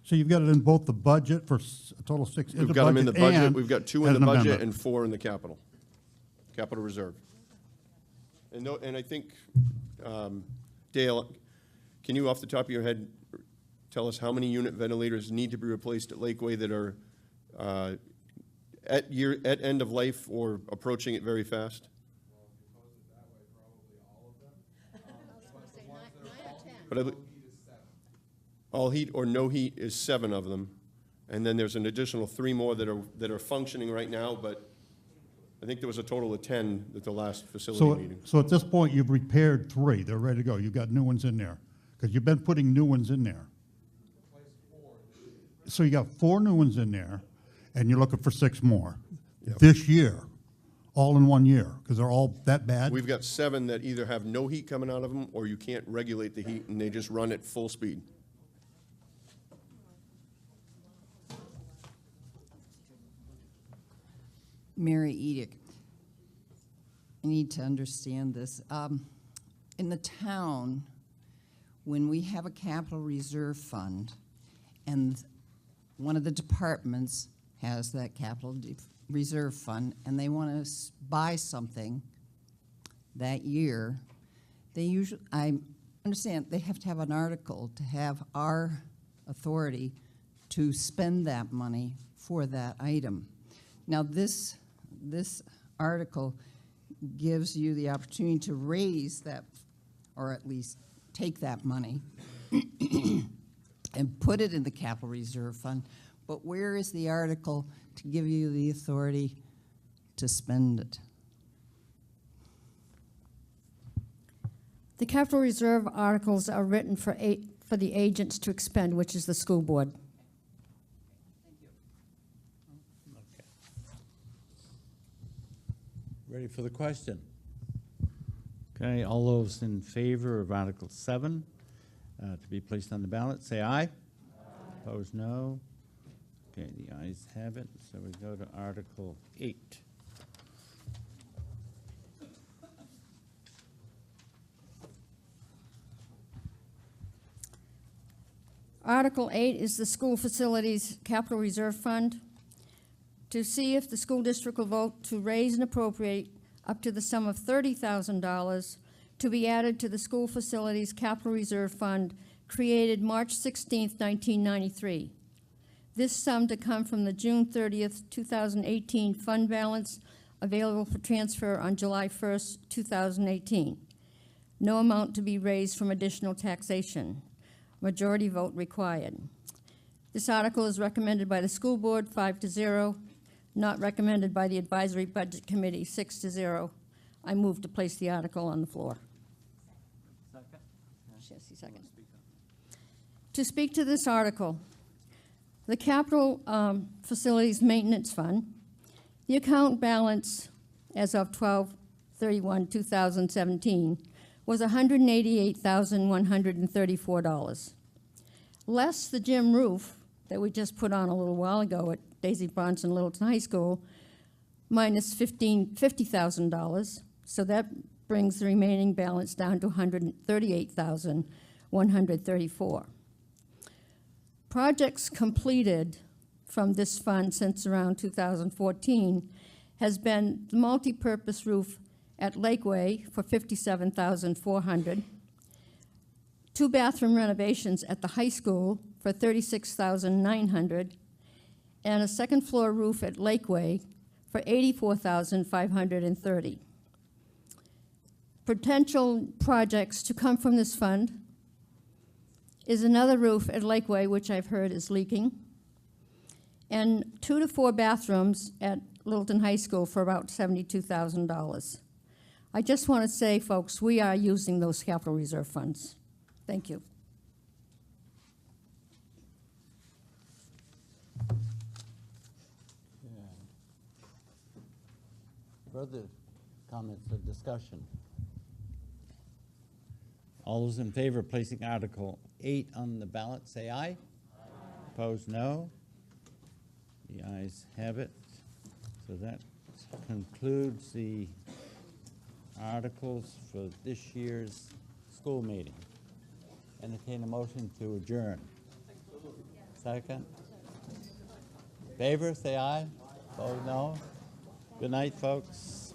So you've got it in both the budget for a total of 6 in the budget. We've got them in the budget. and We've got 2 as in the an budget amendment. and 4 in the capital reserve. And I think, Dale, can you off the top of your head tell us how many unit ventilators need to be replaced at Lakeway that are at end of life or approaching it very fast? But all heat or no heat is 7 of them, and then there's an additional 3 more that are functioning right now. But I think there was a total of 10 at the last facility meeting. So at this point, you've repaired 3. They're ready to go. You've got new ones in there because you've been putting new ones in there. So you got 4 new ones in there, and you're looking for 6 more this year, all in 1 year, because they're all that bad. We've got 7 that either have no heat coming out of them, or you can't regulate the heat, and they just run at full speed. Mary Edick, I need to understand this. In the town, when we have a capital reserve fund, and one of the departments has that capital reserve fund, and they want to buy something that year, they usually, I understand, they have to have an article to have our authority to spend that money for that item. Now, this article gives you the opportunity to raise that, or at least take that money and put it in the capital reserve fund. But where is the article to give you the authority to spend it? The capital reserve articles are written for the agents to expend, which is the school board. Ready for the question? Okay, all those in favor of Article 7 to be placed on the ballot, say aye. Aye. Opposed, no. Okay, the ayes have it, so we go to Article 8. Article 8 is the school facilities capital reserve fund. To see if the school district will vote to raise and appropriate up to the sum of $30,000 to be added to the school facilities capital reserve fund created March 16, 1993. This sum to come from the June 30th, 2018 fund balance available for transfer on July 1st, 2018. No amount to be raised from additional taxation. Majority vote required. This article is recommended by the school board 5-0, not recommended by the advisory budget committee 6-0. I move to place the article on the floor. Second. Jesse, second. To speak to this article, the capital facilities maintenance fund, the account balance as of 12/31/2017 was $188,134. Less the gym roof that we just put on a little while ago at Daisy Bronson Littleton High School, minus $50,000. So that brings the remaining balance down to $138,134. Projects completed from this fund since around 2014 has been the multi-purpose roof at Lakeway for $57,400, 2 bathroom renovations at the high school for $36,900, and a second floor roof at Lakeway for $84,530. Potential projects to come from this fund is another roof at Lakeway, which I've heard is leaking, and 2 to 4 bathrooms at Littleton High School for about $72,000. I just want to say, folks, we are using those capital reserve funds. Thank you. Further comments or discussion? All those in favor of placing Article 8 on the ballot, say aye. Opposed, no. The ayes have it. So that concludes the articles for this year's school meeting. Entertain a motion to adjourn. Second? Favor, say aye. Opposed, no. Good night, folks.